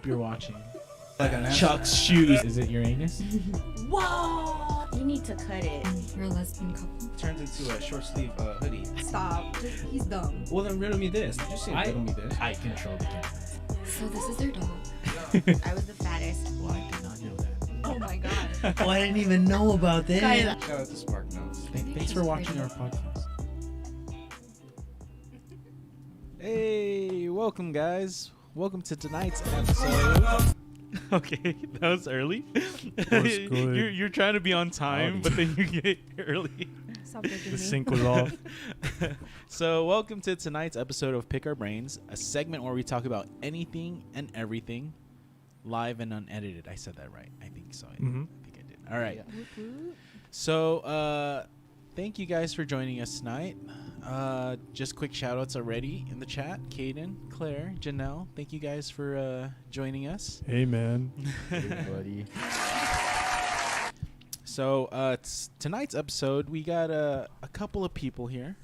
hope you're watching. Chuck's shoes. Is it your anus? Whoa! You need to cut it. You're a lesbian couple. Turns into a short sleeve hoodie. Stop. He's dumb. Well, then riddle me this. Did you say riddle me this? I control the camera. So this is their dog. I was the fattest. Well, I did not know that. Oh my god. Oh, I didn't even know about that. Guys, Shout out to Spark Notes. Thanks for watching our podcast. Hey, welcome guys. Welcome to tonight's episode. Okay, that was early. Good. You're trying to be on time, but then you get early. Stop judging The me. sync was off. So, welcome to tonight's episode of Pick Our Brains, a segment where we talk about anything and everything, live and unedited. I said that right. I think so. I think I did. All right. Yeah. So, thank you guys for joining us tonight. Just quick shout outs already in the chat. Caden, Claire, Janelle, thank you guys for joining us. Hey, man. Hey, buddy. So, tonight's episode, we got a couple of people here,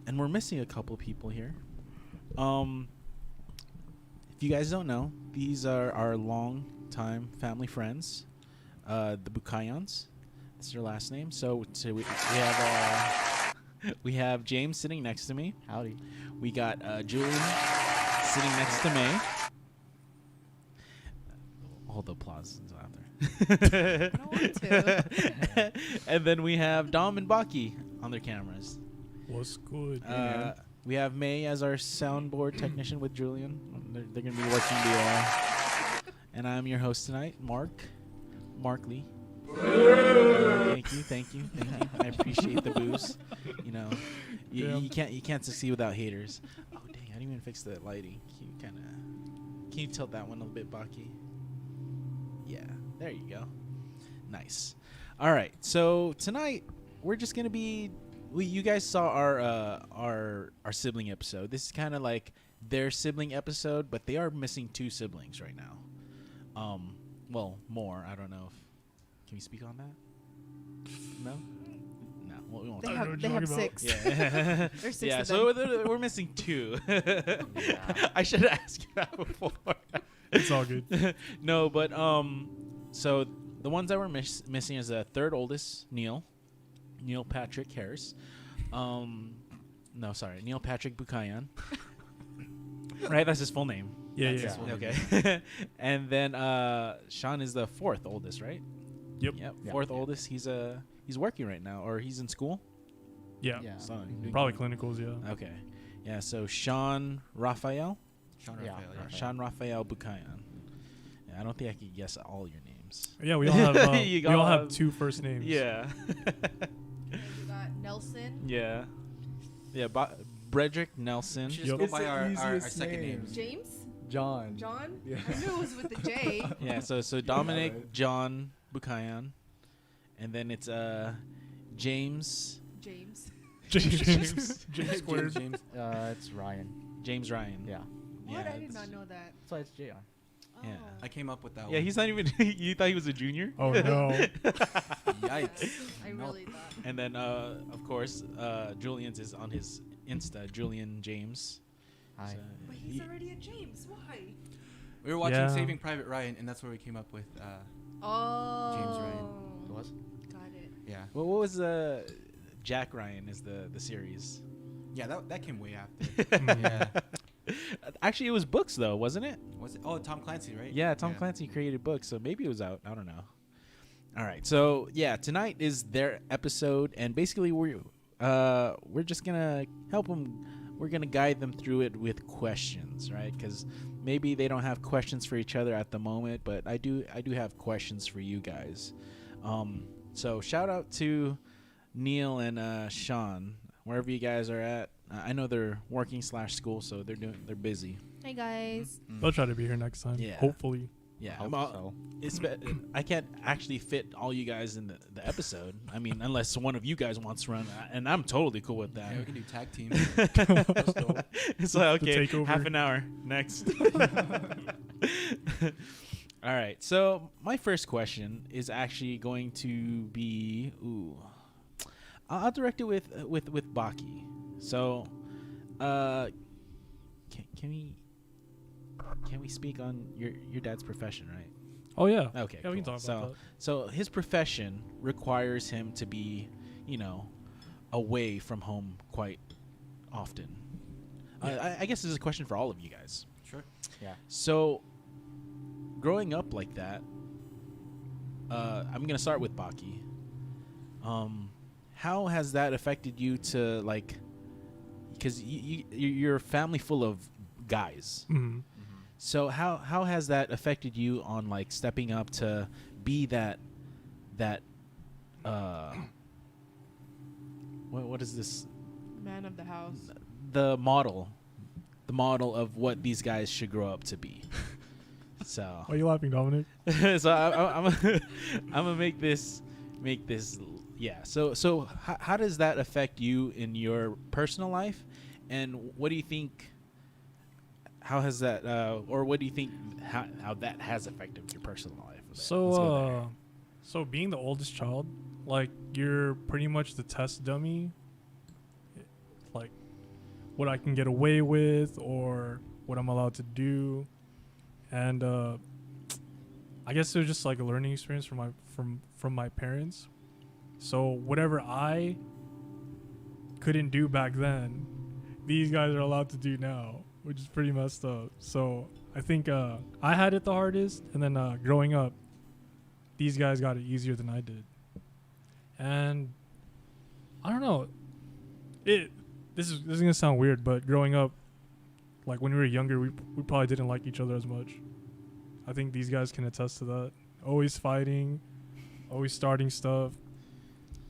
and we're missing a couple of people here. If you guys don't know, these are our long-time family friends, the Bukayans. That's their last name. So we have James sitting next to me. Howdy. We got Julian sitting next to me. All the applause is out there. I don't want to. And then we have Dom and Baki on their cameras. What's good? We have May as our soundboard technician with Julian. They're going to be working the... and I'm your host tonight, Marclee. Thank you. I appreciate the booze. You know, you can't succeed without haters. Oh dang, I didn't even fix the lighting. Can you tilt that one a little bit, Baki? Yeah, there you go. Nice. All right, so tonight we're just gonna be. You guys saw our sibling episode. This is kind of like their sibling episode, but they are missing 2 siblings right now. Well, more. I don't know if. Can we speak on that? No? No. Well, we won't. They have 6. Yeah. There's 6 Yeah, of so them. we're missing 2. I should have asked you that before. It's all good. No, but so the ones that we're missing is the 3rd oldest, Neil Patrick Harris. No, sorry, Neil Patrick Bukayan. Right, that's his full name. Yeah. Okay. And then Sean is the 4th oldest, right? Yep. Yep. 4th oldest. He's working right now, or he's in school. Yeah. So, Probably clinicals, yeah. Okay. Yeah. So Sean Raphael Sean Raphael Bukayan. Yeah, I don't think I could guess all your names. Yeah, we all have You we all all have 2 first names. Yeah. You got Nelson. Yeah. Yeah. Bredrick Nelson. Just Yep. go It's by the our easiest second name. names. James. John. John. Yeah. I knew it was with the J. Yeah. So Dominic right. John Bukayan, and then it's James James. James squared. James. It's Ryan. James Ryan. Yeah. What? Yeah, I did not know that. So it's J.R. Yeah. I came up with that Yeah, one. he's not even. You thought he was a junior? Oh, no. Yikes. I Nope. really thought. And then, of course, Julian's is on his Insta, Julian James. Hi. So But he's already a James. Why? We were watching Yeah. Saving Private Ryan, and that's where we came up with Oh. James Ryan. It was? Got it. yeah. what was Jack Ryan is the series? Yeah, that came way after. Yeah. Actually, it was books though, wasn't it? Was it? Oh, Tom Clancy, right? Yeah, Tom Clancy created books, so maybe it was out. I don't know. All right, so yeah, tonight is their episode, and basically we're just gonna help them. We're gonna guide them through it with questions, right? Because maybe they don't have questions for each other at the moment, but I do have questions for you guys. So shout out to Neil and Sean, wherever you guys are at. I know they're working /school, so they're busy. Hey guys. They'll try to be here next time. Yeah. Hopefully. Yeah, Hope so. I can't actually fit all you guys in the episode. I mean, unless one of you guys wants to run, and I'm totally cool with that. Yeah, we can do tag team. It's like, okay, takeover. half an hour next. All right. So my first question is actually going to be, I'll direct it with Baki. So, can we speak on your dad's profession, right? Oh yeah. Okay, Yeah, we can cool. talk about that. So his profession requires him to be, away from home quite often. I guess this is a question for all of you guys. Sure. Yeah. So, growing up like that, I'm gonna start with Baki. How has that affected you to like? Because you're a family full of guys. Mm-hmm. So how has that affected you on like stepping up to be that what is this, Man of the house. the model of what these guys should grow up to be? So Why are you laughing, Dominic? so I'm gonna make this yeah. So how does that affect you in your personal life, and what do you think? How has that, or what do you think how that has affected your personal life? Let's go there. So being the oldest child, like you're pretty much the test dummy. Like what I can get away with or what I'm allowed to do, and I guess it was just like a learning experience from my parents. So whatever I couldn't do back then, these guys are allowed to do now, which is pretty messed up. So I think I had it the hardest, and then growing up, these guys got it easier than I did. And I don't know. This is gonna sound weird, but growing up, like when we were younger, we probably didn't like each other as much. I think these guys can attest to that. Always fighting, always starting stuff.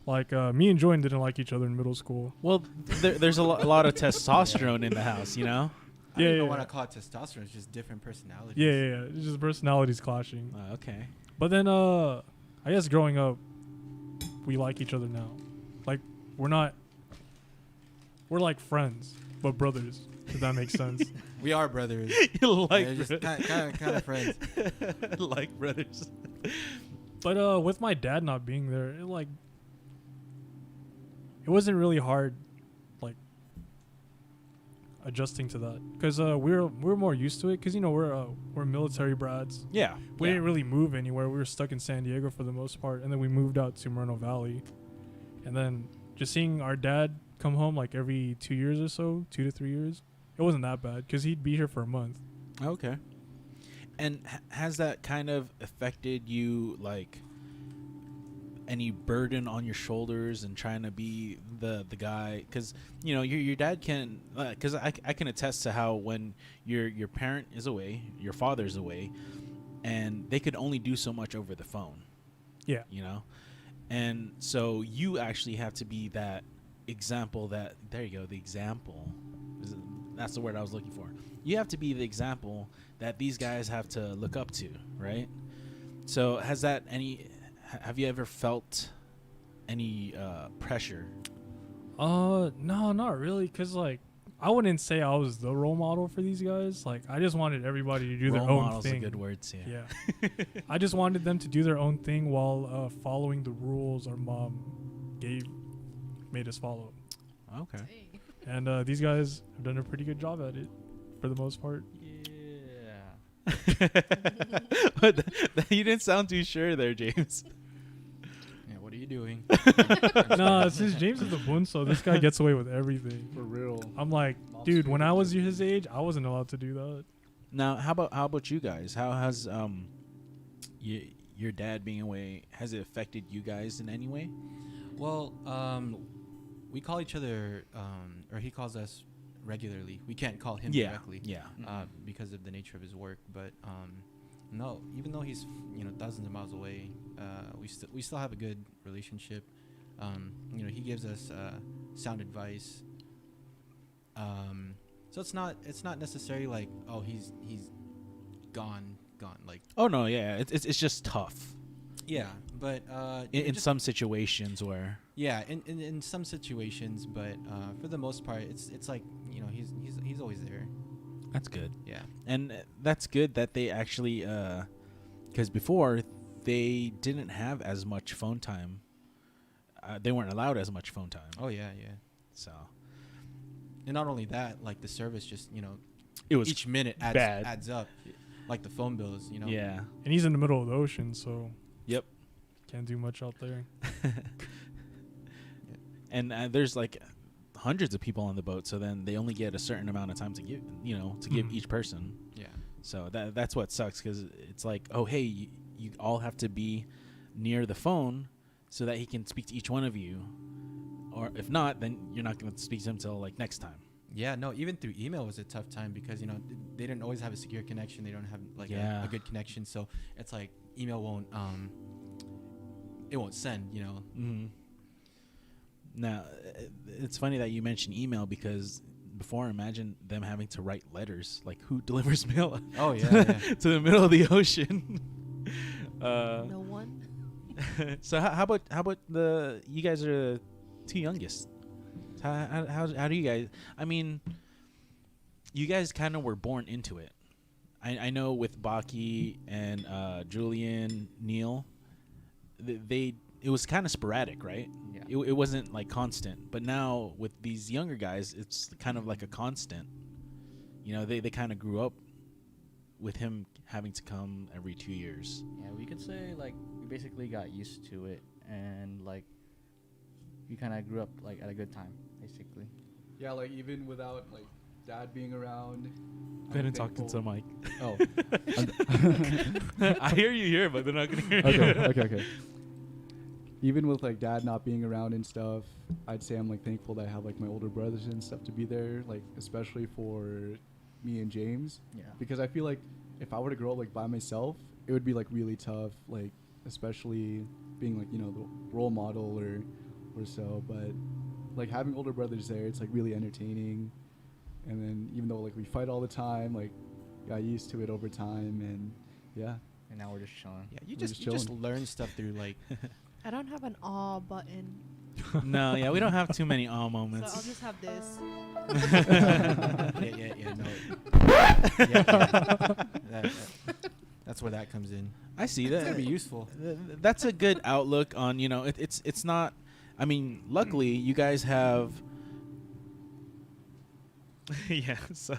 Like me and Jordan didn't like each other in middle school. Well, there's a lot of testosterone in the house, you know. I don't even yeah. want to call it testosterone. It's just different personalities. Yeah. It's just personalities clashing. Okay. But then, I guess growing up, we like each other now. Like we're like friends, but brothers. If that makes sense. We are brothers. Like They're just kind of friends. like brothers. But with my dad not being there, it wasn't really hard, like adjusting to that, because we're more used to it, because we're military brads. Yeah. We didn't really move anywhere. We were stuck in San Diego for the most part, and then we moved out to Moreno Valley, and then just seeing our dad come home like every 2 years or so, 2 to 3 years, it wasn't that bad, because he'd be here for a month. Okay. And has that kind of affected you, like any burden on your shoulders and trying to be the guy? Because your dad can, because I can attest to how when your parent is away, your father's away, and they could only do so much over the phone. Yeah. And so you actually have to be that example. The example, that's the word I was looking for. You have to be the example that these guys have to look up to, right? So have you ever felt any pressure? No, not really, because I wouldn't say I was the role model for these guys. Like, I just wanted everybody to do their Role own model's thing. a good word too. Yeah. I just wanted them to do their own thing while following the rules our mom made us follow. Okay. And these guys have done a pretty good job at it, for the most part. Yeah. But you didn't sound too sure there, James. Yeah, what are you doing? Nah, since James is the bunso, this guy gets away with everything. For real. I'm like, dude, when I was his age, I wasn't allowed to do that. Now, how about you guys? How has your dad being away, has it affected you guys in any way? Well, we call each other, or he calls us regularly. We can't call him directly. Yeah. Because of the nature of his work. But no, even though he's thousands of miles away, we still have a good relationship. He gives us sound advice. So it's not necessarily like, oh, he's gone like. Oh no, yeah, it's just tough. Yeah, but in some situations where. Yeah, in some situations, but for the most part, it's like he's always there. That's good. Yeah, and that's good that they actually, because before they didn't have as much phone time. They weren't allowed as much phone time. Oh yeah. So. And not only that, like the service just it was each minute bad. adds up. like the phone bills, you know. Yeah. And he's in the middle of the ocean, so Yep. can't do much out there. And there's like hundreds of people on the boat, so then they only get a certain amount of time to give, to give each person. Yeah. So that's what sucks, because it's like, oh, hey, you all have to be near the phone so that he can speak to each one of you. Or if not, then you're not going to speak to him till like next time. Yeah, no, even through email was a tough time because, they didn't always have a secure connection. They don't have like a good connection. So it's like email won't, it won't send, Mm-hmm. Now, it's funny that you mentioned email, because before, imagine them having to write letters. Like, who delivers mail Oh, yeah. to the middle of the ocean? No one. So how about you guys are the two youngest? How do you guys? I mean, you guys kind of were born into it. I know with Baki and Julian, Neil, it was kind of sporadic, right? Yeah. It wasn't like constant. But now with these younger guys, it's kind of like a constant. They kind of grew up with him having to come every 2 years. Yeah, we could say like we basically got used to it, and like we kind of grew up like at a good time, basically. Yeah, like even without like dad being around. Better talk into the mic. Oh. I hear you here, but they're not gonna hear you. Okay. Even with like dad not being around and stuff, I'd say I'm like thankful that I have like my older brothers and stuff to be there, like especially for me and James. Yeah. Because I feel like if I were to grow up like by myself, it would be like really tough, like especially being like, the role model or so. But like having older brothers there, it's like really entertaining. And then even though like we fight all the time, like got used to it over time, and yeah. And now we're just chilling. Yeah, you We're just just learn stuff through like I don't have an aw button, No, yeah, we don't have too many so moments. I'll just have this. That's where that comes in. I see It's that. gonna be useful. That's a good outlook on, it's not. I mean, luckily you guys have. Yeah. So,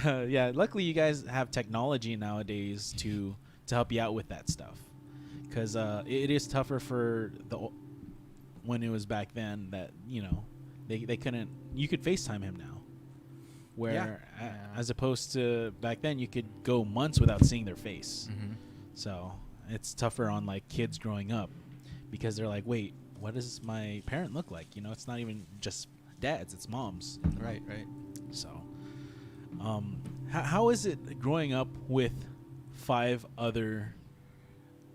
luckily you guys have technology nowadays to help you out with that stuff, because it is tougher for when it was back then that they couldn't. You could FaceTime him now, where as opposed to back then you could go months without seeing their face. Mm-hmm. So it's tougher on like kids growing up, because they're like, wait, what does my parent look like? It's not even just dads, it's moms. Right. So how is it growing up with 5 other,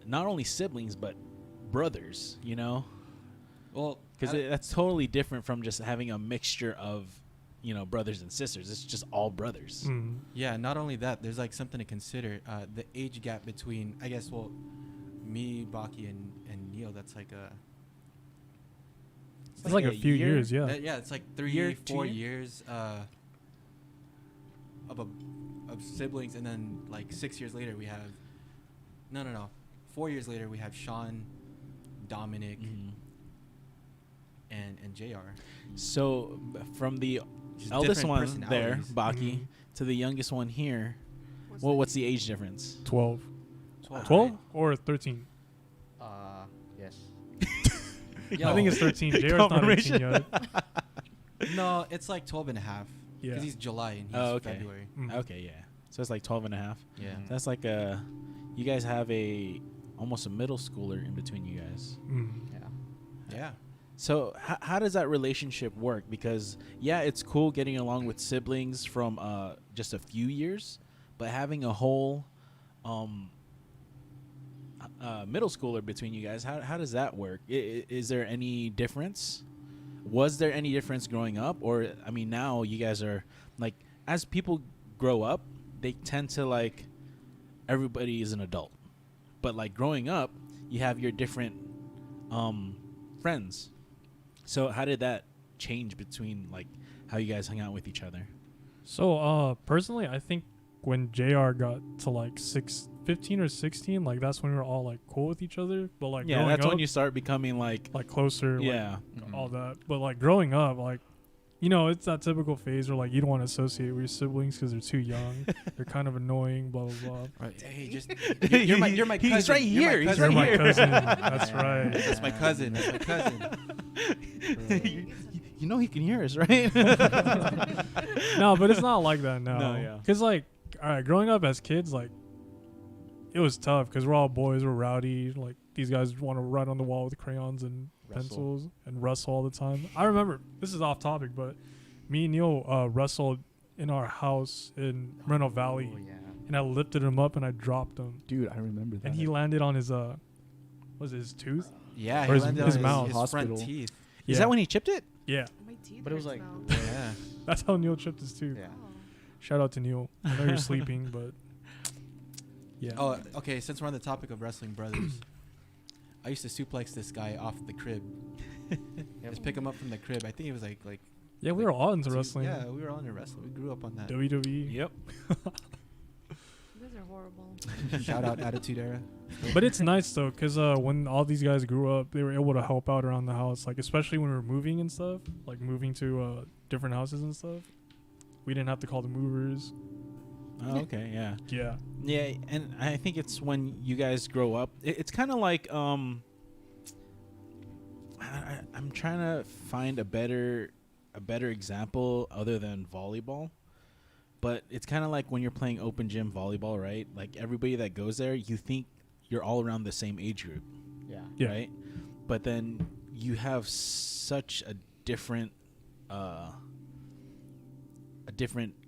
not only siblings but brothers? Well, Because that's totally different from just having a mixture of brothers and sisters. It's just all brothers. yeah. Not only that, there's like something to consider. The age gap between, I guess, me, Baki, and Neil. That's like a. It's like a few year? years, yeah. Yeah, it's like 2 4 years of siblings, and then like 6 years later we have. No. 4 years later we have Sean, Dominic, Mhm. and JR. So from the Just eldest different one there, personalities. Baki, Mhm. to the youngest one here, What's what's the age difference? 12. 12. 12 or 13? Yes. I think it's 13. JR's not 18 Confirmation. yet. No, it's like 12 and a half. Yeah. Because he's July and he's Oh, okay. February. Mhm. Okay, yeah. So it's like 12 and a half. Yeah. Mhm. That's like you guys have almost a middle schooler in between you guys. Mhm. Yeah. Yeah. So how does that relationship work? Because it's cool getting along with siblings from just a few years, but having a whole middle schooler between you guys, how does that work? Is there any difference? Was there any difference growing up? Or I mean, now you guys are like, as people grow up, they tend to like, everybody is an adult, but like growing up, you have your different friends. So how did that change between like how you guys hung out with each other? So, personally, I think when JR got to like 15 or 16, like that's when we were all like cool with each other. But like growing that's up, when you start becoming like like closer, yeah. like all that. But like growing up, like it's that typical phase where like you don't want to associate with your siblings because they're too young. They're kind of annoying, blah blah blah. Right. Hey, just you're my cousin. He's right You're my here. He's cousin. You're right my here. cousin. That's right. That's my cousin. That's my cousin. You know he can hear us, right? No, but it's not like that now. No, yeah. Cause like, all right, growing up as kids, like, it was tough because we're all boys, we're rowdy. Like these guys want to write on the wall with crayons and pencils and wrestle all the time. I remember, this is off topic, but me and Neil wrestled in our house in Moreno Valley, Oh, yeah. and I lifted him up and I dropped him, Dude, I remember that. and he landed on his was it his tooth? Yeah, Or he his- landed his on mouth. his Hospital. front teeth. Yeah. Is that when he chipped it? Yeah, My teeth But it was hurts like- now. Yeah. that's how Neil chipped his tooth. Yeah. Oh. Shout out to Neil. I know you're sleeping, but yeah. Oh, okay. Since we're on the topic of wrestling brothers, I used to suplex this guy off the crib. Just pick him up from the crib. I think he was like Yeah, we were all into two- wrestling. Yeah, we were all into wrestling. We grew up on that. WWE. Yep. You guys are horrible. Shout out Attitude Era. But it's nice though, cause when all these guys grew up, they were able to help out around the house. Like especially when we were moving and stuff, like moving to different houses and stuff. We didn't have to call the movers. Oh, okay, yeah. Yeah. Yeah, and I think it's when you guys grow up. It's kind of like I'm trying to find a better example other than volleyball. But it's kind of like when you're playing open gym volleyball, right? Like everybody that goes there, you think you're all around the same age group, Yeah. Yeah. right? But then you have such a different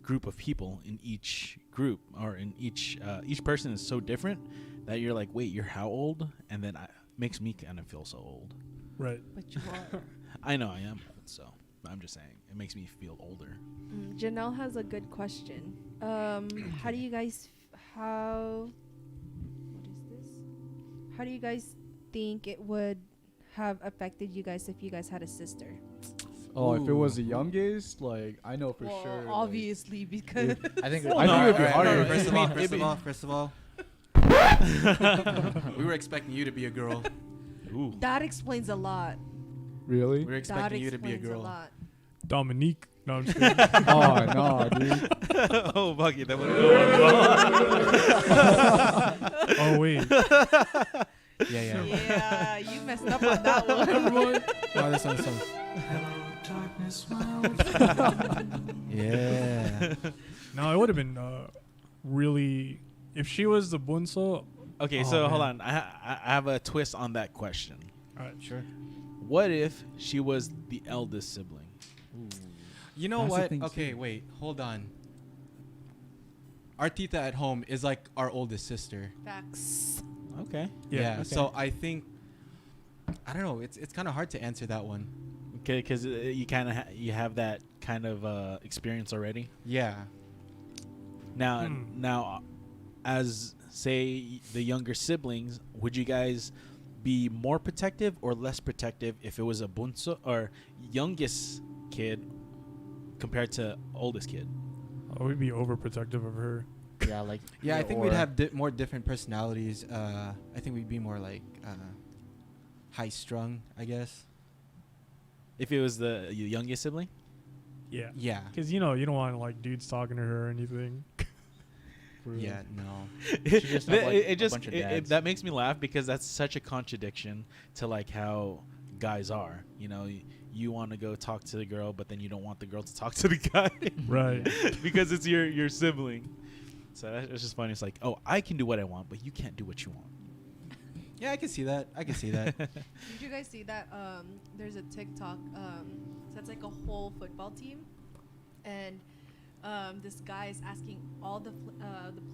group of people in each group, or in each person is so different that you're like, wait, you're how old? And then makes me kind of feel so old. Right. But you are. I know I am old, so I'm just saying it makes me feel older. Janelle has a good question. How do you guys what is this? How do you guys think it would have affected you guys if you guys had a sister? Oh, if it was Ooh. the youngest, like I know for Well, sure. like, obviously, because I think I think it would be Alright, harder. First of all, we were expecting you to be a girl. Ooh. that explains a lot. Really? We were That expecting you to be a explains girl. lot. Dominique. No, I'm just kidding. Oh no, dude. Oh, Bucky, that would Oh wait. Yeah. Yeah, you messed up on that one. No, this one. Yeah. No, it would have been really, if she was the bunso. Okay, Oh, so hold man. on. I have a twist on that question. All right. Sure. What if she was the eldest sibling? You know That's the what? thing, Okay, too. wait. Hold on. Our Tita at home is like our oldest sister. Facts. Okay. Yeah. okay. So I think I don't know. It's kind of hard to answer that one. Okay, because you kind of you have that kind of experience already. Yeah. Now, as say the younger siblings, would you guys be more protective or less protective if it was a bunso or youngest kid compared to oldest kid? I would be overprotective of her. Yeah, like Yeah, I either think we'd or. have more different personalities. I think we'd be more like high strung, I guess. If it was the youngest sibling? Yeah. Yeah. Because you don't want like dudes talking to her or anything. Yeah. No. She just have, like, a bunch of dads. that makes me laugh because that's such a contradiction to like how guys are. You know, you want to go talk to the girl, but then you don't want the girl to talk to the guy. Right. Because it's your sibling. So it's just funny. It's like, oh, I can do what I want, but you can't do what you want. Yeah, I can see that. Did you guys see that? There's a TikTok that's like a whole football team, and this guy is asking all the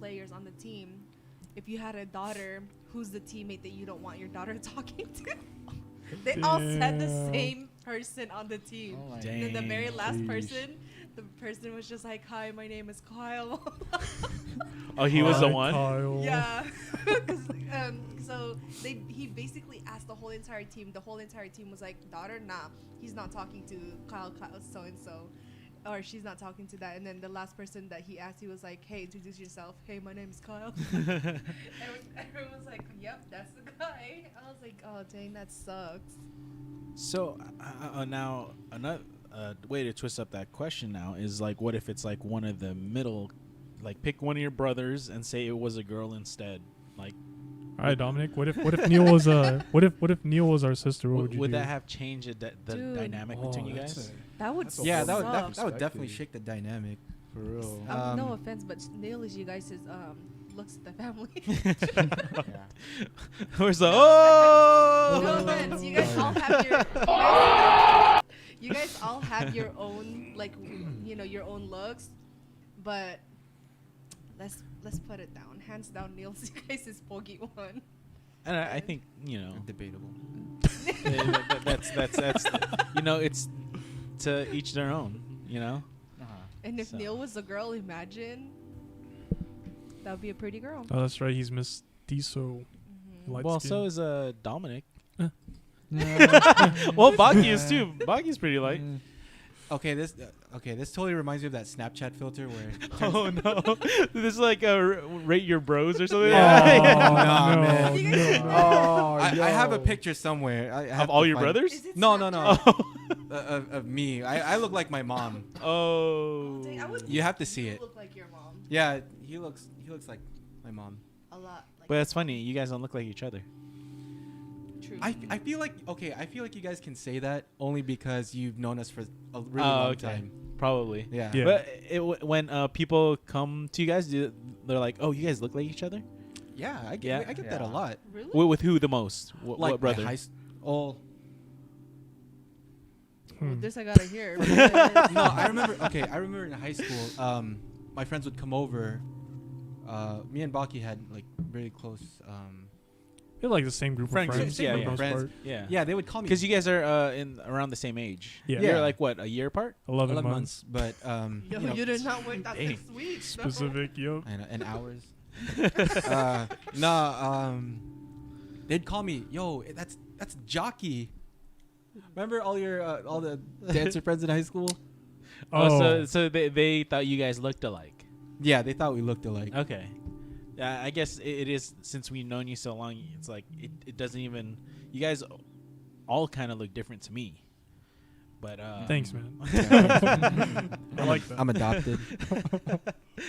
players on the team, if you had a daughter, who's the teammate that you don't want your daughter talking to? They all said the Damn. same person on the team. Oh my And then the very Dang. last Sheesh. person, the person was just like, "Hi, my name is Kyle." Oh, he was the Hi, one? Kyle. Yeah. So he basically asked the whole entire team. The whole entire team was like, "Daughter, nah, he's not talking to Kyle so and so, or she's not talking to that." And then the last person that he asked, he was like, "Hey, introduce yourself. Hey, my name's Kyle." And everyone was like, "Yep, that's the guy." I was like, "Oh, dang, that sucks." So now way to twist up that question now is like, what if it's like one of the middle, like pick one of your brothers and say it was a girl instead, like. All right, Dominic. What if Neil was what if Neil was our sister? What would you would do? that have changed the Dude. dynamic between you that's guys? That would That's a Yeah, whole that would suck. that would definitely Perspective. shake the dynamic. For real. No Um, offense, but Neil is you guys' looks at the family. Yeah. Where's the No oh? offense, you guys all have your. You guys all have your own, like, your own looks, but let's put it down. Hands down, Neil's you guys' bogey one. And I think Debatable. that's it's to each their own. Uh-huh. And if So. Neil was a girl, imagine that would be a pretty girl. Oh, that's right. He's mestizo. Mhm. Light Well, skin. so is Dominic. Yeah. Well, Baki is too. Baki's pretty light. Okay, this totally reminds me of that Snapchat filter where. Oh no, this is like rate your bros or something. Nah, no, man. You guys- no. Oh, I have a yo. picture somewhere. I have Of all to your find it. brothers? Is it No. Snapchat? Of me. I look like my mom. Oh. Dang, I would You have to think see you it. Look like your mom Yeah, he looks like my mom. a lot. Like But it's funny. You guys don't look like each other. True. I feel like you guys can say that only because you've known us for a really Oh, long okay. time. Probably. Yeah. Yeah. But when people come to you guys, they're like, "Oh, you guys look like each other." Yeah, I Yeah. get that a Yeah. lot. Really? With who the most? What Like my brother? oh Hmm. This I gotta hear. no, I remember in high school, my friends would come over. Me and Baki had like really close. You're like the same group Friend of friends. groups, yeah, for the yeah. most Friends. part. Yeah. Yeah, they would call me Because you guys are in around the same age. Yeah. You're Yeah. like what, a year apart? 11 months. but Yo, you know, you did not work that Dang. 6 weeks. no. Specific, yup. and hours. They'd call me, yo, that's Jockey. Remember all the dancer friends in high school? Oh, so they thought you guys looked alike. Yeah, they thought we looked alike. Okay. I guess it is, since we've known you so long, it's like it doesn't even, you guys all kind of look different to me. But Thanks, man. I like that. I'm adopted.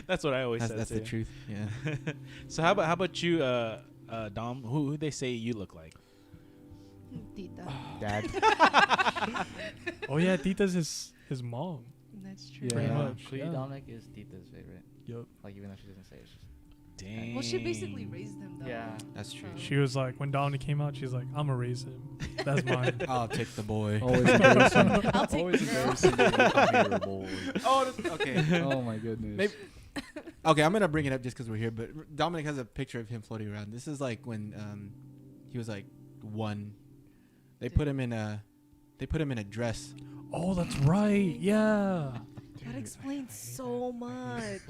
That's what I always That's, said that's the too. truth. Yeah. So how about you, Dom? Who they say you look like? Tita. Dad. Oh yeah, Tita's his mom. That's true. Yeah. Pretty much. Cleo Yeah. Dominic is Tita's favorite. Yup. Like, even though she doesn't say it. It's just, Dang. Well, she basically raised him though. yeah. That's true. She was like, when Dominic came out, she's like, I'm gonna raise him. That's mine. I'll take the boy. Always embarrassing. I'll take Always the girl. embarrassing. when they call me your boy. Oh, okay. Oh my goodness. Maybe- Okay, I'm gonna bring it up just because we're here. But Dominic has a picture of him floating around. This is like when he was like 1. They put him in a dress. Oh, that's right. Yeah. That explains so much.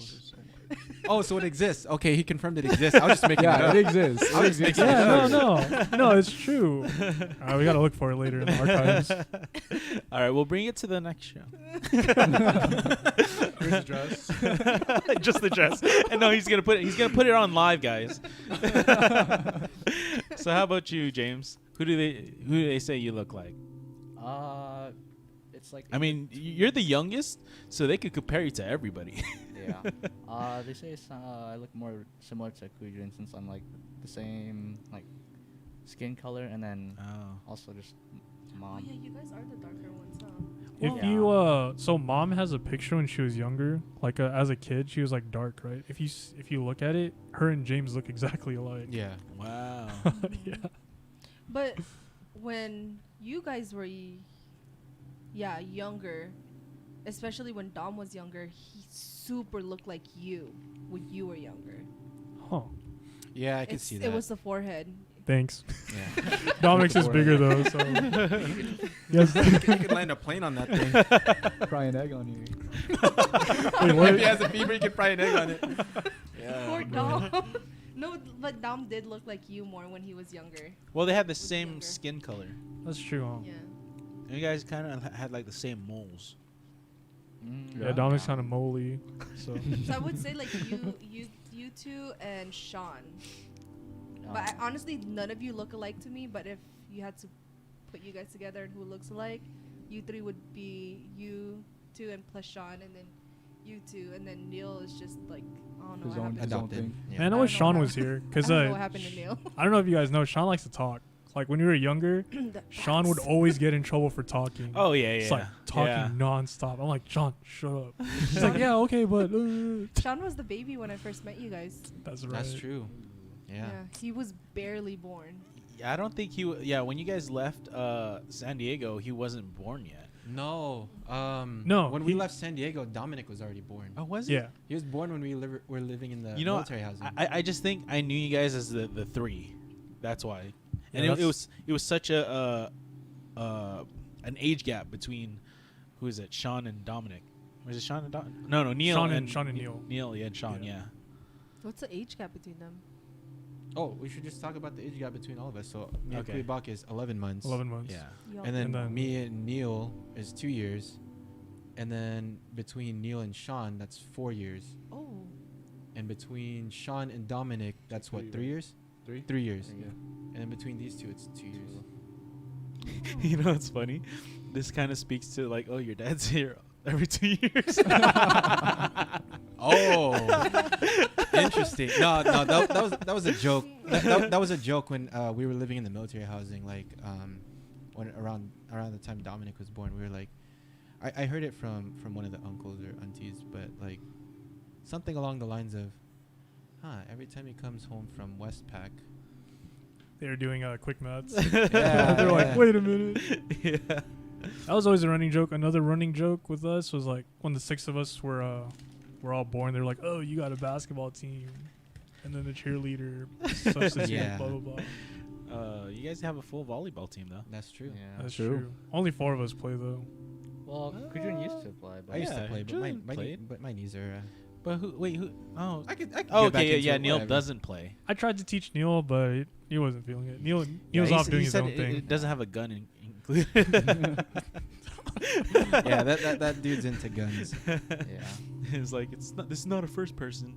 Oh, so it exists. Okay, he confirmed it exists. I was just making it Yeah, up. it exists. I It was exists. making it Yeah, up. no, it's true. We gotta look for it later in the archives. All right, we'll bring it to the next show. Here's the dress. Just the dress. And no, he's gonna put it on live, guys. So how about you, James? Who do they say you look like? It's like, I mean, you're the youngest, so they could compare you to everybody. yeah. They say I look more similar to Kujin since I'm like the same like skin color, and then also just Oh mom. yeah, you guys are the darker ones, huh? If Yeah. you so mom has a picture when she was younger, like as a kid, she was like dark, right? If you look at it, her and James look exactly alike. Yeah. Wow. Yeah. But when you guys were, younger, especially when Dom was younger, he super looked like you when you were younger. Huh. Yeah, I can see that. It was the forehead. Thanks. Yeah. Dominic's is bigger though, so yes. you could land a plane on that thing. Fry an egg on you. Wait, If what? he has a fever, you can fry an egg on it. Poor Dom. No, but Dom did look like you more when he was younger. Well, they had the Was same younger. skin color. That's true, huh? Yeah. And you guys kind of had like the same moles. Yeah, Dominic's kind of moly, so So I would say like you two and Sean. But I, honestly, none of you look alike to me. But if you had to put you guys together and who looks alike, you three would be you two and plus Sean, and then you two, and then Neil is just like, I don't know His what own- happened. his own Adopted. thing. Yeah. Man, I know I wish don't know Sean how- was here I because don't know what happened to Neil. I don't know if you guys know, Sean likes to talk. Like when we were younger, The Sean would facts. always get in trouble for talking. Oh yeah, It's yeah. like talking Yeah. nonstop. I'm like, Sean, shut up. He's like, yeah, okay, but Sean was the baby when I first met you guys. that's right. That's true. Yeah. He was barely born. Yeah, I don't think he. Yeah, when you guys left San Diego, he wasn't born yet. No. No, When we he- left San Diego, Dominic was already born. Oh, was he? Yeah. He was born when we were living in the You know, military housing. I just think I knew you guys as the three. That's why. And Yeah, it was such a an age gap between who is it, Sean and Dominic. Was it Sean and Dominic? No, Neil Sean and and Neil. Neil, yeah, and Sean, Yeah. yeah. What's the age gap between them? Oh, we should just talk about the age gap between all of us. So me and Okay. Kuibak is 11 months. 11 months. Yeah. Y'all- And then, And then- me and Neil is 2 years. And then between Neil and Sean, that's 4 years. Oh. And between Sean and Dominic, that's what, 3 years? 3? 3 years. Yeah. And then between these two, it's 2 years. You know what's funny? This kind of speaks to like, oh, your dad's here every 2 years. Oh, interesting. No, that was a joke. That was a joke when we were living in the military housing. Like, when around the time Dominic was born, we were like, I heard it from one of the uncles or aunties, but like something along the lines of, every time he comes home from Westpac, They were doing quick maths. Yeah, They're like, yeah. wait a minute. Yeah. That was always a running joke. Another running joke with us was like when the 6 of us were all born. They were like, "Oh, you got a basketball team," and then the cheerleader substitute, Yeah. blah blah blah. You guys have a full volleyball team though. that's true. Yeah. That's True. true. Only 4 of us play though. Well, Kudrin used to play, but I used Yeah, to play, but Julian played. my knees are. But who? Oh, I could. oh, get back okay, into yeah. it, Neil whatever. doesn't play. I tried to teach Neil, but he wasn't feeling it. Neil's Yeah, off doing he his said own it, thing. It doesn't have a gun included. Yeah, that dude's into guns. yeah. It's like this is not a first person.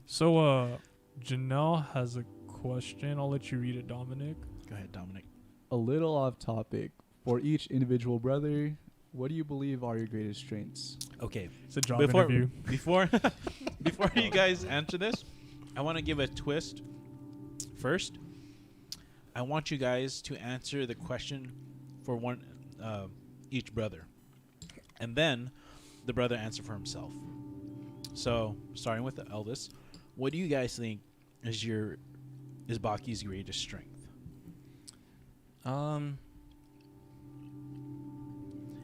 So Janelle has a question. I'll let you read it, Dominic. Go ahead, Dominic. A little off topic. For each individual brother, what do you believe are your greatest strengths? Okay. It's a job Before interview. before you guys answer this, I want to give a twist. First, I want you guys to answer the question for one each brother, and then the brother answer for himself. So, starting with the eldest, what do you guys think is Baki's greatest strength?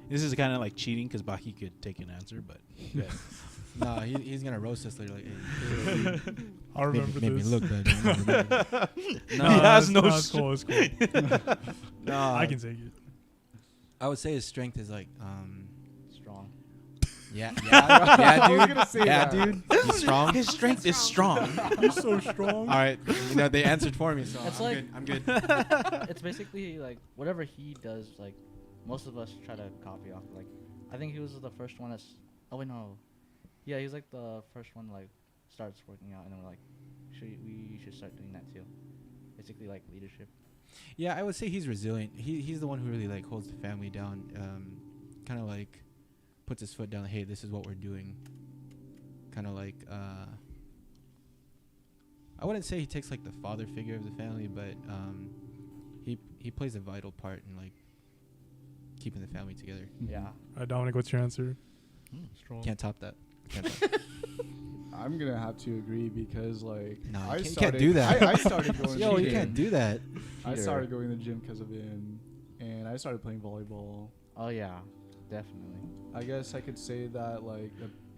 This is kind of like cheating because Baki could take an answer, but go ahead. No, he's gonna roast us later. Like, hey, I'll remember made me this. look bad. He has no it's cool. It's cool. No, I can take it. I would say his strength is like, Strong. yeah, yeah, dude, gonna say yeah, that. dude, he's strong. His strength is strong. You're so strong. All right, they answered for me, so It's I'm like- good. I'm good. It's basically like whatever he does, like most of us try to copy off. Like I think he was the first one that's. Oh wait, no. Yeah, he was like the first one like starts working out, and then we're like, we should start doing that too. Basically like leadership. Yeah, I would say he's resilient. He's the one who really like holds the family down. Kind of like puts his foot down. Hey, this is what we're doing. Kind of like I wouldn't say he takes like the father figure of the family, but he plays a vital part in like keeping the family together. Yeah. Dominic, what's your answer? Strong. Can't top that. Can't top that. I'm gonna have to agree because like No, I you can't started, do that. I started going. Yo, to the you can't gym. do that. I started going to the gym because of him, and I started playing volleyball. Oh yeah, definitely. I guess I could say that like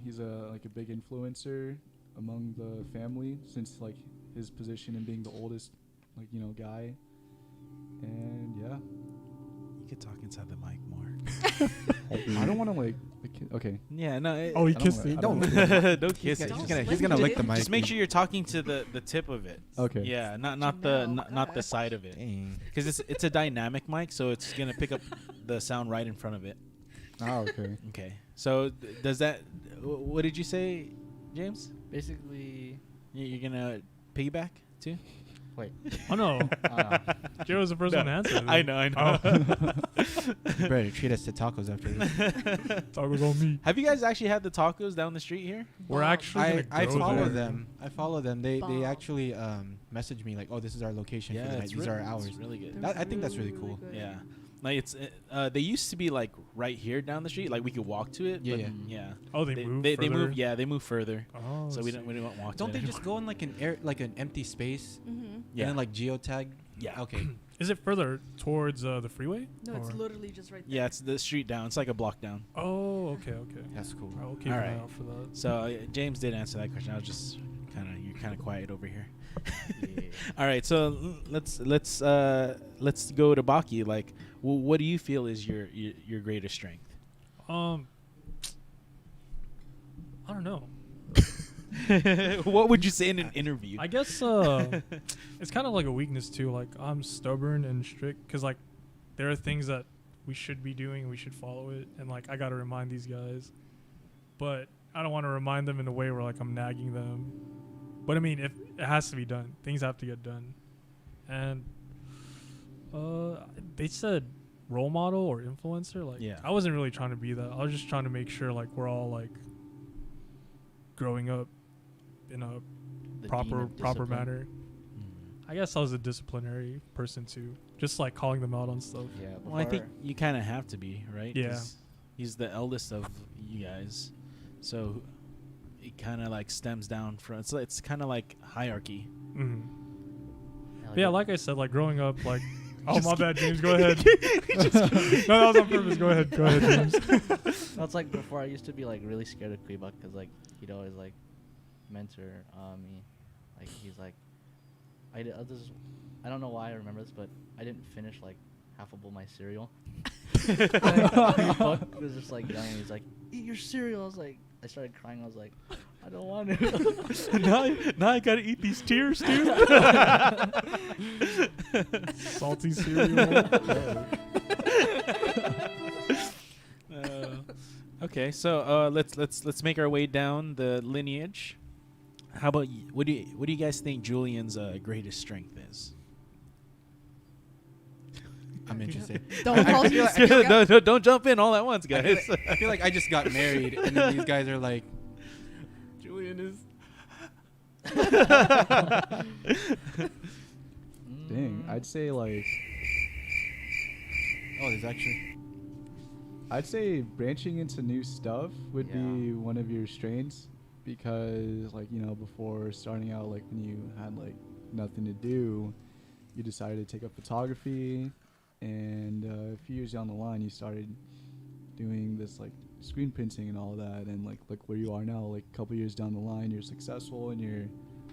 he's a big influencer among the family since like his position in being the oldest guy, and yeah. You could talk inside the mic more. I don't want to like okay. Yeah, no. Oh, he I don't kissed wanna- it. I don't Don't Don't kiss He's it. gonna, Just- he's gonna lick the mic. Just make sure you're talking to the tip of it. Okay. Yeah, not Janelle, not the side of it, Dang. because it's a dynamic mic, so it's gonna pick up the sound right in front of it. Oh, okay. Okay. So does that? What did you say, James? Basically, You're gonna piggyback too? Wait. Oh no, Oh, no. Jay was the first one to answer. I know. You better treat us to tacos after this. Tacos on me. Have you guys actually had the tacos down the street here? We're Bomb. actually. I gonna go follow there. them. I follow them. They Bomb. actually message me like, oh, this is our location for the night. These are our hours. It's really good. They're I think that's really cool. good. Yeah. Like it's they used to be like right here down the street, like we could walk to it. Yeah, but yeah. yeah. Oh, they moved. They further? move. Yeah, they move further. Oh, So we don't walk. Don't to they it just go in like an empty space Mm-hmm. Yeah. and then like geotag? Yeah. Okay. Is it further towards the freeway? No, it's Or- literally just right there. Yeah, it's the street down. It's like a block down. Oh, okay, okay. That's cool. I'll keep All an eye right. out for that. So James did answer that question. I was just you're kind of quiet over here. Yeah. All right, so let's go to Baki. Like, what do you feel is your greatest strength? I don't know. What would you say in an interview? I guess it's kind of like a weakness too. Like I'm stubborn and strict because like there are things that we should be doing, we should follow it, and like I gotta remind these guys, but I don't want to remind them in a way where like I'm nagging them. But I mean, if it has to be done, things have to get done, and they said role model or influencer. Like Yeah. I wasn't really trying to be that. I was just trying to make sure like we're all like growing up in a The proper dean of proper discipline. manner. Mm. I guess I was a disciplinary person too, just like calling them out on stuff. Yeah. Well, I think before- you kind of have to be, right? Yeah. 'Cause he's the eldest of you guys, so it kind of like stems down from. It's kind of like hierarchy. Hmm. yeah, Yeah, it- like I said, like growing up, like oh Just my keep- bad, James, go ahead. No, that was on purpose. Go ahead, James. That's like before I used to be like really scared of Quebec because like he'd always like mentor me, like he's like I don't know why I remember this, but I didn't finish like half a bowl of my cereal. Quebec was just like young and he's like, eat your cereal. I started crying. I was like, I don't want to. now I gotta eat these tears, dude. Salty cereal. Okay, so let's make our way down the lineage. How about what do you guys think Julian's greatest strength is? I'm interested. Don't I call feel you. like- no, don't jump in all at once, guys. I feel like I just got married, and then these guys are like, Julian is. Dang, I'd say like Oh, there's actually. I'd say branching into new stuff would Yeah. be one of your strengths, because like, you know, before starting out, like when you had like nothing to do, you decided to take up photography, and a few years down the line you started doing this like screen printing and all that, and like look where you are now. Like a couple years down the line, you're successful in your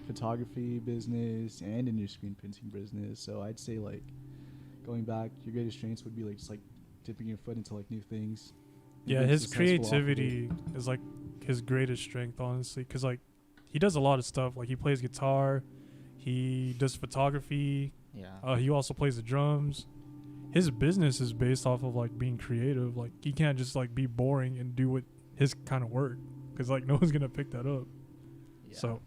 photography business and in your screen printing business. So I'd say like going back, your greatest strengths would be like just like dipping your foot into like new things. and Yeah, being his successful off of it. creativity is like his greatest strength, honestly, because like he does a lot of stuff. Like he plays guitar, he does photography. Yeah. He also plays the drums. His business is based off of like being creative. Like he can't just like be boring and do what his kind of work, because like no one's gonna pick that up. Yeah. So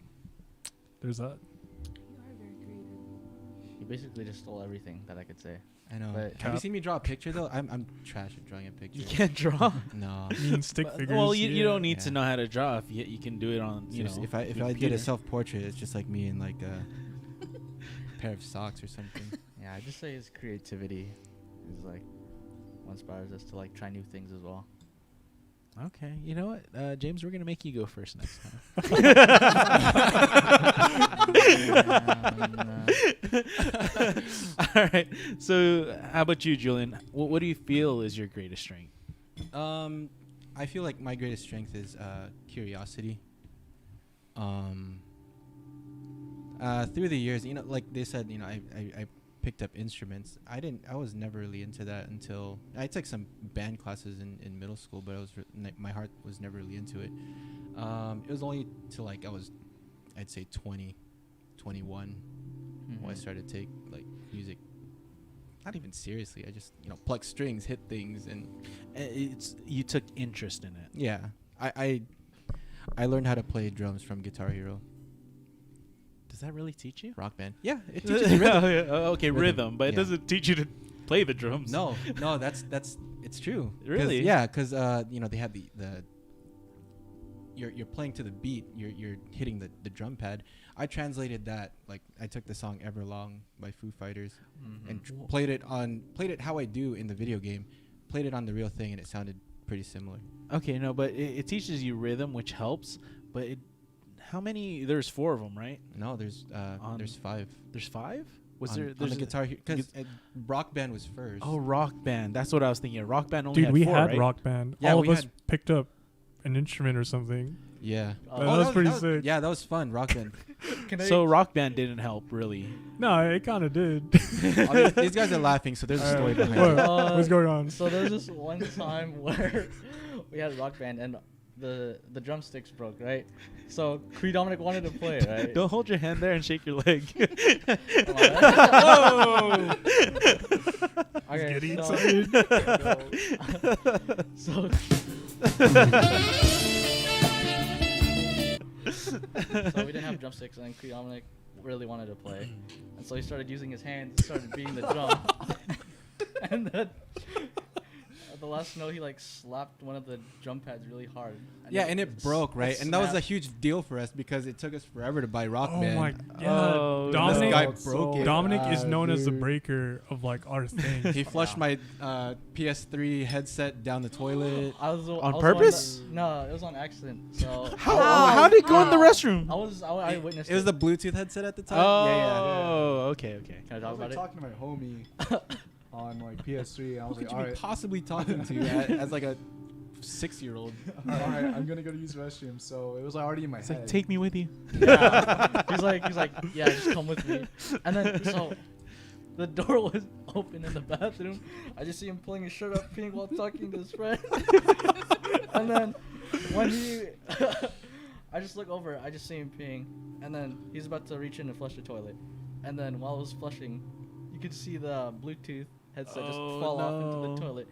there's that. You are very creative. He basically just stole everything that I could say. I know. But- Have you seen me draw a picture though? I'm trash at drawing a picture. You can't draw. No. Mean stick figures. Well, you don't need Yeah. to know how to draw if you can do it on Seriously, if I your did a computer. self-portrait, it's just like me in like a pair of socks or something. Yeah, I just say his creativity is like what inspires us to like try new things as well. Okay, you know what, James, we're gonna make you go first next time. All right. So, how about you, Julian? What do you feel is your greatest strength? I feel like my greatest strength is curiosity. Through the years, you know, like they said, you know, I picked up instruments. I was never really into that until I took some band classes in middle school, but my heart was never really into it. It was only till like I'd say 20, 21 when I started to take like music not even seriously. I just, you know, pluck strings, hit things, and You took interest in it. yeah. I learned how to play drums from Guitar Hero. Does that really teach you? Rock Band. Yeah, it teaches you rhythm. Okay, rhythm, but it yeah. doesn't teach you to play the drums. No, that's it's true. 'Cause- Really? Yeah, because you know they have the you're playing to the beat. You're hitting the drum pad. I translated that, like I took the song Everlong by Foo Fighters and played it how I do in the video game. Played it on the real thing and it sounded pretty similar. Okay, no, but it teaches you rhythm, which helps. But how many? There's 4 of them, right? No, there's 5. There's 5. On the guitar because Rock Band was first. Oh, Rock Band. That's what I was thinking. Rock Band only Dude, had we 4, had right? Rock Band. Yeah, All we of us had- picked up an instrument or something. Yeah. That was pretty sick. Yeah, that was fun. Rock Band. So Rock Band didn't help really. No, it kind of did. These guys are laughing, so there's a story behind What? it. What's going on? So there was this one time where we had a Rock Band and the drumsticks broke, right? So Dominic wanted to play, right? Don't hold your hand there and shake your leg. Whoa! Okay, getting so, so we didn't have drumsticks, and Dominic really wanted to play, and so he started using his hands and started beating the drum. And then at the last note, he like slapped one of the drum pads really hard. Yeah, and it broke, right? And that was a snapped. huge deal for us because it took us forever to buy Rock Oh Band. my Oh, god. This Dominic, guy That's broke so it. Dominic is bad, known as the dude. breaker of like our thing. He flushed my PS3 headset down the toilet. I was On I was the one purpose? that- no, it was on accident. So How did it go in the restroom? I witnessed It was the Bluetooth headset at the time. Oh, okay. Can I I talk was like about it? talking to my homie on like PS3. I Who was could like, you all be right, possibly talking to as like a 6-year-old? all right, I'm gonna go to use the restroom. So it was already in my It's head. like, take me with you. Yeah. he's like, yeah, just come with me. And then so the door was open in the bathroom. I just see him pulling his shirt up, peeing while talking to his friend. And then when I just look over, I just see him peeing, and then he's about to reach in and flush the toilet. And then while I was flushing, you could see the Bluetooth headset just fall off into the toilet.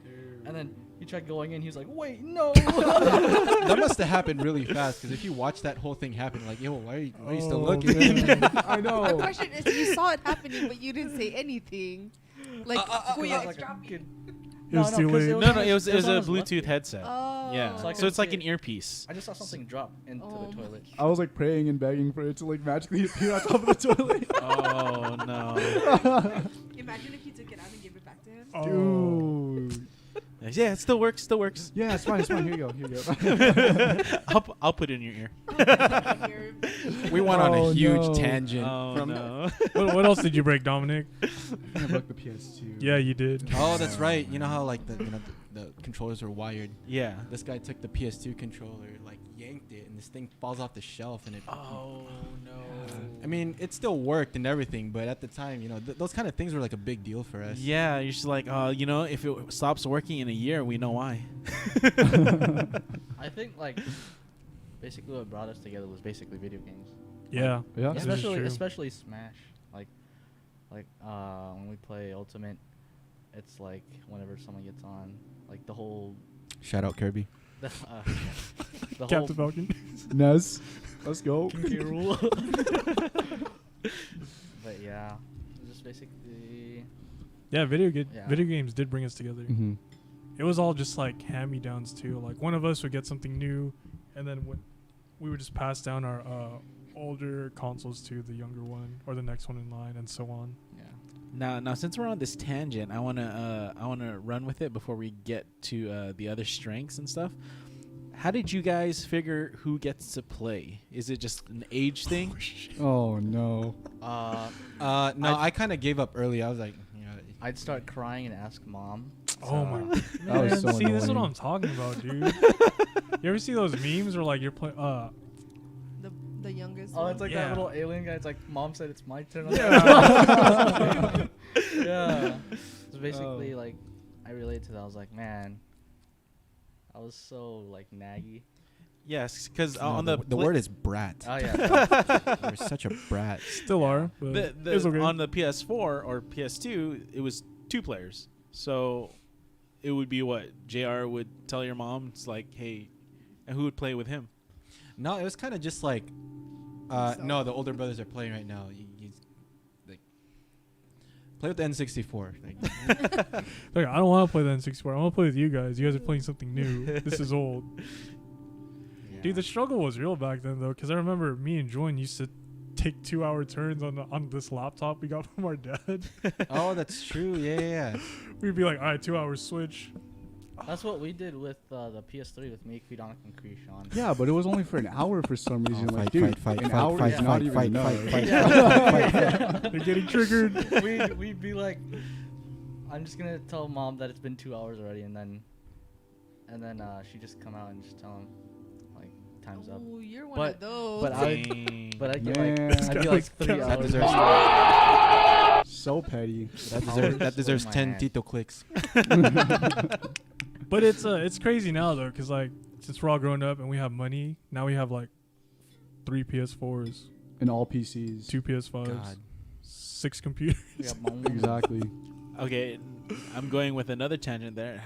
And then he tried going in. He was like, "Wait, no!" That must have happened really fast because if you watch that whole thing happen, like, yo, why are you still Oh, looking? man. I My know. question is, you saw it happening, but you didn't say anything. Like, wait, I was it's like, dropping. It was too 'cause late. No, it was on a his left Bluetooth ear. headset. Oh. Yeah, So I so it's like couldn't an see it. earpiece. I just saw something drop into Oh the toilet. I was like praying and begging for it to like magically appear on top of the toilet. Oh no! Imagine if you took it out and gave it back to him. Oh. Dude. Yeah, it still works. Still works. Yeah, it's fine. It's fine. Here you go. Here you go. I'll put it in your ear. We went on Oh, a huge no. tangent. Oh from no! What else did you break, Dominic? I broke the PS2. Yeah, you did. Oh, that's right. You know how like the controllers are wired. Yeah. This guy took the PS2 controller, like yanked it, and this thing falls off the shelf, and it. Oh no! I mean, it still worked and everything, but at the time, those kind of things were like a big deal for us. Yeah, you're just like, if it stops working in a year, we know why. I think like basically what brought us together was basically video games. Yeah. Yeah. This is true. Especially Smash. Like when we play Ultimate, it's like whenever someone gets on, like the whole Shout out Kirby. the Captain whole Falcon. Nez, let's go. Kinky rule. But yeah, just basically Yeah, video Yeah. games did bring us together. Mm-hmm. It was all just like hand-me-downs too. Like one of us would get something new, and then we would just pass down our older consoles to the younger one or the next one in line, and so on. yeah. Now, since we're on this tangent, I wanna run with it before we get to the other strengths and stuff. How did you guys figure who gets to play? Is it just an age thing? Oh no. No, I kind of gave up early. I was like, I'd start crying and ask mom. Oh my! That was so See, this is what annoying. I'm talking about, dude. You ever see those memes where like you're playing? The youngest. Oh, one. it's like Yeah. that little alien guy. It's like mom said it's my turn. Yeah. Yeah. It's basically like I relate to that. I was like, man, I was so like naggy. Yes, because no, on the pla- word is brat. Oh yeah. You're such a brat. Still are. But it's okay. on the PS4 or PS2, it was 2 players. So it would be what JR would tell your mom. It's like, hey, and who would play with him? No, it was kind of just like So- No, the older brothers are playing right now. Like, play with the N64. Like, Like, I don't want to play the N64. I want to play with you guys. You guys are playing something new. This is old. Dude, the struggle was real back then, though, because I remember me and Join used to take 2-hour turns on this laptop we got from our dad. oh, that's true. Yeah. We'd be like, all right, 2 hours switch. That's what we did with the PS3 with me, Kvidonic, and Krishan. Yeah, but it was only for an hour for some reason. Oh, like, fight, dude, fight, an fight, hour fight, is fight, not fight, even fight, enough. fight, They're getting triggered. We'd be like, I'm just gonna tell Mom that it's been 2 hours already, and then she just come out and just tell him, like, time's up. Oh, you're one But- of those. But I get Man. like This I'd guy be like was 3 counting. That hours. deserves So petty. that deserves my 10 hand. Tito clicks. But it's crazy now, though, because, like, since we're all grown up and we have money, now we have, like, 3 PS4s, And all PCs. 2 PS5s, God. 6 computers. We got Mom. Exactly. Okay, I'm going with another tangent there.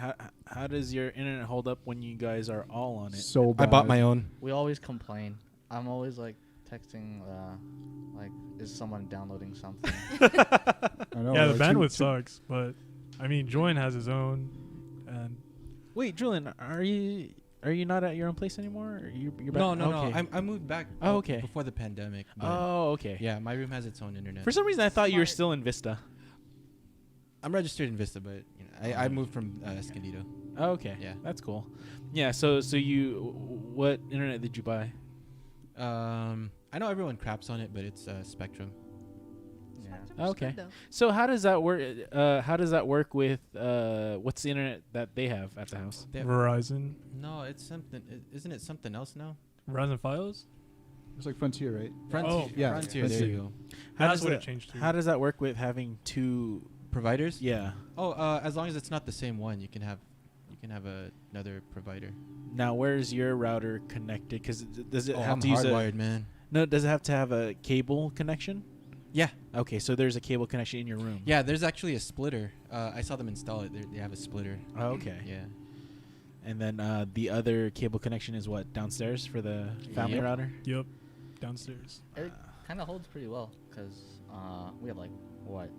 How does your internet hold up when you guys are all on it? So bad. I bought my own. We always complain. I'm always like texting, like, is someone downloading something? I know, Yeah, the like, bandwidth sucks, but, I mean, Join has his own, and Wait, Julian, are you not at your own place anymore? Or you're back? No. Okay. I moved back. Oh, okay. Before the pandemic. but Oh, okay. Yeah, my room has its own internet. For some reason, I thought you were Smart. still in Vista. I'm registered in Vista, but I moved from Escondido. Oh, okay. Yeah. That's cool. Yeah. So what internet did you buy? I know everyone craps on it, but it's Spectrum. Yeah. Spectrum's Okay. good, though. So how does that work? How does that work with what's the internet that they have at the house? They have- Verizon. No, it's something. Isn't it something else now? Verizon Fios? It's like Frontier, right? Frontier. Oh, yeah, Frontier. There Frontier. you go. How That's does what that- it changed to. How does that work with having two? Providers? Yeah. Oh, as long as it's not the same one, you can have another provider. Now, where's your router connected? Because does it Oh, have I'm to use hardwired, man. No, does it have to have a cable connection? Yeah. Okay, so there's a cable connection in your room. Yeah, there's actually a splitter. I saw them install it. They have a splitter. Oh, okay. Yeah. And then the other cable connection is what, downstairs for the family Yep. router? Yep. Downstairs. It kind of holds pretty well because we have like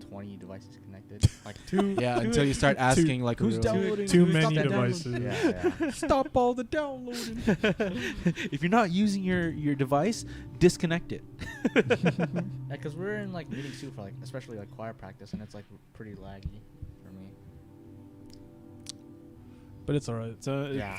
20 devices connected. Like Yeah, until you start asking like who's Two- downloading. Too who's many not devices. downloading. yeah. Stop all the downloading. If you're not using your device, disconnect it. Because we're in like meetings too for like especially like choir practice and it's like pretty laggy for me. But it's alright. So Yeah.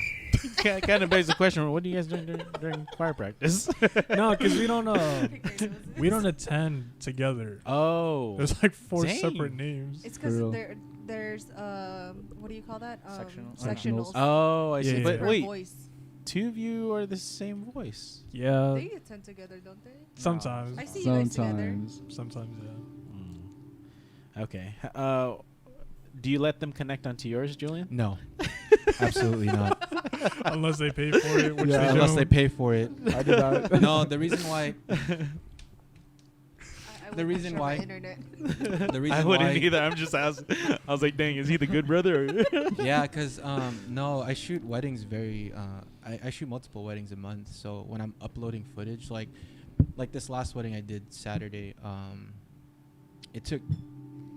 it kind of begs the question: what do you guys do during choir practice? No, because we don't What grade was it? we don't attend together. Oh, There's like 4 Dang. separate names. It's For because real. there's what do you call that? Sectionals. Sectionals. oh, I Yeah, see. yeah, But yeah. wait, Voice. two of you are the same voice. Yeah, They attend together, don't they? sometimes. I see you guys together. Sometimes. Sometimes, yeah. Okay. Do you let them connect onto yours, Julian? No, absolutely not. Unless they pay for it, which Yeah. they Unless they don't. pay for it. I did that. No, the reason why. I The wouldn't reason share my why- Internet. The reason I wouldn't why. either. I'm just asking. I was like, dang, is he the good brother? Yeah, because no, I shoot weddings very. I shoot multiple weddings a month. So when I'm uploading footage, like this last wedding I did Saturday, it took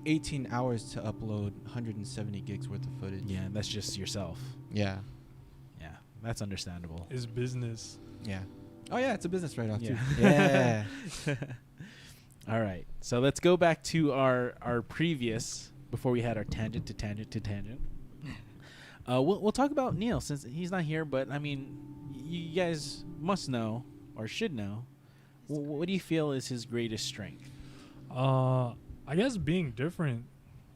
18 hours to upload 170 gigs worth of footage. Yeah, that's just yourself. Yeah. Yeah, that's understandable. Is business. Yeah. Oh yeah, it's a business write-off too. Yeah. All right. So let's go back to our previous before we had our tangent to tangent to tangent. We'll talk about Neil since he's not here, but I mean, you guys must know or should know. What do you feel is his greatest strength? I guess being different.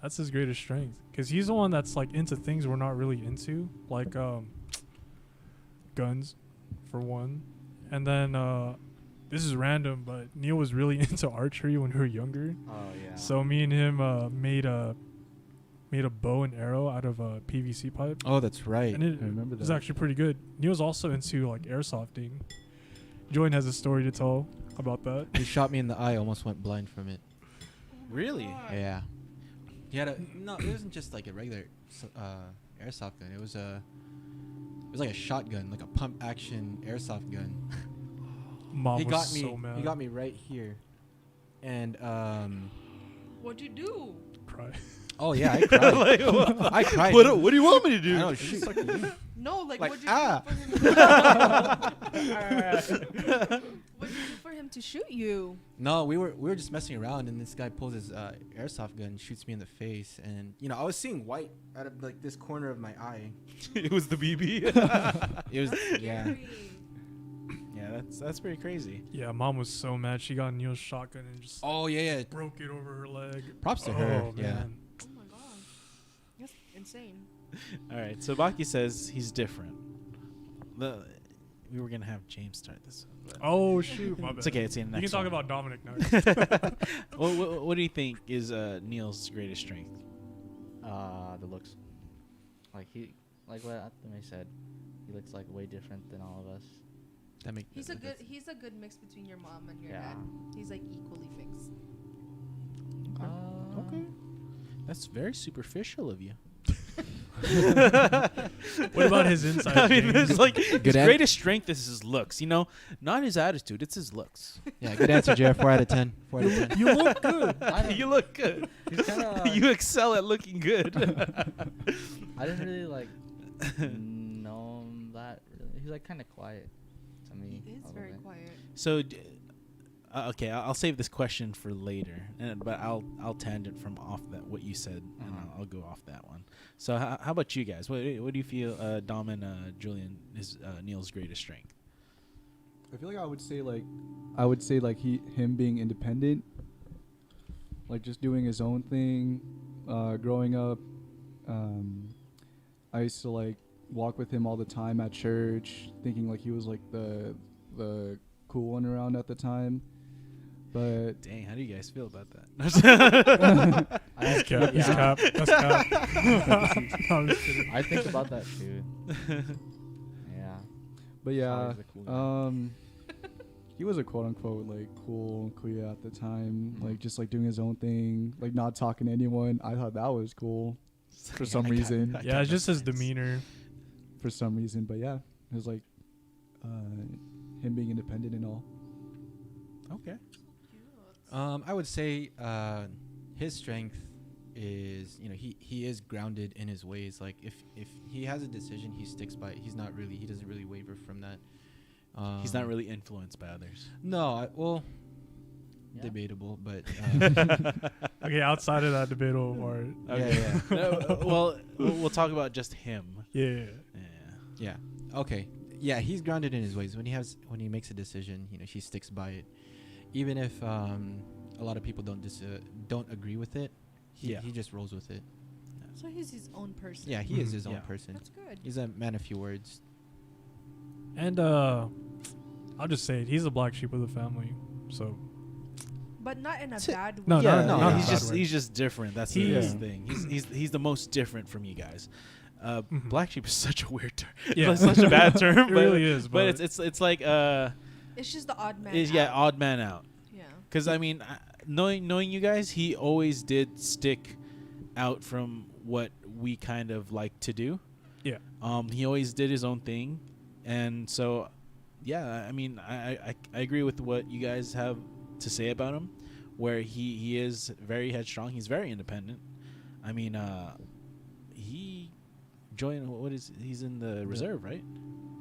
That's his greatest strength. Because he's the one that's like into things we're not really into, like guns, for one. And then this is random, but Neil was really into archery when we were younger. Oh yeah. So me and him made a bow and arrow out of a PVC pipe, Oh, that's right. and it I remember was that. actually pretty good. Neil's also into like airsofting. Joanne has a story to tell about that. He shot me in the eye. Almost went blind from it. Really? Yeah. He had no. It wasn't just like a regular airsoft gun. It was like a shotgun, like a pump action airsoft gun. Mom he was got me. so mad. He got me right here, and What'd you do? Cry. oh yeah, I cried. Like, I cried. what do you want me to do? I know, shoot. No, like, Like, what'd you ah. do what'd you do for him to shoot you? No, we were just messing around, and this guy pulls his airsoft gun, and shoots me in the face, and I was seeing white out of like this corner of my eye. It was the BB. It was yeah. Scary. Yeah, that's pretty crazy. Yeah, Mom was so mad. She got Neil's shotgun and just Oh yeah. broke it over her leg. Props to Oh, her. Yeah. man. Oh my god. That's insane. All right, so Baki says he's different. We were gonna have James start this one, but Oh shoot, my bad. it's okay. It's in the You next can talk one. about Dominic now. What do you think is Neil's greatest strength? The looks. Like like what Atame said, he looks like way different than all of us. That make He's a good mix between your mom and your Yeah. dad. He's like equally mixed. Okay, that's very superficial of you. What about his inside? I mean, James? it's like his Good greatest strength is his looks. You know, not his attitude. It's his looks. Yeah, good answer, Jeff. 4 out of 10. 4 out of 10. You look good. You look good. He's kinda, You excel at looking good. I didn't really like know him that really. He's like kind of quiet to me. He a is little very bit. quiet. So, okay, I'll save this question for later, but I'll tangent from off that what you said, and Uh-huh. I'll go off that one. So, how about you guys? What do you feel, Dom and Julian, is Neil's greatest strength? I feel like I would say like him being independent, like just doing his own thing. Growing up, I used to like walk with him all the time at church, thinking like he was like the cool one around at the time. But Dang, how do you guys feel about that? He's cap. He's Yeah. cap. That's cap. No, I'm just kidding. I think about that too. Yeah. But yeah, always the cool guy. he was a quote unquote like cool Kuya at the time, like just like doing his own thing, like not talking to anyone. I thought that was cool for some reason. Yeah, it's just his demeanor. For some reason, but yeah, it was like him being independent and all. Okay. I would say his strength is, he is grounded in his ways. Like if he has a decision, he sticks by it. He doesn't really waver from that. He's not really influenced by others. No, Yeah. debatable, but Okay, outside of that debatable part. Okay. yeah. Well, we'll talk about just him. Yeah. Yeah. Yeah. Okay. Yeah, he's grounded in his ways. When he makes a decision, he sticks by it, even if a lot of people don't agree with it. He just rolls with it. So he's his own person. Yeah, he is his Yeah. own person. That's good. He's a man of few words. And I'll just say it. He's the black sheep of the family. So But not in a bad way. No, Yeah, not in a he's bad just way. he's just different. That's He- his thing. He's the most different from you guys. Mhm. Black sheep is such a weird term. Yeah. It's such a bad term. It but, really is, But but- it's like It's just the odd man. out. odd man out. Yeah. Because I mean, knowing you guys, he always did stick out from what we kind of like to do. Yeah. He always did his own thing, and so yeah, I mean, I agree with what you guys have to say about him, where he is very headstrong. He's very independent. I mean, he joined he's in the reserve, right?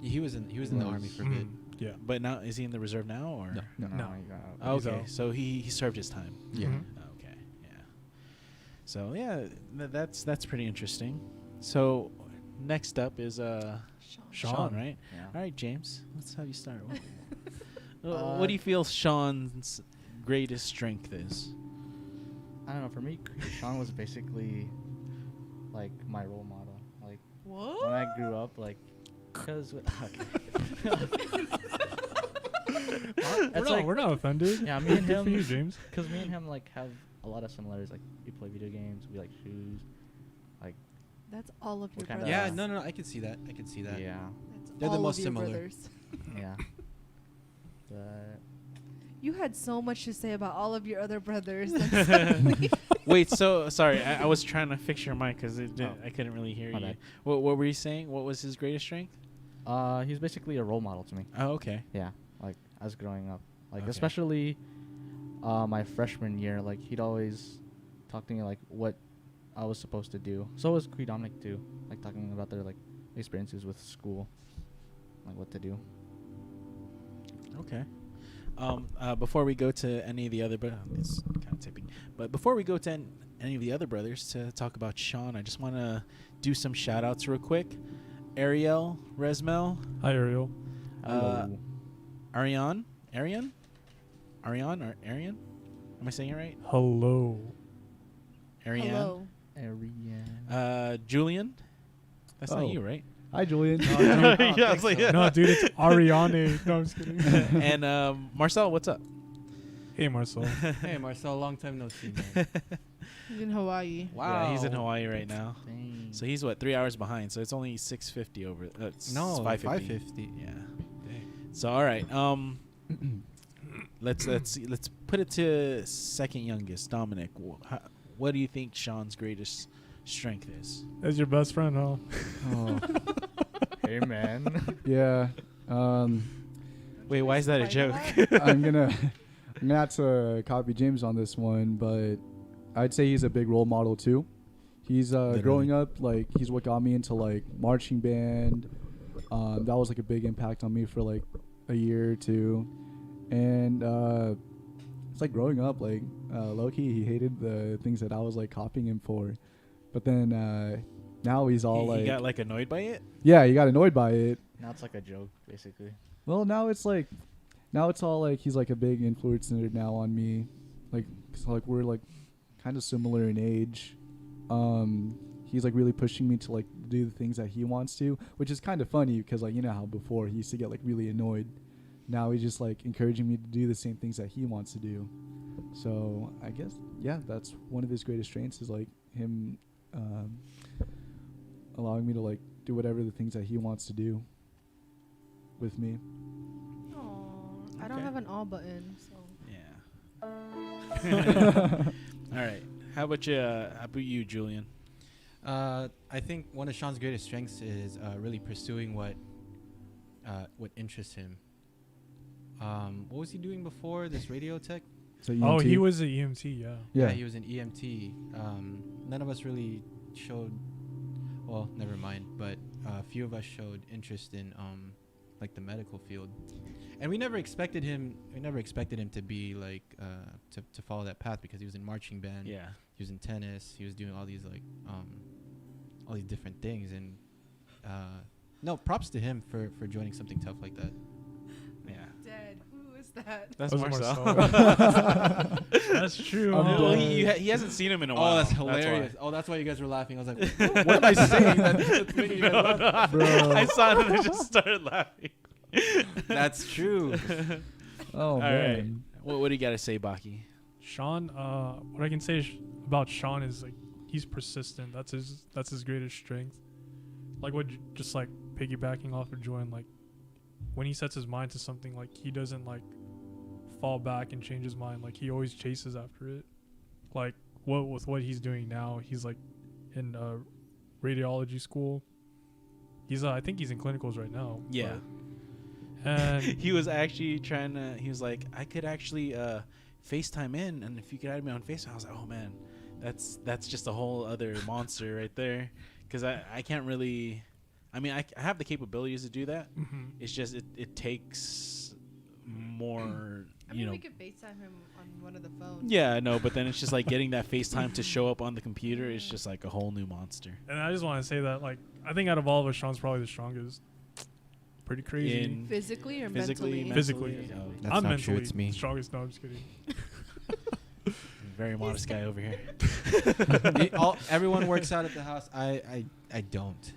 He was in the army for a bit. Yeah. But now is he in the reserve now or? No. No. he got out. He's Okay, out. so he served his time. Yeah. Mhm. Okay, yeah. So yeah, that's pretty interesting. So next up is Sean, right? Yeah. All right, James, let's have you start. What do you feel Sean's greatest strength is? I don't know. For me, Sean was basically like my role model. Like What? when I grew up, like, cause We're not offended. Yeah, me and Good for you, him. James. Cause me and him like have a lot of similarities. Like we play video games, we like shoes. Like That's all of your What kind of- brothers. Yeah, no, I could see that. yeah, That's They're the all most of your similar. brothers. yeah. But You had so much to say about all of your other brothers. Then suddenly- Wait, so sorry, I was trying to fix your mic because Oh. I couldn't really hear My you. bad. What were you saying? What was his greatest strength? he's basically a role model to me. Oh, okay. Yeah, like as growing up. Like Okay. especially my freshman year, like he'd always talk to me like what I was supposed to do. So was Dominic too, like talking about their like experiences with school, like what to do. Okay. Before we go to any of the other, it's kind of tipping. But before we go to any of the other brothers to talk about Sean, I just want to do some shout outs real quick. Ariel, Resmel, Hi, Ariel. Ariane, or Arian? Am I saying it right? Hello. Ariane. Hello. Julian. That's Oh. not you, right? Hi, Julian. Yeah, I was like, No, dude, it's Ariane. No, I'm just kidding. And Marcel, what's up? Hey, Marcel. Hey, Marcel, long time no see, man. He's in Hawaii. Yeah, he's in Hawaii right now. Dang. So he's 3 hours behind. So it's only 6:50 over. It's No, 5:50. 5:50. Yeah. So all right. Let's put it to second youngest, Dominic. What do you think Sean's greatest strength is? That's your best friend, huh? Oh, Hey man. yeah. Wait, why is that a joke? I'm gonna have to copy James on this one, but I'd say he's a big role model too. He's growing up, like he's what got me into like marching band. That was like a big impact on me for like a year or two, and it's like growing up, like low-key he hated the things that I was like copying him for, but then now he's all he like, got like annoyed by it. yeah, he got annoyed by it. Now it's like a joke, basically. Well, now it's all like he's like a big influencer now on me, like 'cause, like we're like kind of similar in age. He's like really pushing me to like do the things that he wants to, which is kind of funny because like you know how before he used to get like really annoyed. Now he's just like encouraging me to do the same things that he wants to do. So I guess yeah, that's one of his greatest strengths is like him allowing me to like do whatever the things that he wants to do with me. Aw, I don't Okay. have an all button, so. Yeah. All right. How about you, Julian? I think one of Sean's greatest strengths is really pursuing what interests him. What was he doing before this radio tech? So Oh, EMT? he was an EMT, yeah. Yeah. He was an EMT. None of us really showed. Well, never mind. But a few of us showed interest in like the medical field, and we never expected him. We never expected him to be like to follow that path because he was in marching band. Yeah. He was in tennis. He was doing all these like all these different things, and no, props to him for joining something tough like that. Yeah. Dead. Who is that? That's That was Marcel. That's true. I'm huh? Well, dead. he hasn't seen him in a while. Oh, that's why. hilarious. That's why you guys were laughing. I was like, What am I saying? That's making you guys laugh. Bro. I saw it and I just started laughing. That's true. Oh All right. man. What do you got to say, Baki? Sean, what I can say about Sean is like he's persistent. That's his greatest strength. Like just like piggybacking off of Jordan, like when he sets his mind to something, like he doesn't like fall back and change his mind. Like he always chases after it. Like with what he's doing now, he's like in radiology school. He's I think he's in clinicals right now. Yeah. And He was actually he was like, I could actually FaceTime in, and if you could add me on FaceTime, I was like, oh man, that's just a whole other monster right there. Because I can't really, I mean, I have the capabilities to do that. mhm. It's just it takes more, I mean, you know. we could FaceTime him on one of the phones. Yeah, I know, but then it's just like getting that FaceTime to show up on the computer is just like a whole new monster. And I just want to say that like I think out of all of us, Sean's probably the strongest. Pretty crazy. In Physically or physically, mentally? Physically. mentally, oh, That's I'm not mentally true, it's me. the strongest. No, I'm just kidding. very modest guy over here. Everyone works out at the house. I don't.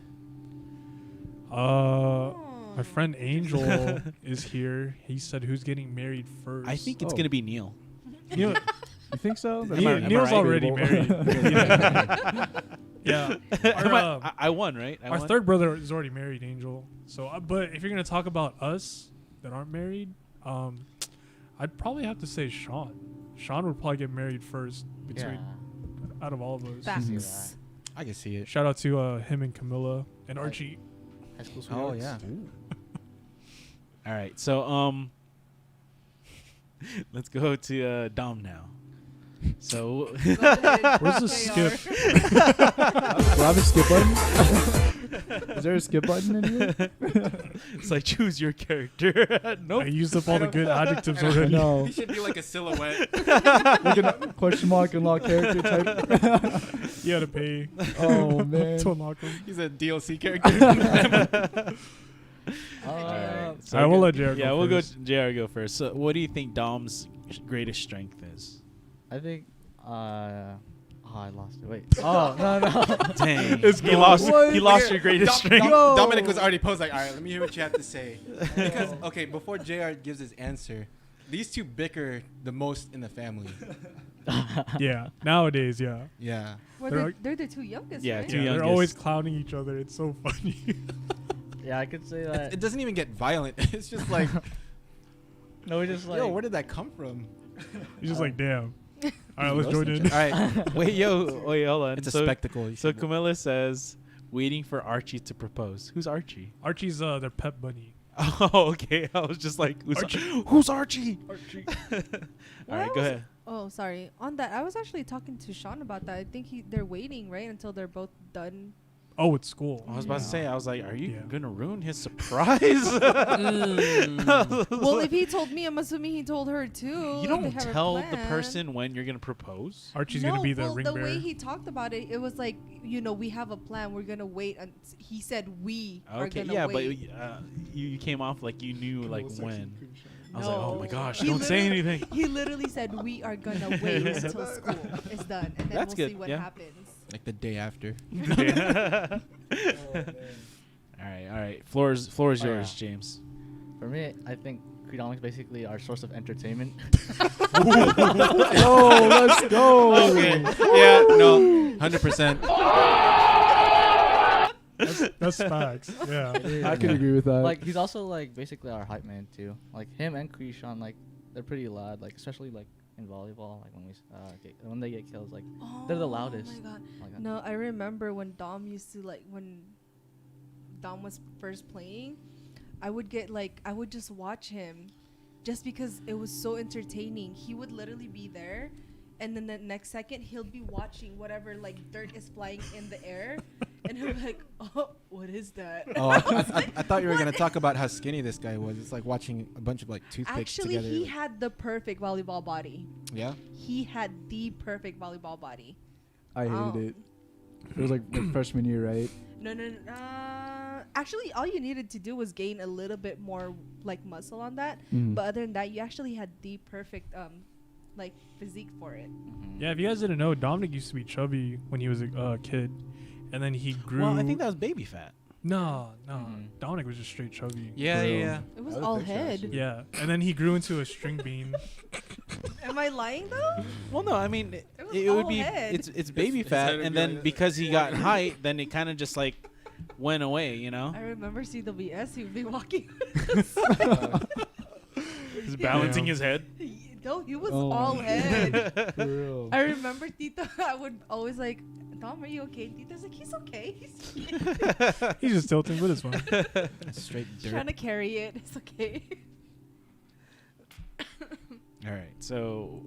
My friend Angel is here. He said who's getting married first. I think it's Oh. gonna be Neil. Neil, You think so? Am I- am I Neil's right? already married. Yeah. I won, right? I Our won? third brother is already married, Angel. So, but if you're gonna talk about us that aren't married, I'd probably have to say Sean. Sean would probably get married first between out of all of us. Facts. I can see it. Shout out to him and Camilla and Right. Archie. High school Oh sweethearts. yeah. All right, so Let's go to Dom now. So Go ahead, Where's the JR. skip? Do I have a skip button? Is there a skip button in here? it's like choose your character. I Nope. used up all the good adjectives I already. know. He should be like a silhouette. Like a question mark unlock character type. You had to pay Oh man. to unlock them. He's a DLC character. I will let JR go Yeah, we'll first. go. JR go first. So, what do you think Dom's greatest strength is? I think. I lost it. Wait. Oh no. Dang, It's he gone. lost. What? He lost your greatest strength. Yo. Dominic was already posed like, all right, let me hear what you have to say. Because, okay, before JR gives his answer, these two bicker the most in the family. Yeah, nowadays, yeah. Yeah. Well, They're they're the two youngest, Yeah, right? two Yeah, they're youngest. always clowning each other. It's so funny. Yeah, I could say It, that. it doesn't even get violent. It's just like, No, we just like. yo, where did that come from? He's just like, damn. All right, let's join in. All right. Wait, hold on. It's a so, spectacle. You So should- Camilla says, waiting for Archie to propose. Who's Archie? Archie's their pet bunny. Oh, okay. I was just like, Archie. Who's Archie? Archie. All Well, right, I go was- ahead. Oh, sorry. On that, I was actually talking to Sean about that. I think they're waiting, right, until they're both done. Oh, it's school. I was about to Yeah. say, I was like, are you Yeah. gonna ruin his surprise? Well, if he told me, I'm assuming he told her too. You if don't they have a tell the plan. person when you're gonna propose. Archie's no, gonna be the well, ring the bearer. way he talked about it, it was like, we have a plan. We're gonna wait. He said we are Okay, gonna yeah, wait. but you came off like you knew like when. I was like, oh my No. gosh, He don't say literally- anything. He literally said we are gonna wait until school is done, and then That's we'll good, see what yeah. happens. like the day after. All right. Floor is Oh, yours, yeah. James. For me, I think Credomics is basically our source of entertainment. Oh, let's go. Okay. Yeah. No. 100%. That's facts. Yeah. I can agree with that. Like he's also like basically our hype man too. Like him and Krishan, like they're pretty loud. Like especially like in volleyball, like when they get kills, like they're the loudest. Oh my god. Oh my God. No, I remember when Dom used to when Dom was first playing, I would just watch him just because it was so entertaining. He would literally be there and then the next second he'll be watching whatever dirt is flying in the air and he'll be like, oh, what is that? Oh, I thought you were gonna talk about how skinny this guy was. It's like watching a bunch of toothpicks Actually, together. he had the perfect volleyball body. Yeah. He had the perfect volleyball body. I hated Oh. it. It was like freshman year, right? No. Actually, all you needed to do was gain a little bit more muscle on that. Mhm. But other than that, you actually had the perfect physique for it. Mhm. Yeah, if you guys didn't know, Dominic used to be chubby when he was a kid, and then he grew. Well, I think that was baby fat. No. Mhm. Dominic was just straight chubby. Yeah. Bro. Yeah. It was I had a all picture, head. actually. Yeah, and then he grew into a string bean. Am I lying though? Well, no, I mean was it would all be head. it's baby his fat, head would and be then like because he got height, then it kind of just went away, you know. I remember CWS. He would be walking. He's balancing Yeah. his head. No, he was Oh all my head. For real. I remember Tita. I would always Dom, are you okay? Tita's like, he's okay. He's just tilting, but it's fine. Straight He's trying dirt. to carry it. It's okay. All right, so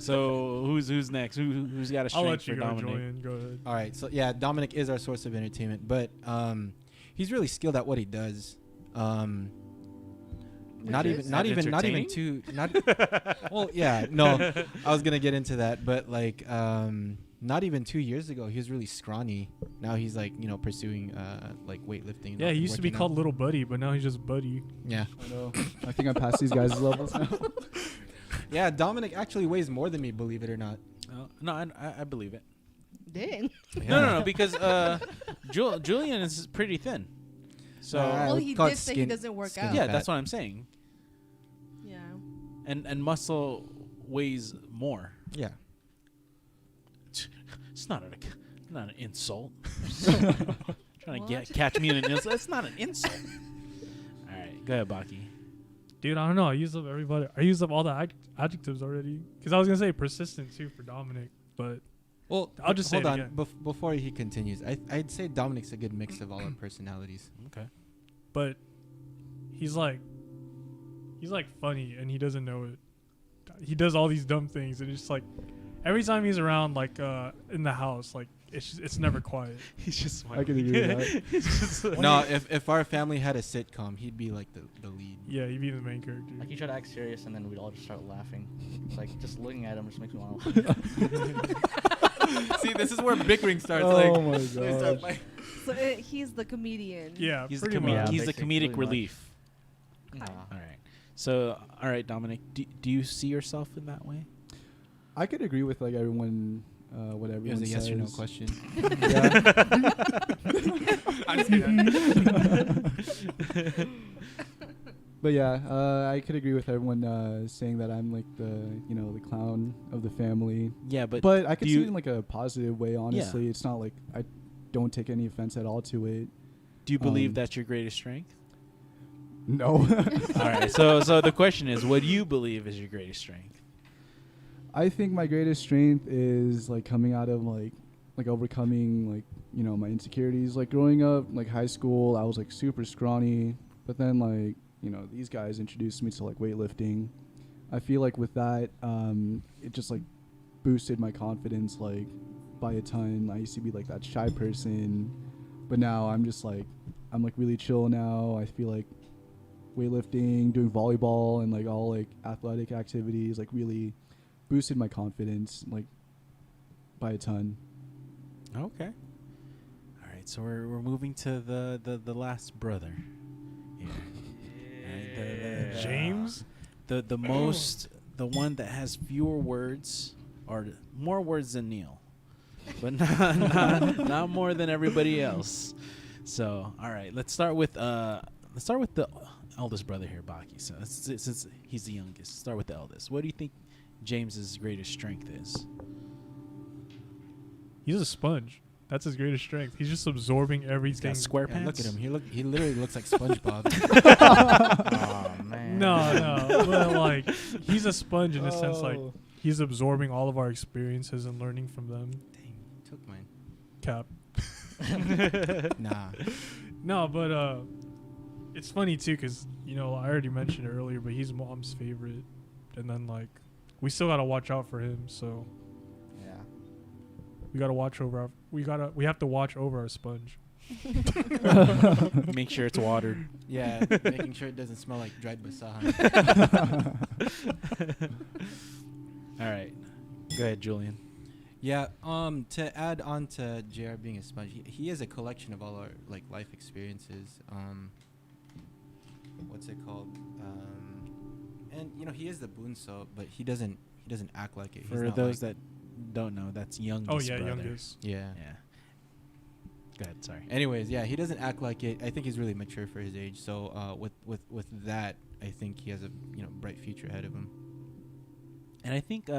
who's next? Who's got a I'll strength let for you go, Dominic? Julian. Go ahead. All right. So yeah, Dominic is our source of entertainment, but he's really skilled at what he does. Not Which even is? not even Entertaining? too not. Well, yeah, no, I was gonna get into that, but not even 2 years ago, he was really scrawny. Now he's pursuing weightlifting. and Yeah, he used to be working called out. Little Buddy, but now he's just Buddy. Yeah, I know. I think I'm past these guys' levels now. yeah. Dominic actually weighs more than me, believe it or not. No, I believe it. Dang. No, because Julian is pretty thin. So I Well, would he call it did say he skin- doesn't work skinny out. yeah, fat. that's what I'm saying. Yeah. And muscle weighs more. Yeah. It's not an insult. Trying to What? catch me in an insult. It's not an insult. All right, go ahead, Baki. Dude, I don't know. I used up everybody. I used up all the adjectives already. Because I was gonna say persistent too for Dominic, but Well, I'll just say hold it on. again. Before he continues, I'd say Dominic's a good mix of all our personalities. Okay. but he's he's like funny and he doesn't know it. He does all these dumb things and it's just like every time he's around, like in the house, like it's never quiet. He's just I can agree with that. He's just No, if our family had a sitcom, he'd be like the lead. Yeah, he'd be the main character. Like he tried to act serious, and then we'd all just start laughing. Like just looking at him just makes me want to. See, this is where bickering starts. Oh my gosh. So he's the comedian. Yeah, he's the pretty comedic. much. He's the basically comedic much. relief. Nah. All right. So, all right, Dominic, do you see yourself in that way? I could agree with like everyone, what It everyone was a yes or no says. question. Yeah. I'm just kidding. But yeah, I could agree with everyone saying that I'm like the the clown of the family. Yeah, but But I could see it in like a positive way. Honestly, Yeah. it's not like I don't take any offense at all to it. do you believe um, that's your greatest strength? No. All right. So the question is, what do you believe is your greatest strength? I think my greatest strength is like coming out of like overcoming like my insecurities. Like growing up, like high school, I was like super scrawny, but then like these guys introduced me to like weightlifting. I feel like with that, it just like boosted my confidence like by a ton. I used to be like that shy person, but now I'm just like I'm like really chill now. I feel like weightlifting, doing volleyball, and like all like athletic activities like really boosted my confidence like by a ton. Okay. All right. So we're moving to the last brother. Yeah. Right, James? the one that has fewer words or more words than Neil, but not more than everybody else. So all right, let's start with the eldest brother here, Baki. So since he's the youngest, start with the eldest. What do you think James's greatest strength is? He's a sponge. That's his greatest strength. He's just absorbing He's everything. got square Yeah, pants. look at him. He literally looks like SpongeBob. Oh man. No, but like he's a sponge in the sense like Oh. he's absorbing all of our experiences and learning from them. Dang, took mine. Cap. Nah. No, but it's funny too because I already mentioned it earlier, but he's mom's favorite, and then like we still gotta watch out for him. So Yeah. we gotta watch over. We have to watch over our sponge. Make sure it's watered. Yeah, making sure it doesn't smell like dried basahan. All right. Go ahead, Julian. Yeah, to add on to JR being a sponge, he is a collection of all our like life experiences. What's it called? And he is the bunso, but he doesn't act like it. He's For not those like, that don't know, that's youngest. Oh yeah, brother. youngest. yeah. Yeah. Go ahead. Sorry. Anyways, yeah, he doesn't act like it. I think he's really mature for his age. So with that, I think he has a bright future ahead of him. And I think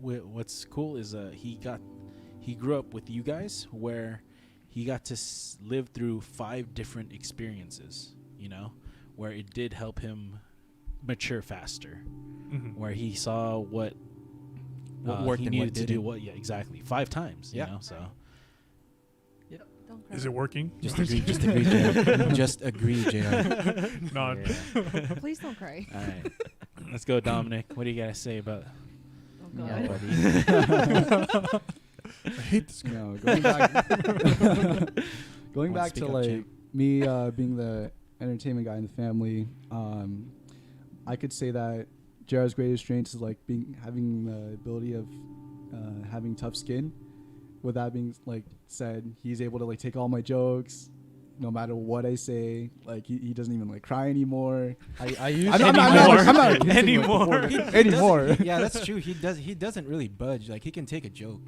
what's cool is he grew up with you guys where he got to live through 5 different experiences, where it did help him mature faster, Mhm. where he saw what worked he and needed what to do. didn't. What? Yeah, exactly. 5 times. Yeah. So Don't cry. Is it working? Just agree, JR. Just agree, JR. No. yeah. Please don't cry. All right. Let's go, Dominic. What do you gotta say about? Oh Yeah, God. buddy. I hate this guy. No, going back Wanna to speak up, like champ? me being the entertainment guy in the family, I could say that JR's greatest strength is like having the ability of having tough skin. With that being like said, he's able to like take all my jokes, no matter what I say. Like he doesn't even like cry anymore. I used I'm not against him, like, Anymore. anymore. Yeah, that's true. He doesn't really budge. Like he can take a joke.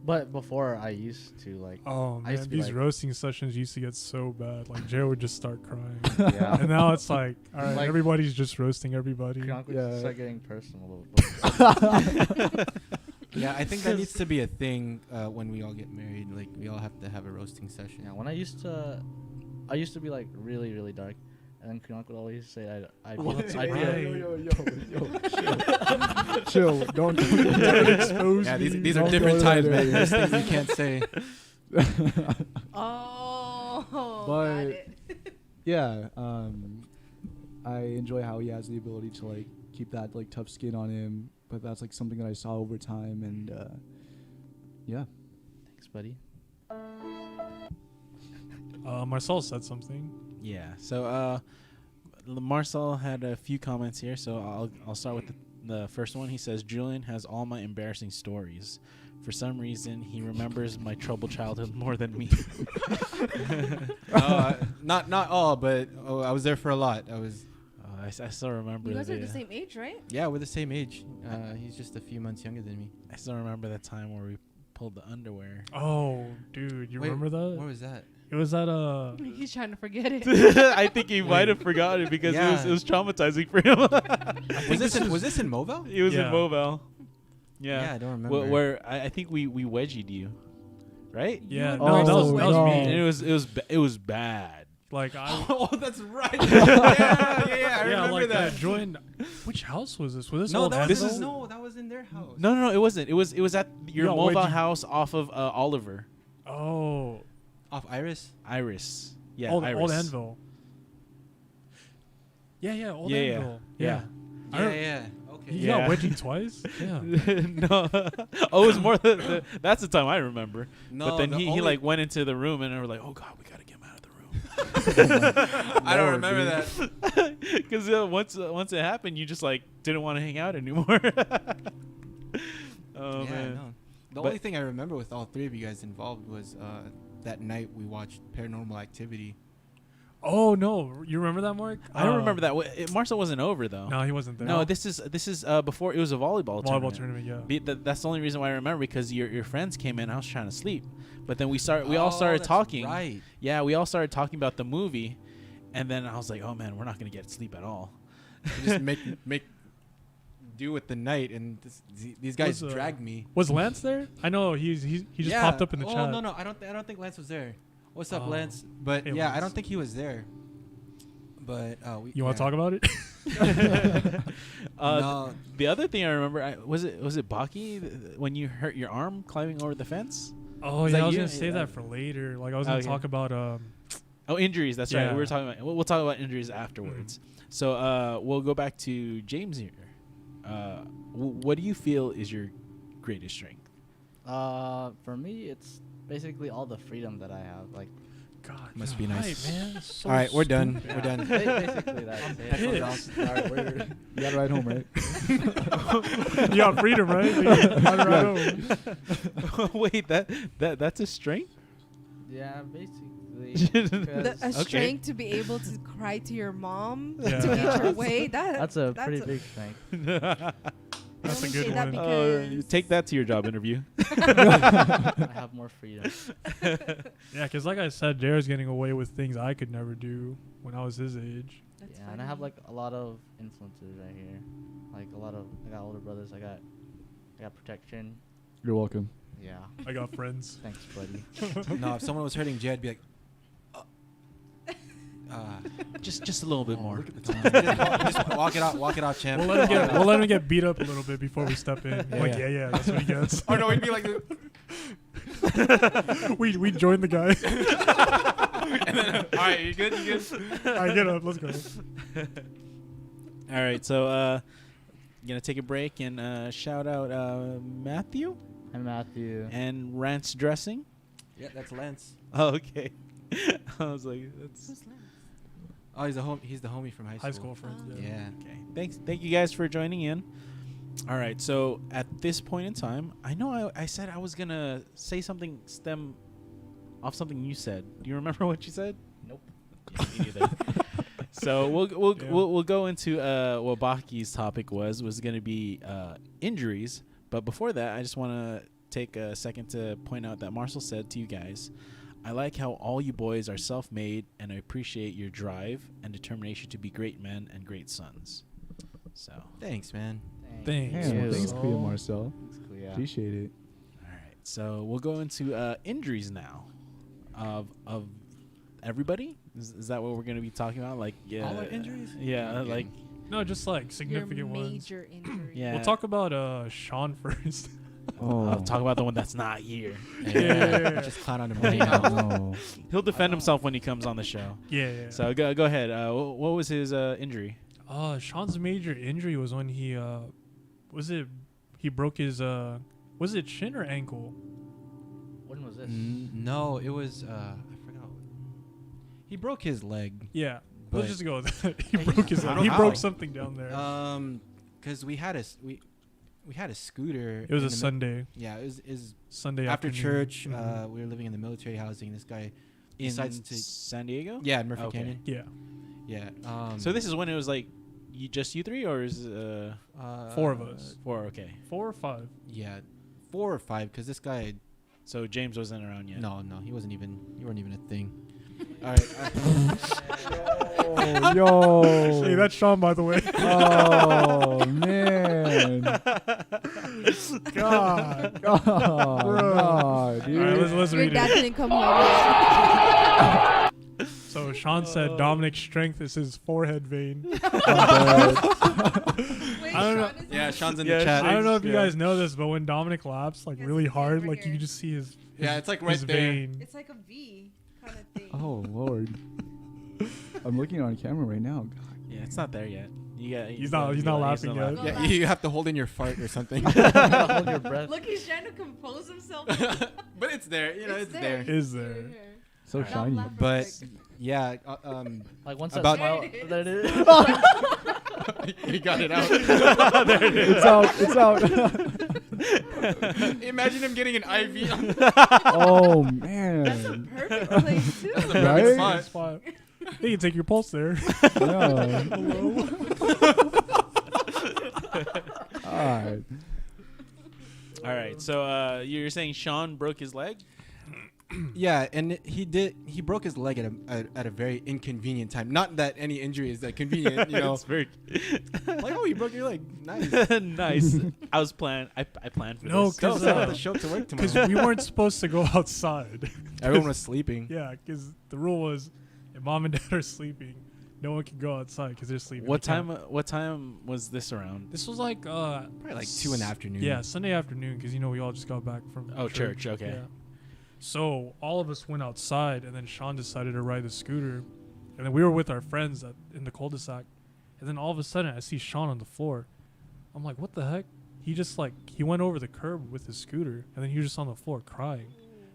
But before I used to like. Oh I used man, to be these like- roasting sessions used to get so bad. Like Joe would just start crying, Yeah. and now it's like, all right, Like- everybody's just roasting everybody. Can't we Yeah. start getting personal. Yeah, I think that needs to be a thing when we all get married. Like we all have to have a roasting session. Yeah, when I used to be like really, really dark, and then Kunal would always say I'd Oh, that's be right. Chill. Don't Expose Yeah, me. these are Don't different go times, there. man. There's things you can't say. Oh, But- got it. Yeah, I enjoy how he has the ability to like keep that like tough skin on him, but that's like something that I saw over time, and yeah. Thanks, buddy. Marcel said something. Yeah. So Marcel had a few comments here, so I'll start with the first one. He says Julian has all my embarrassing stories. For some reason, he remembers my troubled childhood more than me. Not all, but I was there for a lot. I still remember. You guys are the same age, right? Yeah, we're the same age. He's just a few months younger than me. I still remember that time where we pulled the underwear. Oh, dude, you remember that? Where was that? It was at He's trying to forget it. I think he might have forgotten it because Yeah. it was traumatizing for him. Was this in Mobile? It was in Yeah. Mobile. Yeah, Yeah. I don't remember. Where I think we wedgied you, right? yeah. You No, that was no. me. And it was bad. Like I. Oh, that's right. yeah, I remember like that. I joined. Which house was this? Was this No, old that This was is- Anvil? that was in their house. No, it wasn't. It was at your Yeah, where'd mobile you- house off of Oliver. Oh, Off Iris. Iris. Yeah, old Iris. Anvil. Yeah, old Yeah, Anvil. yeah. I don't- Yeah. Okay. You Yeah. got wedgie twice? Yeah. No. Oh, it was more that's the time I remember. No, but then the he only- like went into the room and we were like, "Oh god, we got to get him out of the room." I don't remember that. Cuz once it happened, you just like didn't want to hang out anymore. Oh Yeah, man. no. The But- only thing I remember with all three of you guys involved was that night we watched Paranormal Activity. Oh no, you remember that, Mark? I don't remember that. Marcel wasn't over though. No, he wasn't there. No, this is before it was a volleyball volleyball tournament. tournament. Yeah. That's the only reason why I remember, because your friends came in. I was trying to sleep, but then we all Oh, started that's talking. Right. Yeah, we all started talking about the movie, and then I was like, "Oh man, we're not gonna get sleep at all." We just make do with the night, and these guys Was, dragged me. Was Lance there? I know he just Yeah. popped up in the oh, chat. no, I don't think Lance was there. What's up, Oh. Lance? But Hey, yeah, I Lance. don't think he was there. But You want to talk about it? No. The other thing I remember, was it Baki when you hurt your arm climbing over the fence? Oh Was yeah, that I was you? gonna say Yeah. that for later. Like I was gonna Okay. talk about Oh, injuries. That's right. Yeah. We were talking about. We'll talk about injuries afterwards. So we'll go back to James here. What do you feel is your greatest strength? For me, it's basically all the freedom that I have. Like, God. Must be you're nice. right, man. So All right, we're done. stupid. We're done. basically that's it. pissed. All right, you gotta ride home, right? You got freedom, right? You got it right home. Wait, that's a strength? Yeah, basically. A because strength to be able to cry to your mom Yeah. to get your Yeah. way. that's a pretty big strength. I That's a only good say that one. because You take that to your job interview. I have more freedom. Yeah, because like I said, Jared's getting away with things I could never do when I was his age. That's Yeah, and I have funny. like a lot of influences right here. Like I got older brothers. I got protection. You're welcome. Yeah. I got friends. Thanks, buddy. No, if someone was hurting Jay, I'd be like, Just a little bit more. just walk it out, champ. We'll let him get beat up a little bit before we step in. Like, Yeah. yeah, that's what he gets. Oh no, he'd be like, we joined the guy. all right, you good? All right, get up. Let's go. All right, so gonna take a break and shout out Matthew I'm Matthew. and Rance Dressing. Yeah, that's Lance. Oh, okay. I was like, that's Who's Lance? Oh, he's the homie from high school. High school friends. Oh. Yeah. Yeah. okay. Thank you guys for joining in. All right, so at this point in time, I know I said I was gonna say something stem off something you said. Do you remember what you said? Nope. Yeah, me neither. So we'll Yeah. we'll go into what Baki's topic was going to be injuries. But before that, I just want to take a second to point out that Marcel said to you guys, I like how all you boys are self-made, and I appreciate your drive and determination to be great men and great sons. So, Thanks, man. Thanks. Yeah, Yes. thanks, Cleo Marcel. Yeah. Appreciate it. all right. So we'll go into injuries now of everybody. Is that what we're going to be talking about? Like, yeah, All our injuries? Yeah, Okay. like, No, just like Your significant ones. major injury. yeah. We'll talk about Sean first. Talk about the one that's not here. Yeah. Just clown on him Yeah. right now. Oh. He'll defend himself when he comes on the show. Yeah. So go ahead. What was his injury? Sean's major injury was when he broke his was it shin or ankle? When was this? No, it was I forgot. He broke his leg. Yeah. But Let's just go with that. He I broke his don't leg. know He how. broke something down there. Because we had a scooter. It was in a the Sunday. Yeah, it was Sunday after afternoon. church. Mhm. We were living in the military housing. This guy In decides to San Diego? yeah, in Murphy Okay. Canyon. Yeah. Yeah. So this is when it was like you three, or is Four of us. Four, okay. 4 or 5. Yeah, 4 or 5. Because this guy, So James wasn't around yet. no, he wasn't even a thing. All right. Oh, yo. Hey, that's Sean, by the way. Oh, man. God. Oh, Bro. no, dude. All right, let's Your read dad it. didn't come home yet. So Sean said Dominic's strength is his forehead vein. Wait, I don't know. Sean is Yeah, Sean's in Yeah, the chat. I don't know if you Yeah. guys know this, but when Dominic laps like Yes, really yeah, hard, right like you here. can just see his Yeah, it's like right his there. vein. It's like a V kind of thing. Oh, Lord. I'm looking on camera right now. God. Yeah, it's not there yet. He's not laughing yet. Go Yeah, back. you have to hold in your fart or something. Hold your breath. Look, he's trying to compose himself. But it's there. You know, it's there. Is there? Here. So Alright. shiny. Laugh real But quick. yeah, Like once About- that smile, There it is. there it is. you got it out. It's out. It's out. Imagine him getting an IV. Oh, That's a man. perfect place too. That's a Right? perfect spot. Spot. They can take your pulse there. Yeah. Alright. All right. So you're saying Sean broke his leg? Yeah, and he broke his leg at a very inconvenient time. Not that any injury is that convenient, you know. It's very Like, oh, you broke your leg. Nice. nice. I planned for No, this. Still 'cause, set up the show to work Because tomorrow. we weren't supposed to go outside. Everyone was sleeping. Yeah, because the rule was if mom and dad are sleeping, no one can go outside because they're sleeping. What They can't- time? What time was this around? This was like Probably like 2 in the afternoon. yeah, Sunday afternoon because we all just got back from Oh, church, okay. Yeah. So all of us went outside, and then Sean decided to ride the scooter, and then we were with our friends in the cul-de-sac, and then all of a sudden I see Sean on the floor. I'm like, what the heck? He just he went over the curb with his scooter, and then he was just on the floor crying.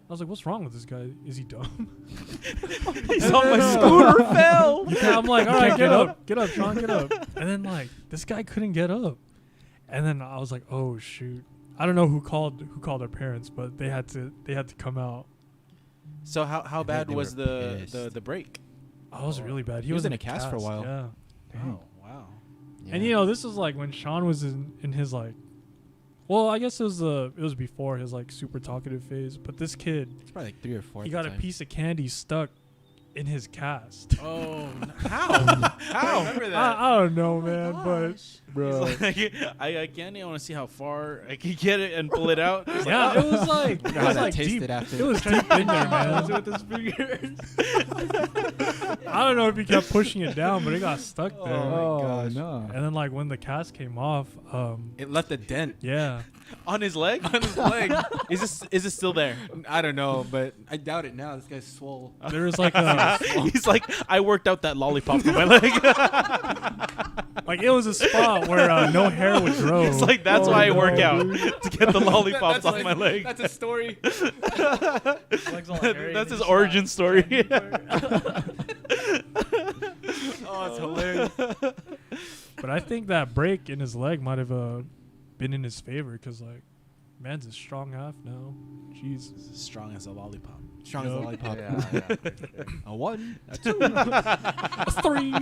I was like, what's wrong with this guy? Is he dumb? He saw my scooter fell. Yeah, I'm like, all right, get up, Sean, get up. And then this guy couldn't get up, and then I was like, oh shoot. I don't know who called our parents, but they had to come out. So how bad they was were the break? Oh, it was really bad. He was in a cast for a while. Yeah. Oh wow. And this was when Sean was in his well, I guess it was before his super talkative phase. But this kid, It's probably like 3 or 4. he at got the a time. piece of candy stuck in his cast. Oh, how? How? Remember that? I don't know, Oh my man, but gosh. Bro. I can't. I want to see how far I can get it and pull it out. It's yeah, it was it Wonder how was that tasted deep. after. It was deep in there, man. with his fingers. I don't know if he kept pushing it down, but it got stuck there. Oh, my Oh, gosh. no. And then when the cast came off, It left a dent yeah, On his leg? on his leg. Is it still there? I don't know, but I doubt it now. This guy's swole. there was a He's like, I worked out that lollipop for my leg. it was a spot where no hair would grow. It's like that's Oh, why I no, work out dude. to get the lollipops That's off like- my leg. That's a story. That's his origin story. Oh, it's hilarious. But I think that break in his leg might have been in his favor because man's a strong half now. Jeez. As strong as a lollipop. Strong as a Yup. lollipop. Yeah. A 1. A 2. A 3.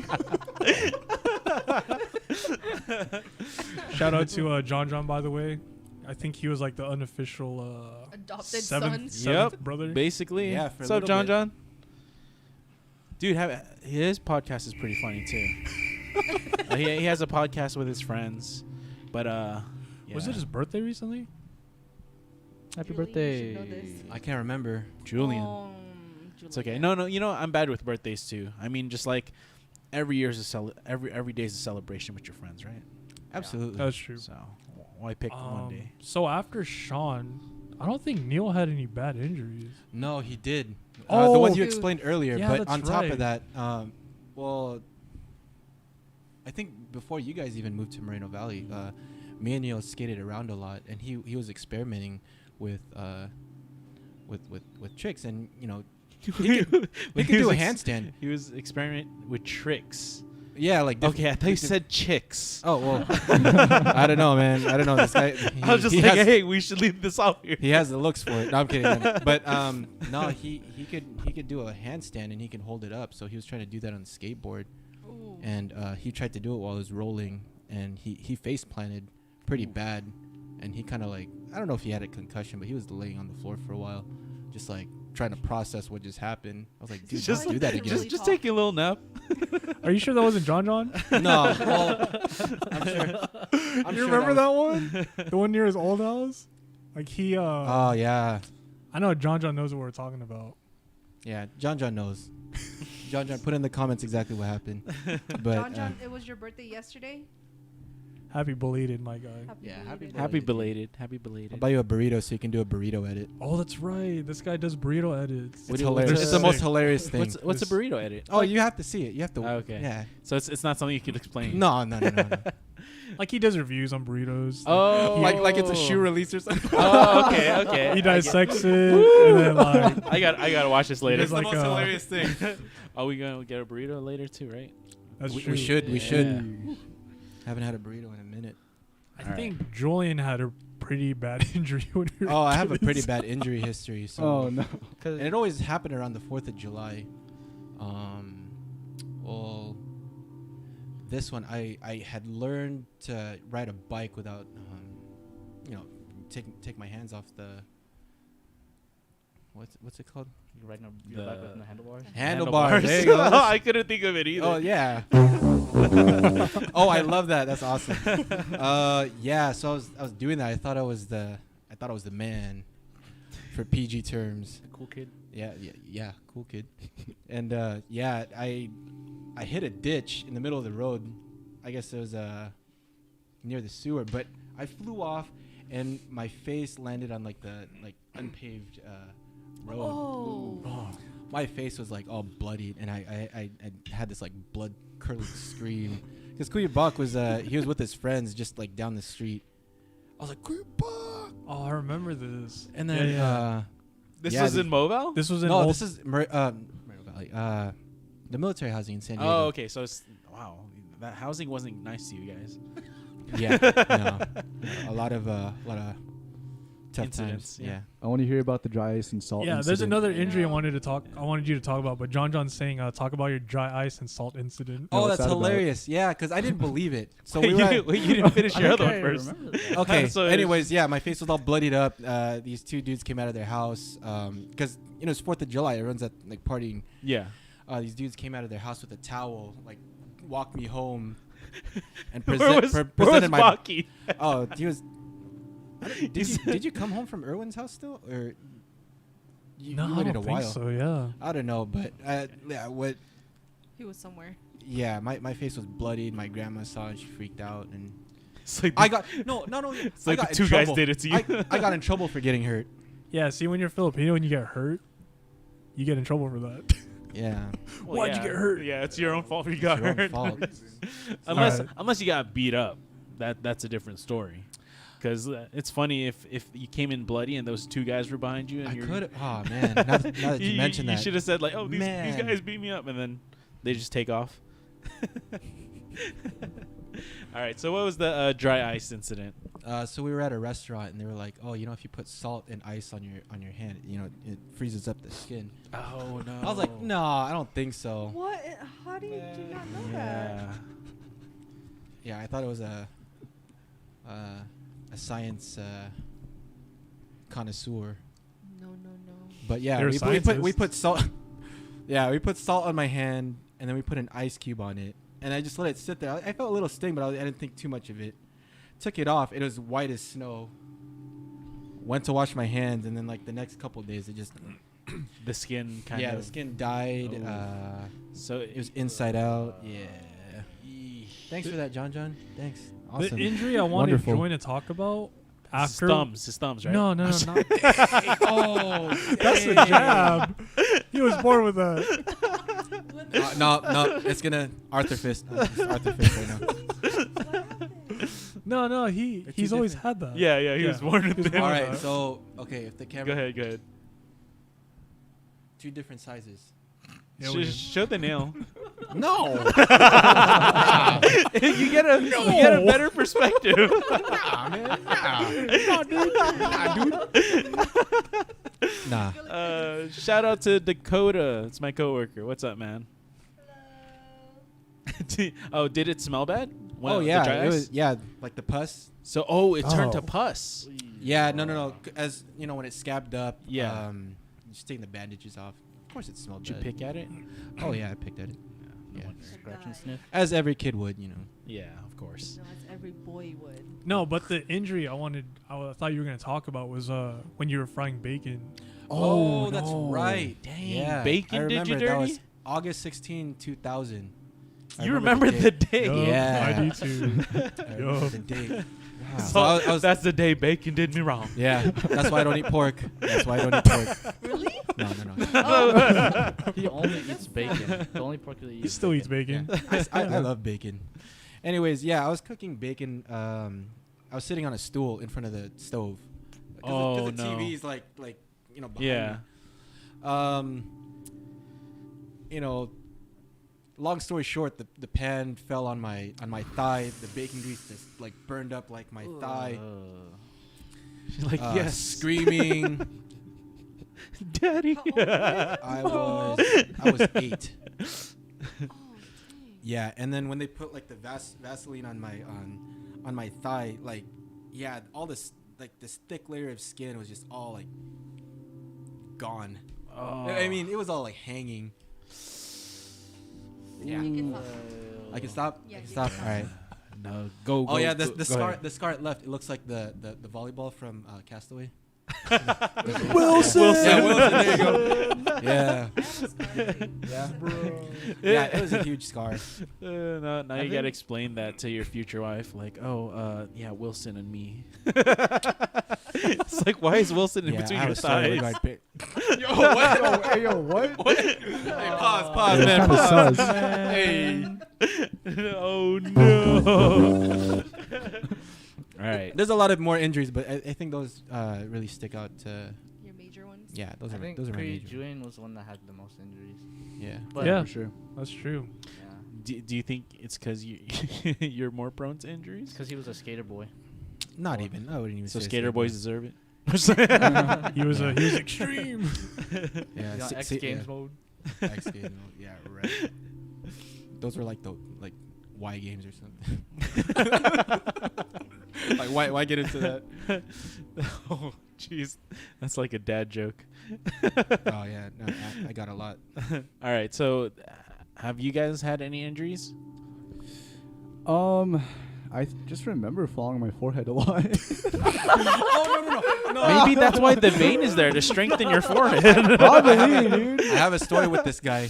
Shout out to John, by the way. I think he was the unofficial Adopted seventh son. Yep. brother. Basically. Yeah, for a What's up, little John bit. John? Dude, his podcast is pretty funny too. He has a podcast with his friends, but Was yeah. it his birthday recently? Happy Julie, you birthday. should know this. I can't remember. Julian? It's okay. No, I'm bad with birthdays too. I mean, just every year's every day is a celebration with your friends, right? Absolutely. That's true. So Why pick one day? So after Sean, I don't think Neil had any bad injuries. No, he did. The Oh, ones you dude. explained earlier. Yeah, but that's on top right. of that, well, I think before you guys even moved to Moreno Valley, me and Neil skated around a lot, and he was experimenting with tricks, and he could do a handstand. He was experimenting with tricks. Yeah, like Okay, I thought you said chicks. Oh well, I don't know, man. I don't know this guy. I was just he like, has- hey, we should leave this out here. He has the looks for it. No, I'm kidding. But no, he could do a handstand and he can hold it up. So he was trying to do that on the skateboard, Ooh. and he tried to do it while he was rolling, and he face planted pretty bad, and he kind of like, I don't know if he had a concussion, but he was laying on the floor for a while, just like trying to process what just happened. I was like, dude, Just don't do that again. really Just tall. take a little nap. Are you sure that wasn't John John? No, well, I'm sure. You remember that one? The one near his old house? Like he Oh yeah, I know John John knows what we're talking about. yeah. John knows. John, put in the comments exactly what happened. But John, it was your birthday yesterday. Happy belated, my guy. Yeah, happy belated. Happy belated. Happy I'll belated. buy you a burrito so you can do a burrito edit. Oh, that's right. This guy does burrito edits. It's What do you- hilarious. what's It's the- the most hilarious thing. What's a burrito edit? Oh, you have to see it. You have to. Okay. Yeah. So it's not something you could explain. No. Like he does reviews on burritos. Oh, like it's a shoe release or something. Oh, okay. He I dissects it and then like I gotta watch this later. It's the most hilarious thing. Are we gonna get a burrito later too? Right? that's We true. should. We Yeah. should. Haven't had a burrito in a minute. I Alright. think Julian had a pretty bad injury when we were Oh, I have a pretty kids. bad injury history. So Oh no. and it always happened around the 4th of July. Well, this one I had learned to ride a bike without, take my hands off the. What's it called? You're riding your bike with the handlebars. Handlebars. There you go. I couldn't think of it either. Oh yeah. Oh, I love that. That's awesome. Yeah. So I was doing that. I thought I was the man, for PG terms. Cool kid. Yeah. Cool kid. And yeah, I hit a ditch in the middle of the road. I guess it was near the sewer, but I flew off, and my face landed on the unpaved road. Oh. My face was like all bloodied, and I had this like blood curdling scream because Kuya Bak was he was with his friends just like down the street. I was like, Kuya Bak! Oh, I remember this. And then This Yeah, was the- in Moval? This was in no, old this is Moreno Valley, the military housing in San Diego. Oh, okay. So it's wow. That housing wasn't nice to you guys. Yeah, no, a lot of tough Incidents, times. yeah. Yeah. I want to hear about the dry ice and salt. Yeah, there's incident. another injury I Yeah. wanted you to talk about, but John John's saying talk about your dry ice and salt incident. Oh, what's that's that about? hilarious. Yeah, because I didn't believe it. So Wait, we were. you didn't finish I your think other one I first. remember that. Okay. So anyways, yeah, my face was all bloodied up. These two dudes came out of their house because it's 4th of July. Everyone's at like partying. Yeah. These dudes came out of their house with a towel, like walked me home, and Where was presented my. Baki? Oh, he was. Did you come home from Irwin's house still, or you No, I waited don't a think while? so. Yeah. I don't know, but yeah, what? He was somewhere. Yeah, my face was bloodied. My grandma saw it. She freaked out, and It's like I got no, not only It's I like got the in two guys trouble. did it to you. I got in trouble for getting hurt. Yeah. See, when you're Filipino and you get hurt, you get in trouble for that. Yeah. Well, Why'd you yeah. get hurt? Yeah, it's your own fault if you got your own hurt. fault. Alright. Unless you got beat up, that's a different story. Because it's funny if you came in bloody and those two guys were behind you. And I you're, could. Oh man! Now that you mentioned you that, should have said like, "Oh, these Man. guys beat me up," and then they just take off. All right. So what was the dry ice incident? so we were at a restaurant and they were like, "Oh, if you put salt and ice on your hand, it freezes up the skin." Oh no! I was like, "No, I don't think so." What? How do you not know that? Yeah. Yeah, I thought it was a science connoisseur. No. But yeah, You're a we scientist. put salt. Yeah, we put salt on my hand and then we put an ice cube on it, and I just let it sit there. I felt a little sting, but I didn't think too much of it. Took it off. It was white as snow. Went to wash my hands, and then like the next couple of days, it just The skin kind of. the skin died. Oh. So It was inside out. Yeah. Thanks for that, John. Thanks. Awesome. The injury I wanted Wonderful. Join to talk about His after. thumbs, right? No, not. Oh, That's the jab. He was born with that. no. It's gonna Arthur Fist. It's Arthur Fist right now. What happened? No, They're he's too always different. had that. Yeah, he was born with it. All right. So okay, if the camera. Go ahead. Two different sizes. Yeah, we did. Show the nail. No. you get a better perspective. Nah, man. Nah, dude. Nah. Shout out to Dakota. It's my coworker. What's up, man? Oh, did it smell bad? Oh the yeah, dry it ice? was like the pus. So it turned to pus. Yeah, no. As you know, when it scabbed up, Yeah. just taking the bandages off. Of course, it smelled Did you bad. pick at it? Oh yeah, I picked at it. Yeah. Scratch and sniff. As every kid would, you know. Yeah, of course. No, as every boy would. No, but the injury I thought you were gonna talk about was when you were frying bacon. Oh, that's no. right. Dang, Yeah, bacon I did you remember that was dirty? August 16, 2000. I You remember the day? Yup, Yeah. I do too. I remember Yup. the date. So I was that's the day bacon did me wrong. yeah, that's why I don't eat pork. That's why I don't eat pork. Really? No. Oh. He only eats bacon. The only pork that he He eats. still eats bacon. Yeah. I love bacon. Anyways, yeah, I was cooking bacon. I was sitting on a stool in front of the stove. Oh, the no. TV's like behind Yeah. me. Long story short, the pan fell on my thigh. The bacon grease just like burned up like my thigh. She's like, yes, Screaming. daddy. I was 8. Oh, dang. Yeah, and then when they put like the Vaseline on my thigh, like, yeah, all this like this thick layer of skin was just all like gone. Oh. I mean, it was all like hanging. Yeah, You can fuck. I can stop. Yeah, I can you stop. can. All right. No, go. Oh yeah, go, the go scar ahead. the scar left. It looks like the volleyball from Castaway. Wilson. Yeah, Wilson. There you go. Yeah. I have a scar too. Yeah, yeah, it was a huge scar. Now I you gotta think- explain that to your future wife. Like, yeah, Wilson and me. It's like, why is Wilson in Yeah, between I have your a story thighs? regarding Yo, what? Hey, pause, That's man. kinda Pause. sus. Hey. Oh no! All right. There's a lot of more injuries, but I think those really stick out to. Your major ones. Yeah, those I are think my major. Julian was the one that had the most injuries. Yeah. But Yeah. For sure. That's true. Yeah, Do you think it's because you're more prone to injuries? because he was a skater boy. Not even. I wouldn't even So say skater skateboard. boys deserve it. He was extreme. Yeah. He's on X Games mode. X Games mode. Yeah, right. Those were like the Y games or something. Like why get into that? Oh, jeez, that's like a dad joke. Oh yeah, no, I got a lot. All right, so have you guys had any injuries? I just remember falling on my forehead a lot. Maybe that's why the vein is there to strengthen your forehead. Probably, dude. I have a story with this guy.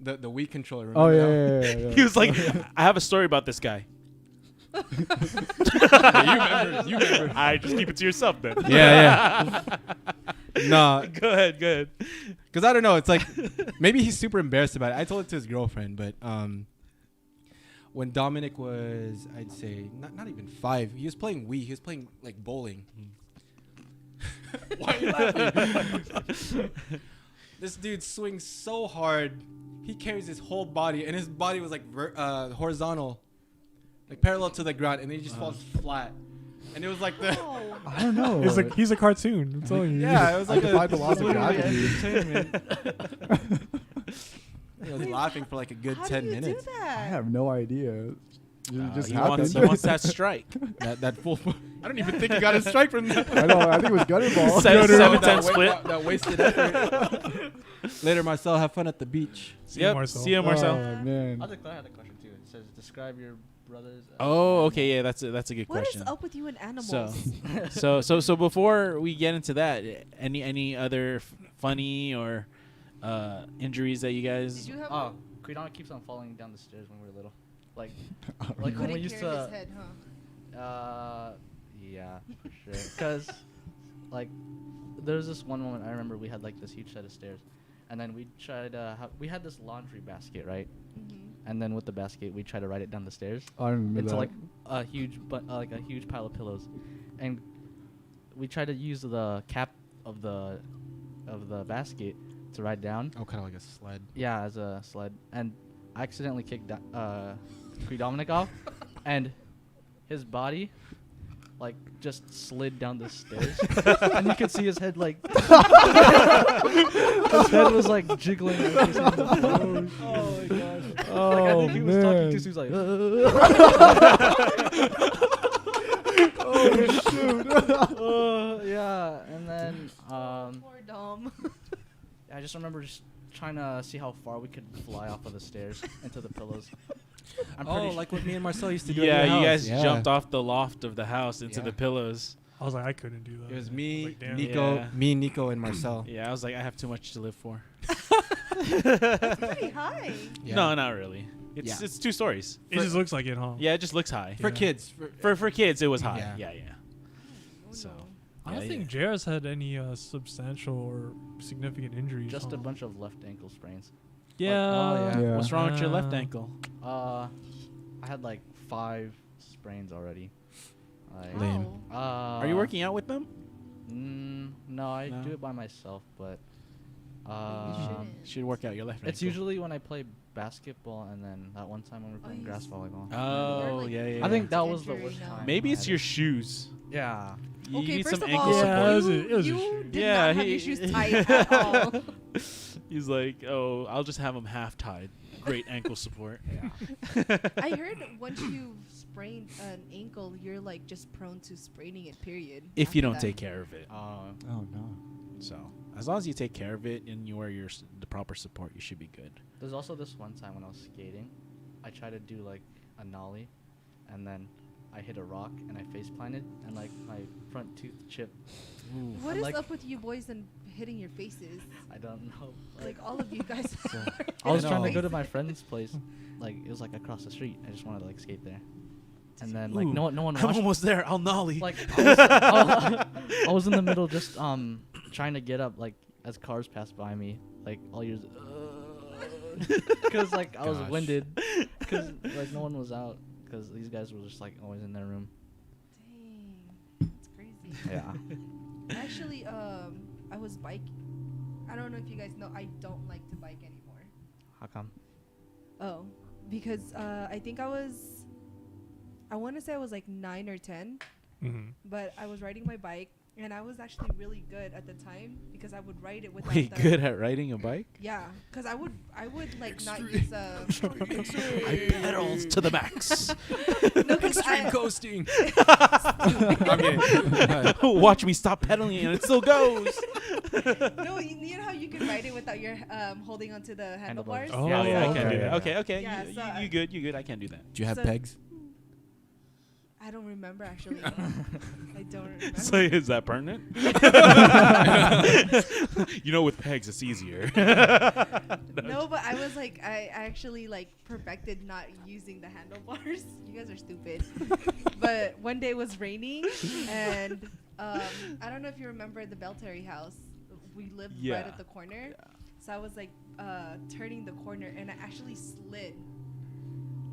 The Wii controller. Oh remember that one? yeah. He was like, I have a story about this guy. You remember. All right, just keep it to yourself then. Yeah. No, Go ahead. because I don't know. It's like maybe he's super embarrassed about it. I told it to his girlfriend, but when Dominic was, I'd say not even 5, he was playing Wii. He was playing like bowling. Why are you laughing? This dude swings so hard, he carries his whole body, and his body was like horizontal, like parallel to the ground, and then he just falls flat. And it was like the Oh. I don't know. He's a cartoon. I'm telling you. yeah, it was I like defied the laws of literally gravity. entertainment. He was laughing for like a good How 10 do you minutes. do I that? have no idea. It just he happened. wants that strike. That full. I don't even think he got a strike from that. I know. I think it was gutter ball. Seven, That 10 split. That wasted effort. Later, Marcel, have fun at the beach. See Marcel. See ya, Marcel. Oh man. I had a question too. It says, describe your brothers. Oh, okay, yeah, that's a good What question. is up with you and animals? So before we get into that, any other funny or injuries that you guys? Did you have? Oh, Kuidon keeps on falling down the stairs when we were little. Like I don't like know. when we Couldn't used carry his to. head, huh? Yeah, for sure. Cause like there was this one moment I remember we had like this huge set of stairs, and then we tried we had this laundry basket, right? Mm-hmm. And then with the basket we tried to ride it down the stairs I remember into that. like a huge like a huge pile of pillows, and we tried to use the cap of the basket to ride down. Oh, kind of like a sled. Yeah, as a sled, and I accidentally kicked Dominic off, and his body like just slid down the stairs, and you could see his head like his head was like jiggling. Like, oh my gosh! Like I think he was talking too soon. He was like, Oh shoot! yeah, and then Poor Dom. I just remember just trying to see how far we could fly off of the stairs into the pillows. I'm Oh, pretty like what me and Marcel used to do. Yeah, at your you house. guys Yeah. jumped off the loft of the house into Yeah. the pillows. I was like, I couldn't do that. It was me, Like, damn. Nico, Yeah. and Marcel. Yeah, I was like, I have too much to live for. Pretty high. Yeah. No, not really. Yeah. It's 2 stories. It just looks like it, huh? Yeah, it just looks high. For Yeah. kids. For kids, it was high. Yeah. Yeah. Oh, So. no. I don't Yeah, think JR's had any substantial or significant injuries. just huh? a bunch of left ankle sprains. Yeah. oh, yeah. Yeah. What's wrong with your left Uh, ankle? I had like 5 sprains already. Like, Lame. Are you working out with them? No, I No? do it by myself, but shouldn't. You should work out your left it's ankle. usually when I play basketball, and then that one time when we were playing you grass s- volleyball. Oh, You're, yeah, yeah. I think yeah. that was the injury worst now. time. Maybe I it's had your it. shoes. Yeah. You Okay, need first some of ankle all, Yeah, support. it was a- it was a you shoe. did Yeah, not have he- your shoes tight at all. He's like, oh, I'll just have them half tied. Great ankle support. Yeah. I heard once you sprain an ankle, you're like just prone to spraining it. Period. If you after don't that. take care of it. Oh no. So as long as you take care of it and you wear the proper support, you should be good. There's also this one time when I was skating, I tried to do like a nollie, and then I hit a rock and I face planted, and like my front tooth chipped. What I'm is like- up with you boys and hitting your faces? I don't know. Like all of you guys. I was I trying to know. go to my friend's place, like it was like across the street. I just wanted to like skate there, and then like no one I'm watched. almost there. I'll nollie. Like I was in the middle just trying to get up like as cars passed by me, like all yours, because like I was Gosh. winded, because like no one was out, because these guys were just like always in their room. Dang, that's crazy. Yeah. Actually, I was biking. I don't know if you guys know. I don't like to bike anymore. How come? Oh, because I think I want to say I was like 9 or 10, Mm-hmm. but I was riding my bike and I was actually really good at the time because I would ride it without Wait, the, good at riding a bike? Yeah, because I would like not use I pedals to the max. no, 'cause Extreme I- coasting. Watch me stop pedaling and it still goes. no, you know how you can ride it without your holding onto the handlebars. Oh, yeah, I okay. can do Yeah, that. Okay, okay. Yeah, you, so you good, you good. I can do that. Do you have So- pegs? I don't remember actually. I don't remember. So is that pertinent? You know, with pegs, it's easier. No, but I was like, I actually like perfected not using the handlebars. You guys are stupid. But one day it was raining, and I don't know if you remember the Belterry house. We lived Yeah. right at the corner. So I was like turning the corner, and I actually slid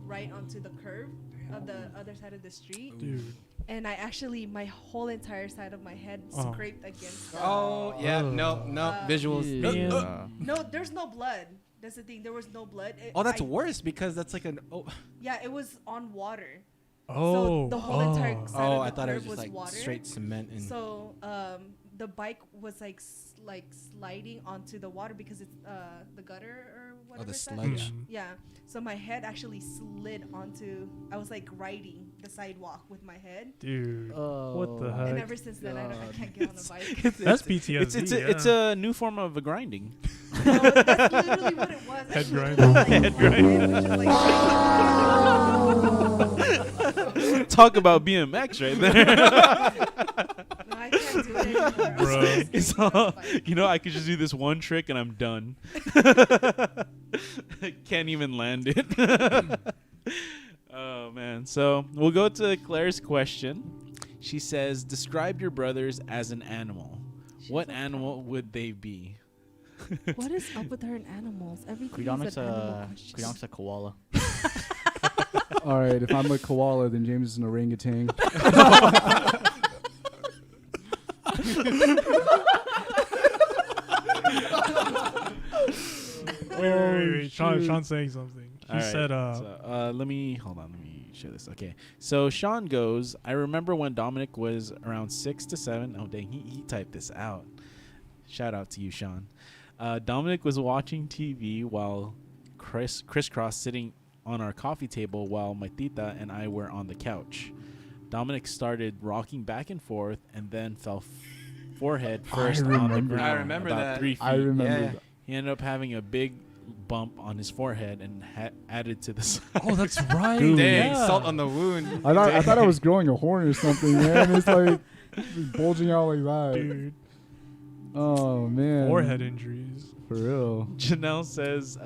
right onto the curve of the other side of the street. Dude. And I actually, my whole entire side of my head Oh. scraped against the Oh, yeah. No, visuals. Yeah. No, there's no blood. That's the thing. There was no blood. Oh, that's worse because that's like an. Oh, Yeah, it was on water. Oh. So the whole entire side oh of I the thought it curve was just like water. straight cement and. So the bike was like sliding onto the water because it's the gutter or whatever. the it's at. sludge. Mhm. Yeah. So my head actually slid onto. I was like riding the sidewalk with my head. Dude. Oh, What the And heck? ever since then, I God. can't get on a bike. That's PTSD. It's a new form of a grinding. No, that's literally what it was. I Head literally grinder. was, like, Head grinder. it was just, like, Talk about BMX right there. no, I can't do it anymore. Bro. It's all, you know, I could just do this one trick and I'm done. Can't even land it. Oh man. So we'll go to Claire's question. She says, "Describe your brothers as an animal. What animal would they be?" What is up with her and animals? Everything Credonic's is an animal question. Credonic's a koala. All right, if I'm a koala, then James is an orangutan. Wait. Sean's saying something. He All right, said, let me share this. Okay, so Sean goes, "I remember when Dominic was around 6 to 7. Oh dang, he typed this out. Shout out to you, Sean. Dominic was watching TV while crisscross sitting on our coffee table while my tita and I were on the couch. Dominic started rocking back and forth and then fell forehead first on the remember ground. I remember about that. 3 feet. I remember. Yeah. that. He ended up having a big bump on his forehead and added to the size. "Oh, that's right." Dude. Dang, yeah. salt on the wound. I thought I was growing a horn or something, man. It's like bulging out like that. Dude, Oh man. forehead injuries. For real. Janelle says,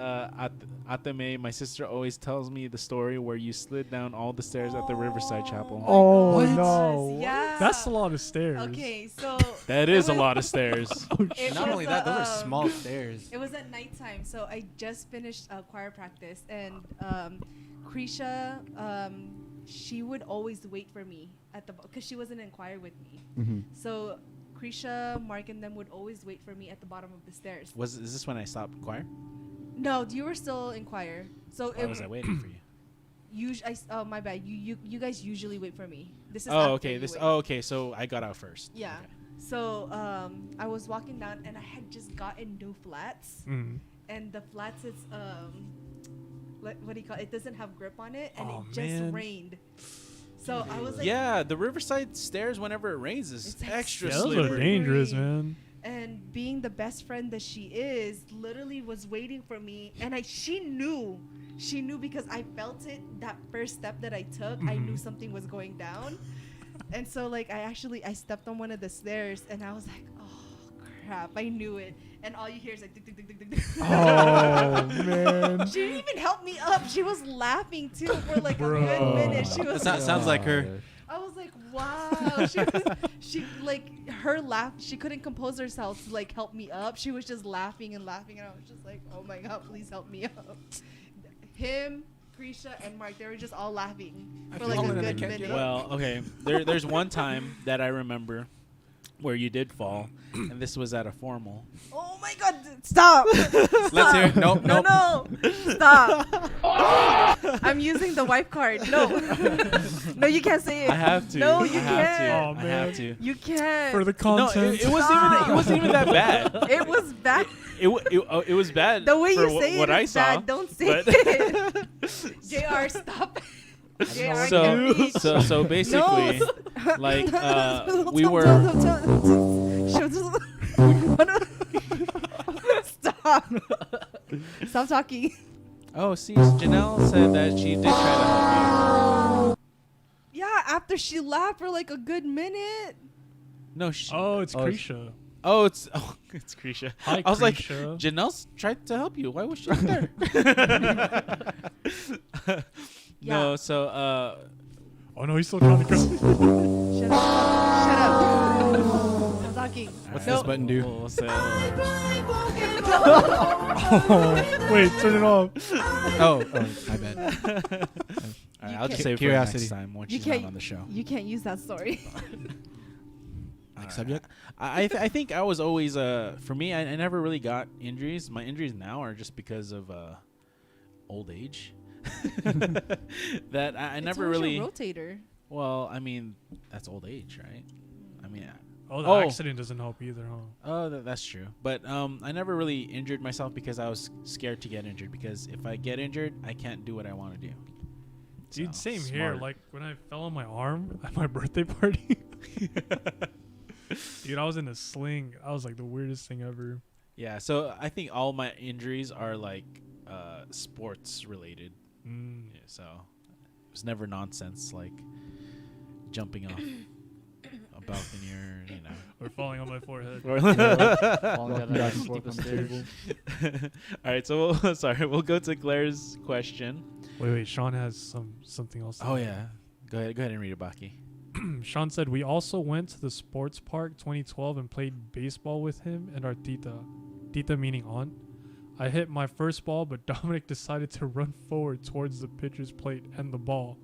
Atame, my sister always tells me the story where you slid down all the stairs at the Riverside Chapel. Oh What? no. Yeah. That's a lot of stairs. Okay, so That is a lot of stairs. it Not was, only that, those are small stairs. It was at nighttime, so I just finished choir practice, and Krisha, she would always wait for me at the because she wasn't in choir with me. Mm-hmm. So Krisha, Mark, and them would always wait for me at the bottom of the stairs. Is this when I stopped choir? No, you were still in choir. So Why was I waiting for you? oh my bad. You guys usually wait for me. This is Oh, after okay. you This. wait. Oh, okay. So I got out first. Yeah. Okay. So I was walking down and I had just gotten new flats, Mm. and the flats is what do you call it? It doesn't have grip on it, and Oh, it just man. rained. So I was like, Yeah, the Riverside stairs whenever it rains is It's like extra Yeah, those slippery. are slippery. dangerous, man. and being the best friend that she is, literally was waiting for me, and she knew because I felt it. That first step that I took, I knew something was going down, and so like I stepped on one of the stairs, and I was like, oh crap, I knew it, and all you hear is like, tick, tick, tick, tick, tick, tick. Oh man. She didn't even help me up. She was laughing too for like a Bro. good minute. She was. Sounds like her. I was like, wow. She like her laugh. She couldn't compose herself to like help me up. She was just laughing and laughing, and I was just like, oh my god, please help me up. Him, Krisha, and Mark, they were just all laughing for like a fallen and I good can't get minute. up. Well, okay. There's one time that I remember where you did fall, and this was at a formal. Oh my god, stop. Let's hear it. Nope, nope. No, stop. I'm using the wipe card. No. No, you can't say it. I have to. No, you I have can't. to. Oh, I man. have to. You can't. For the No, content. it wasn't even that bad. It was bad. It was bad. The way for you say what it I is saw. bad. Don't say but- it. JR, stop. JR, So, can't be- so basically, No. like we Don't were. Stop. Stop talking. Oh, see, Janelle said that she did try to help Yeah, after she laughed for like a good minute. you. No, Oh, it's Oh, Krisha. it's Krisha. Hi, I was like, Krisha. Janelle's tried to help you. Why was she not there? No, Yeah. so Oh no, he's still trying to go. Shut up. Shut up. Stop talking. What's No. this button do? we'll say, Oh, wait, turn it off. Oh, my bad. all right, I'll just can't- save it for Curiosity. next time once You she's not can't- on the show. You can't use that story. Next subject. I think I was always for me I never really got injuries. My injuries now are just because of old age. That I never It's really. your rotator. Well, I mean that's old age, right? I mean, Oh, the Oh. accident doesn't help either, huh? oh, that's true. But I never really injured myself because I was scared to get injured. Because if I get injured, I can't do what I want to do. Dude, So, same here. smart. Like when I fell on my arm at my birthday party. Dude, I was in a sling. I was like the weirdest thing ever. Yeah, so I think all my injuries are like sports related. Mm. Yeah, so it was never nonsense like jumping off a balcony or Or falling on my forehead. Falling down Walking back and the forth on the stairs. table. All right, so we'll go to Claire's question. Wait. Sean has something else. to Oh say. yeah. Go ahead and read it, Baki. Sean said, we also went to the sports park 2012 and played baseball with him and our tita. Tita meaning aunt. I hit my first ball, but Dominic decided to run forward towards the pitcher's plate and the ball.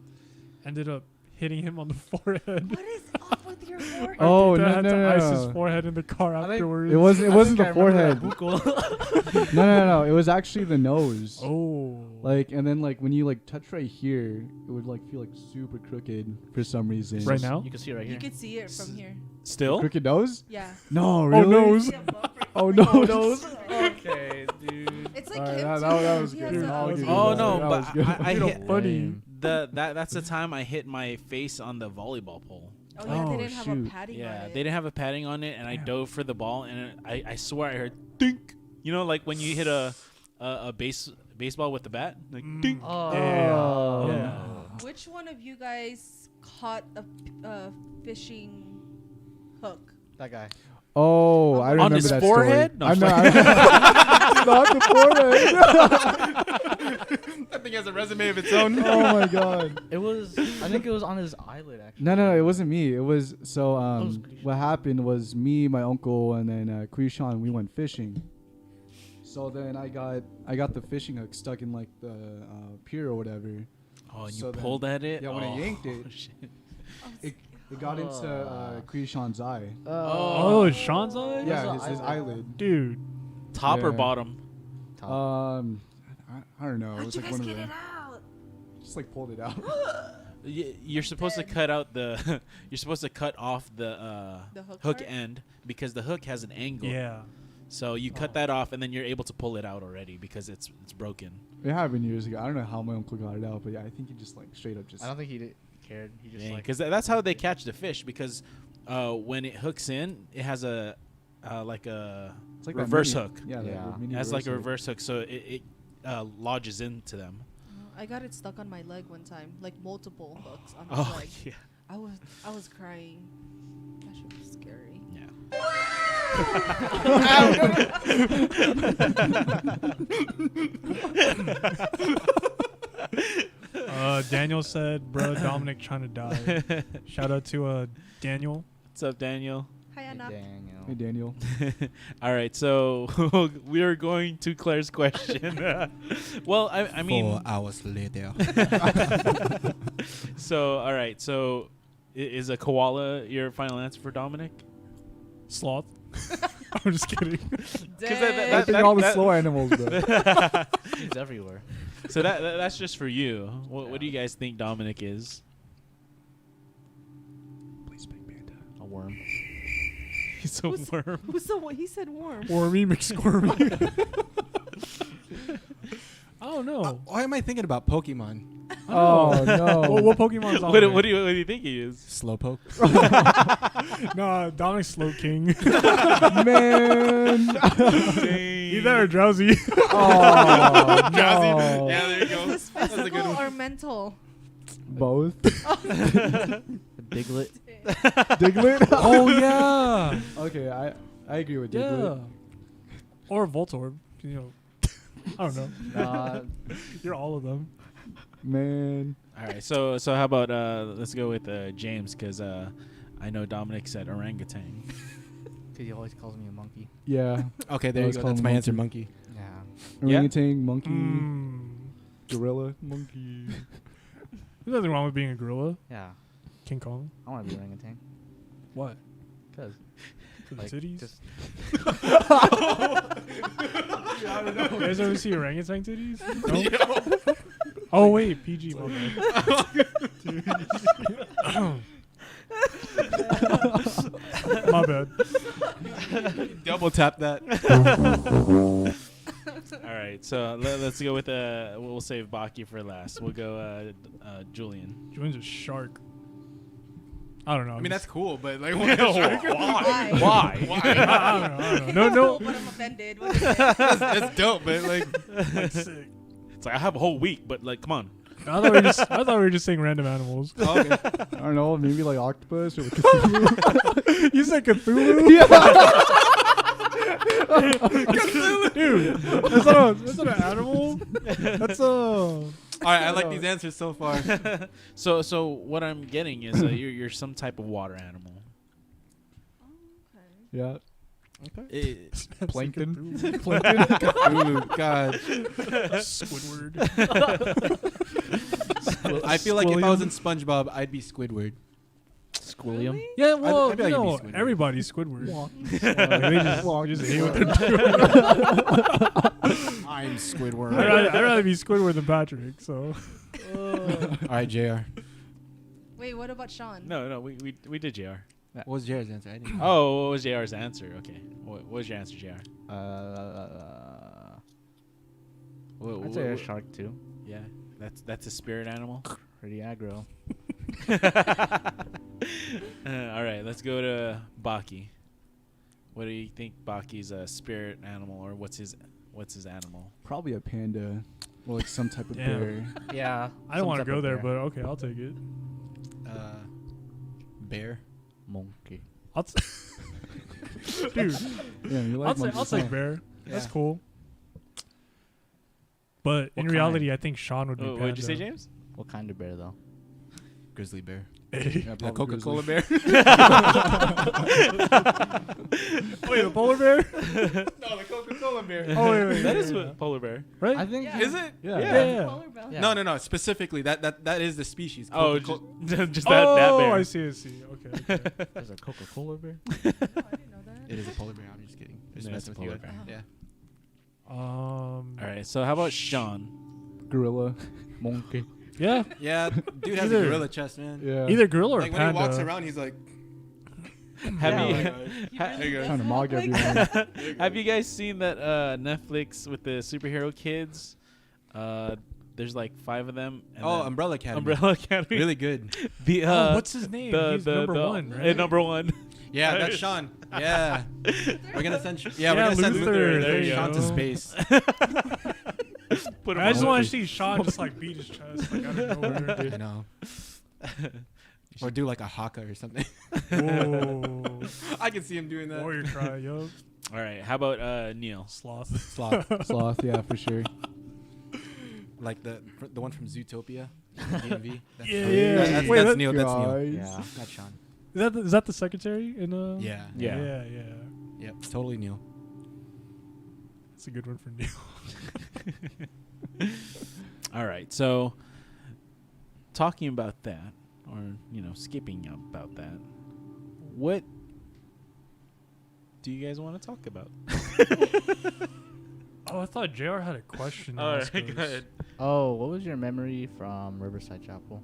Ended up hitting him on the forehead. What is up with your forehead? Oh, Tita no, had no, to no, ice no. his forehead in the car I think afterwards. It wasn't the I think I remember forehead. that, Buko. No. It was actually the nose. Oh. Like, and then like when you like touch right here, it would like feel like super crooked for some reason. Right now? You can see it right You here. could see it from here. Still? Crooked nose? Yeah. No, Oh, really? nose. See a bumper. Oh, Like, nose. Okay, dude. It's like Alright, him that- too. that was He good. has a- I'll give you Oh that. no, That but was good. I You know, hit funny. that's the time I hit my face on the volleyball pole. Oh yeah, Oh, they didn't have a shoot. padding on Yeah, it. they didn't have a padding on it, and I Damn. dove for the ball, and I swear I heard dink. You know, like when you hit a baseball with the bat, like dink. Oh. Yeah. Yeah. Which one of you guys caught a fishing hook? That guy. Oh, I On remember his that forehead? story. No, I'm I'm not, not the forehead. That thing has a resume of its own. Oh my god. It was. I think it was on his eyelid actually. No, it wasn't me. It was so. was What happened was me, my uncle, and then Krishan. We went fishing. So then I got the fishing hook stuck in like the pier or whatever. Oh, and you So then- pulled at it. Yeah, when I Oh, yanked it. shit. It got into Krishan's eye. Oh, it's Sean's eye? Yeah, What's his the eyelid. Dude. Top or Yeah. bottom? I don't know. It How'd was you like guys one of get them. it out? Just like pulled it out. You're supposed to cut out the. You're supposed to cut off the The hook hook part? end because the hook has an angle. Yeah. So you cut that off, and then you're able to pull it out already because it's broken. It happened years ago. I don't know how my uncle got it out, but yeah, I think he just like straight up just. I don't think he cared. He just like. Because that's how they catch the fish. Because when it hooks in, it has a like a It's like that reverse mini- hook. Yeah, Yeah. that mini It has like a hook. reverse hook, so it lodges into them. I got it stuck on my leg one time, like multiple hooks on my Oh leg. yeah, I was crying. That shit was scary. yeah. Daniel said, bro, Dominic trying to die. Shout out to Daniel. What's up, Daniel? Hi, Hey, Anna. Daniel. Hey Daniel. All right, so we are going to Claire's question. Well, I mean, 4 hours later. so all right, so is a koala your final answer for Dominic? Sloth. I'm just kidding. Dang. I think all the slow animals, bro. He's everywhere. So that's just for you. What do you guys think Dominic is? Please big panda. A worm. He's a worm. Who's the one? He said worm. Wormy McSquirmy. I don't know. Why am I thinking about Pokemon? Oh no. What Pokemon's on What there? do you think he is? Slowpoke. No, Dominic's Slow King. Man. Either or Drowsy. Oh no. Yeah, there you go. Is this physical or mental? Both. Diglett. Diglett. Oh, yeah. Okay, I agree with Yeah. Diglett. Or Voltorb. You know, I don't know. Nah, You're all of them. Man. All right, so how about let's go with James because I know Dominic said orangutan. because he always calls me a monkey. Yeah. Okay, there you Always go. call That's him my answer, monkey. monkey. Yeah. Orangutan, monkey, Mm, gorilla. monkey. There's nothing wrong with being a gorilla. Yeah. King Kong. I want to be an orangutan. What? Because For the like, titties? just You guys ever see orangutan titties? No? Oh, wait. PG. My bad. My bad. Double tap that. All right, so let's go with we'll save Baki for last. We'll go Julian. Julian's a shark. I don't know. I mean, that's cool, but like, Why? Why? I don't know. No. But I'm offended. What is it? that's dope, but like, Like sick. It's like I have a whole week, but like, come on. I thought we were just saying random animals. okay. I don't know, maybe like octopus or Cthulhu. You said Cthulhu? Yeah. Cthulhu! Dude, that's not an animal. That's a... All right, I like these answers so far. So what I'm getting is you're some type of water animal. Yeah. Okay. Plankton. Ooh, God. Squidward. I feel like if I was in SpongeBob, I'd be Squidward. Squilliam. Really? Yeah, well, I feel like you you'd be know, Squidward. everybody's Squidward. They just hate what they're doing. I'm Squidward. I'd rather be Squidward than Patrick. So All right, JR. Wait, what about Sean? No, we did JR. What was JR's answer? I didn't know. Oh, what was JR's answer? Okay. What was your answer, JR? I'd say a shark too. Yeah, that's a spirit animal. Pretty aggro. All right, let's go to Baki. What do you think Baki's a spirit animal, or what's his animal? Probably a panda, or like some type of Damn. bear. Yeah. I don't want to go there, but okay, I'll take it. Bear. Monkey. Dude, Yeah, you like I'll monkeys, take huh? bear. That's Yeah. cool. But in What reality, kind? I think Sean would be. Oh, what did you say, James? What kind of bear though? Grizzly bear. Yeah, The probably Coca-Cola grizzly. bear. Wait, the polar bear? No, the Coca-Cola bear. Oh wait, That yeah, is yeah. what polar bear. Right. I think. Yeah. Is it? Yeah. Yeah. Polar bear. Yeah. No. Specifically, that is the species. Oh, Coca-Cola. just that bear. I see. Okay. There's a Coca-Cola bear. Oh, I didn't know that. It is a polar bear. I'm just kidding. Just No, it's messing a with you. polar bear. Yeah. All right, so how about Sean? Gorilla. Monkey. Yeah. Yeah, dude has Either- a gorilla chest, man. Yeah. Either gorilla or Like when panda. he walks around, he's like, Have Yeah, you You Ha- really Trying to does mog look like everyone. that? have you guys seen that Netflix with the superhero kids? There's like 5 of them. And oh, then Umbrella Academy. Umbrella Academy. Really good. The Oh, what's his name? He's number one, right? Number one. Yeah, that's Sean. Yeah. We're gonna send. Yeah, we're Yeah, gonna send Luther, Luther. there you Sean to go. space. Put him I just on. want to see Sean just like beat his chest like out of nowhere. I know. Or do like a haka or something. Whoa. I can see him doing that. Warrior cry, yo. All right, how about Neil? Sloth. Sloth. Sloth, yeah, for sure. Like the one from Zootopia. DMV. That's Yeah, Sean. yeah. That's, Wait, that's that- Neil. That's Neil. Guys. Yeah. Not Sean. Is that the secretary in Yeah. Yeah. Yeah. Yep. Totally Neil. That's a good one for Neil. All right, so talking about that, or skipping about that, what do you guys want to talk about? Oh, I thought JR had a question. to All ask right, us. go ahead. Oh, what was your memory from Riverside Chapel?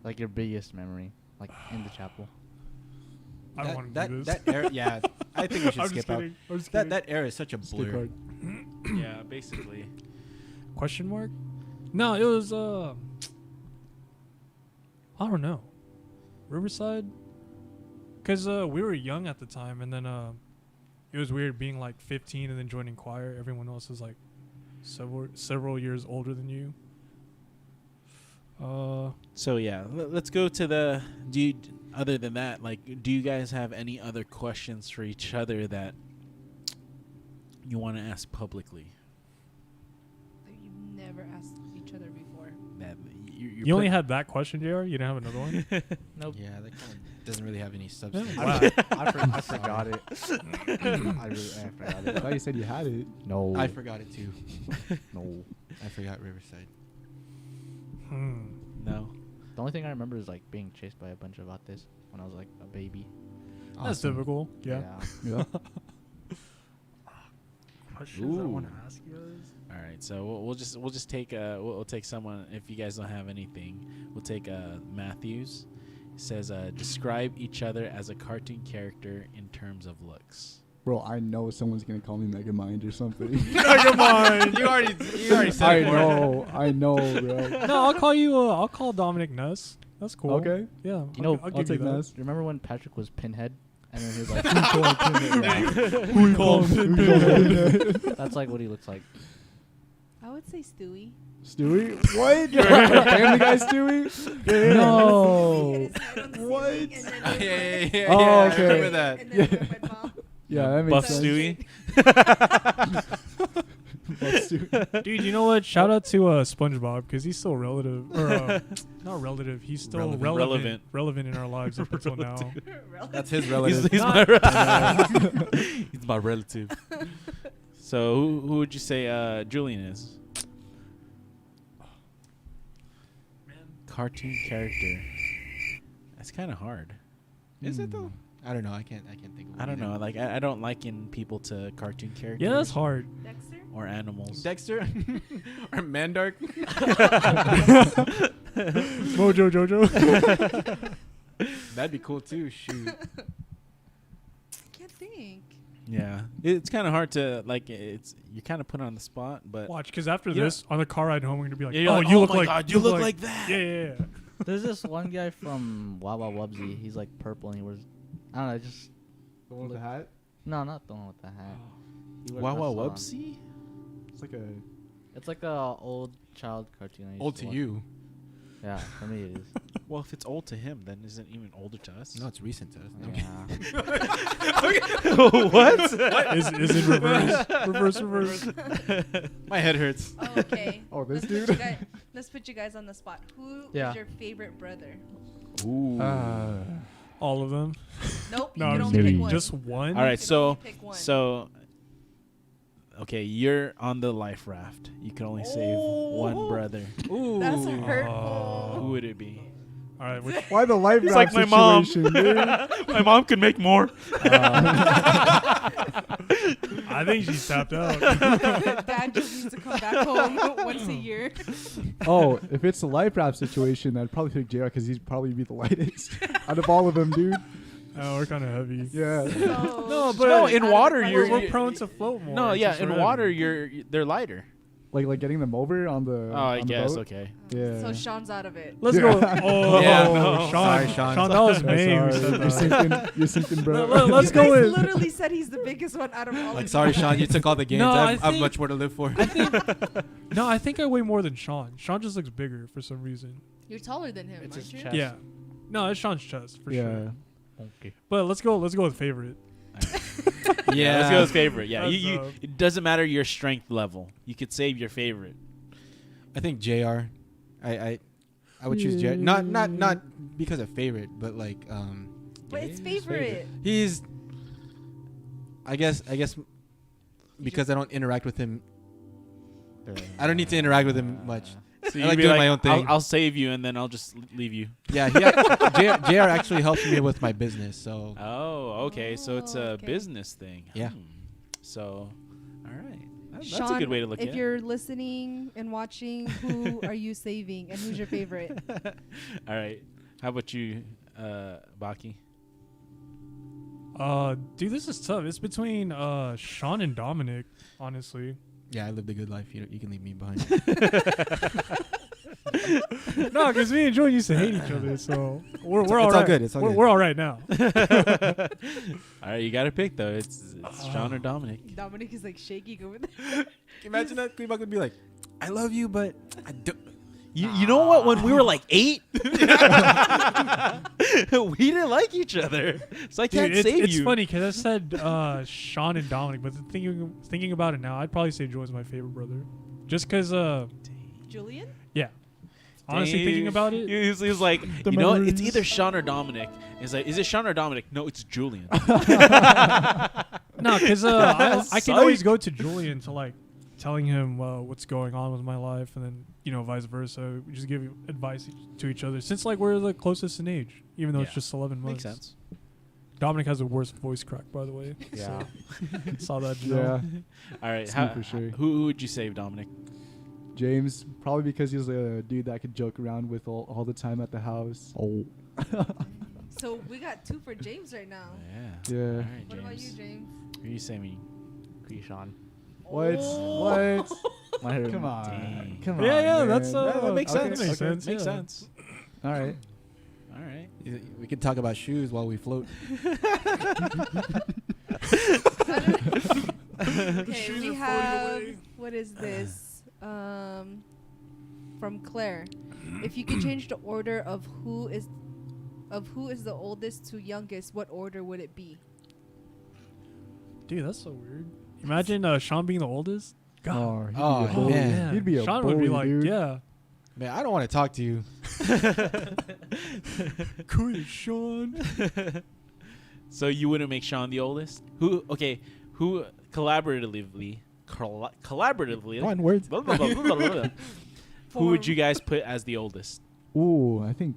Like your biggest memory, like in the chapel. I don't want to do this. That era, yeah. I think we should I'm just skip out. kidding. I'm just That kidding. that era is such a Skip blur. hard. Yeah, basically. Question mark? No, it was I don't know. Riverside? Cuz we were young at the time, and then it was weird being like 15 and then joining choir. Everyone else is like several years older than you. So yeah, let's go to the. Other than that, like, do you guys have any other questions for each other that you want to ask publicly? That you've never asked each other before. That You only had that question, JR? You didn't have another one? Nope. Yeah, that kind of doesn't really have any substance. Wow. I forgot it. I forgot I it. thought you said you had it. No. I forgot it too. No. I forgot Riverside. No. The only thing I remember is like being chased by a bunch of vates when I was like a baby. That's typical. Yeah. Yeah. Questions I Ooh. want to ask you guys? All right, so we'll just take we'll take someone. If you guys don't have anything, we'll take Matthews. It says describe each other as a cartoon character in terms of looks. Bro, I know someone's gonna call me Megamind or something. Come on. You already said I it. know, bro. No, I'll call you. I'll call Dominic Ness. That's cool. Okay. Yeah. You know, I'll I'll give you take that. Ness. Remember when Patrick was Pinhead? And then he was like, Who you calling Pinhead? that's like what he looks like. I would say Stewie. Stewie? What? Family Guy Stewie? No. Hit his head on the What? ceiling and then Yeah. Oh, I okay. remember that. And then it went bomb. Yeah, that Buff makes sense. Stewie. Dude, you know what? Shout out to SpongeBob because he's still relative, or not relative. He's still relevant in our lives up until now. That's his relative. He's he's my relative. So who would you say Julian is? Cartoon character. That's kind of hard. Is it though? I don't know. I can't think of one. I don't know. Like I don't liken people to cartoon characters. Yeah, that's hard. Dexter? Or animals. Dexter or Mandark. Mojo Jojo. That'd be cool too. Shoot. I can't think. Yeah, it's kind of hard to like. You're kind of put on the spot, but Watch, because after You this, on the car ride home, we're gonna be like, Yeah, you're "Oh, like, you oh look my like God, you look like that." Yeah. There's this one guy from Wawa Wubsy. He's like purple and he wears, I don't know, just The one with the hat. no, not the one with the hat. He wears Wawa this, Wubsy. It's like a. It's like a old child cartoon. I used Old to watch. you. Yeah, for me it is. Well, if it's old to him, then isn't it even older to us? No, it's recent to us. No. Yeah. What? Is it reverse? My head hurts. Oh, okay. Oh, this Let's put dude? you guys- let's put you guys on the spot. Who Yeah. is your favorite brother? Ooh. All of them. Nope, No, you I'm can just only kidding. pick one. Just one. All right, You can only so pick one. okay, you're on the life raft. You can only save one brother. Ooh. That's Who hurtful. would it be? All right. Which, Why the life It's raft like my mom. situation, dude? My mom could make more. I think she's tapped out. Dad just needs to come back home once a year. Oh, if it's a life raft situation, I'd probably pick JR because he'd probably be the lightest out of all of them, dude. Oh, we're kind of heavy. Yeah. No, No, in water, We're you're prone to float more. no, yeah. since In we're water, heavy. they're lighter. Like getting them over on the. Oh, I on the guess. boat. Okay. Yeah. So Sean's out of it. Let's Yeah. go. Oh, Yeah, no. Sean. Sorry, Sean. Sean, that was That's me who hard. said You're that. sinking, you're sinking, bro. Let's You go guys with. literally said he's the biggest one out of all Like, of sorry, you. Sean, you took all the games. No, I I have think- much more to live for. No, I think I weigh more than Sean. Sean just looks bigger for some reason. You're taller than him, It's aren't his you? chest. Yeah. No, it's Sean's chest for yeah. sure. Okay. But let's go with favorite. Yeah. Let's go with favorite. Yeah. That's, You. It doesn't matter your strength level. You could save your favorite. I think JR. I would choose JR. Not because of favorite, but like But it's yeah, he's favorite. He's I guess because I don't interact with him. I don't need to interact with him much. So I you'd like be doing my own thing. I'll save you, and then I'll just leave you. Yeah, JR actually helps me with my business. So Oh, okay. So it's Oh, a okay. business thing. Yeah. So, all right. That's Sean, a good way to look at if it. you're listening and watching, who are you saving and who's your favorite? All right. How about you, Baki? Dude, this is tough. It's between Sean and Dominic, honestly. yeah, I lived a good life. You can leave me behind. No, because me and Joey used to hate each other, so we're It's all all right. good, it's all we're, good. we're all right now. All right, you got to pick though. It's Sean or Dominic. Dominic is like shaking over there. Imagine that Cleveland would be like, "I love you, but I don't." You know what? When we were like 8, we didn't like each other, so I can't Dude, save it's you. funny because I said Sean and Dominic, but thinking about it now, I'd probably say Joey's my favorite brother, just because Julian? yeah. Honestly, Dang. thinking about it, He was like, The you know what? It's memories. either Sean or Dominic. It's like, is it Sean or Dominic? No, it's Julian. no, because I can Psych. always go to Julian to like telling him what's going on with my life, and then vice versa. We just give advice to each other since like we're the closest in age, even though it's Yeah. just 11 months. Makes sense. Dominic has the worst voice crack, by the way. Yeah. Saw that. Yeah. Joe. All right, Smooth for sure. Who would you save, Dominic? James, probably because he's a dude that I could joke around with all the time at the house. Oh, So we got 2 for James right now. Yeah. Yeah. All right, What James. about you, James? Who are you saving? Sean. What? Oh. What? Come on. Dang. Come on. Yeah, man. that's that makes okay, sense. Makes okay. sense. Makes yeah. sense. All right. All right. we could talk about shoes while we float. Okay, shoes we are floating have away. what is this? From Claire. If you could change the order of who is the oldest to youngest, what order would it be? Dude, that's so weird. Imagine Sean being the oldest. God. Oh, he'd be a bully. man. He'd be a Sean bully, would be like, dude. yeah. Man, I don't want to talk to you. Quit, Sean. So you wouldn't make Sean the oldest? Who collaboratively One word. who would you guys put as the oldest? Ooh, I think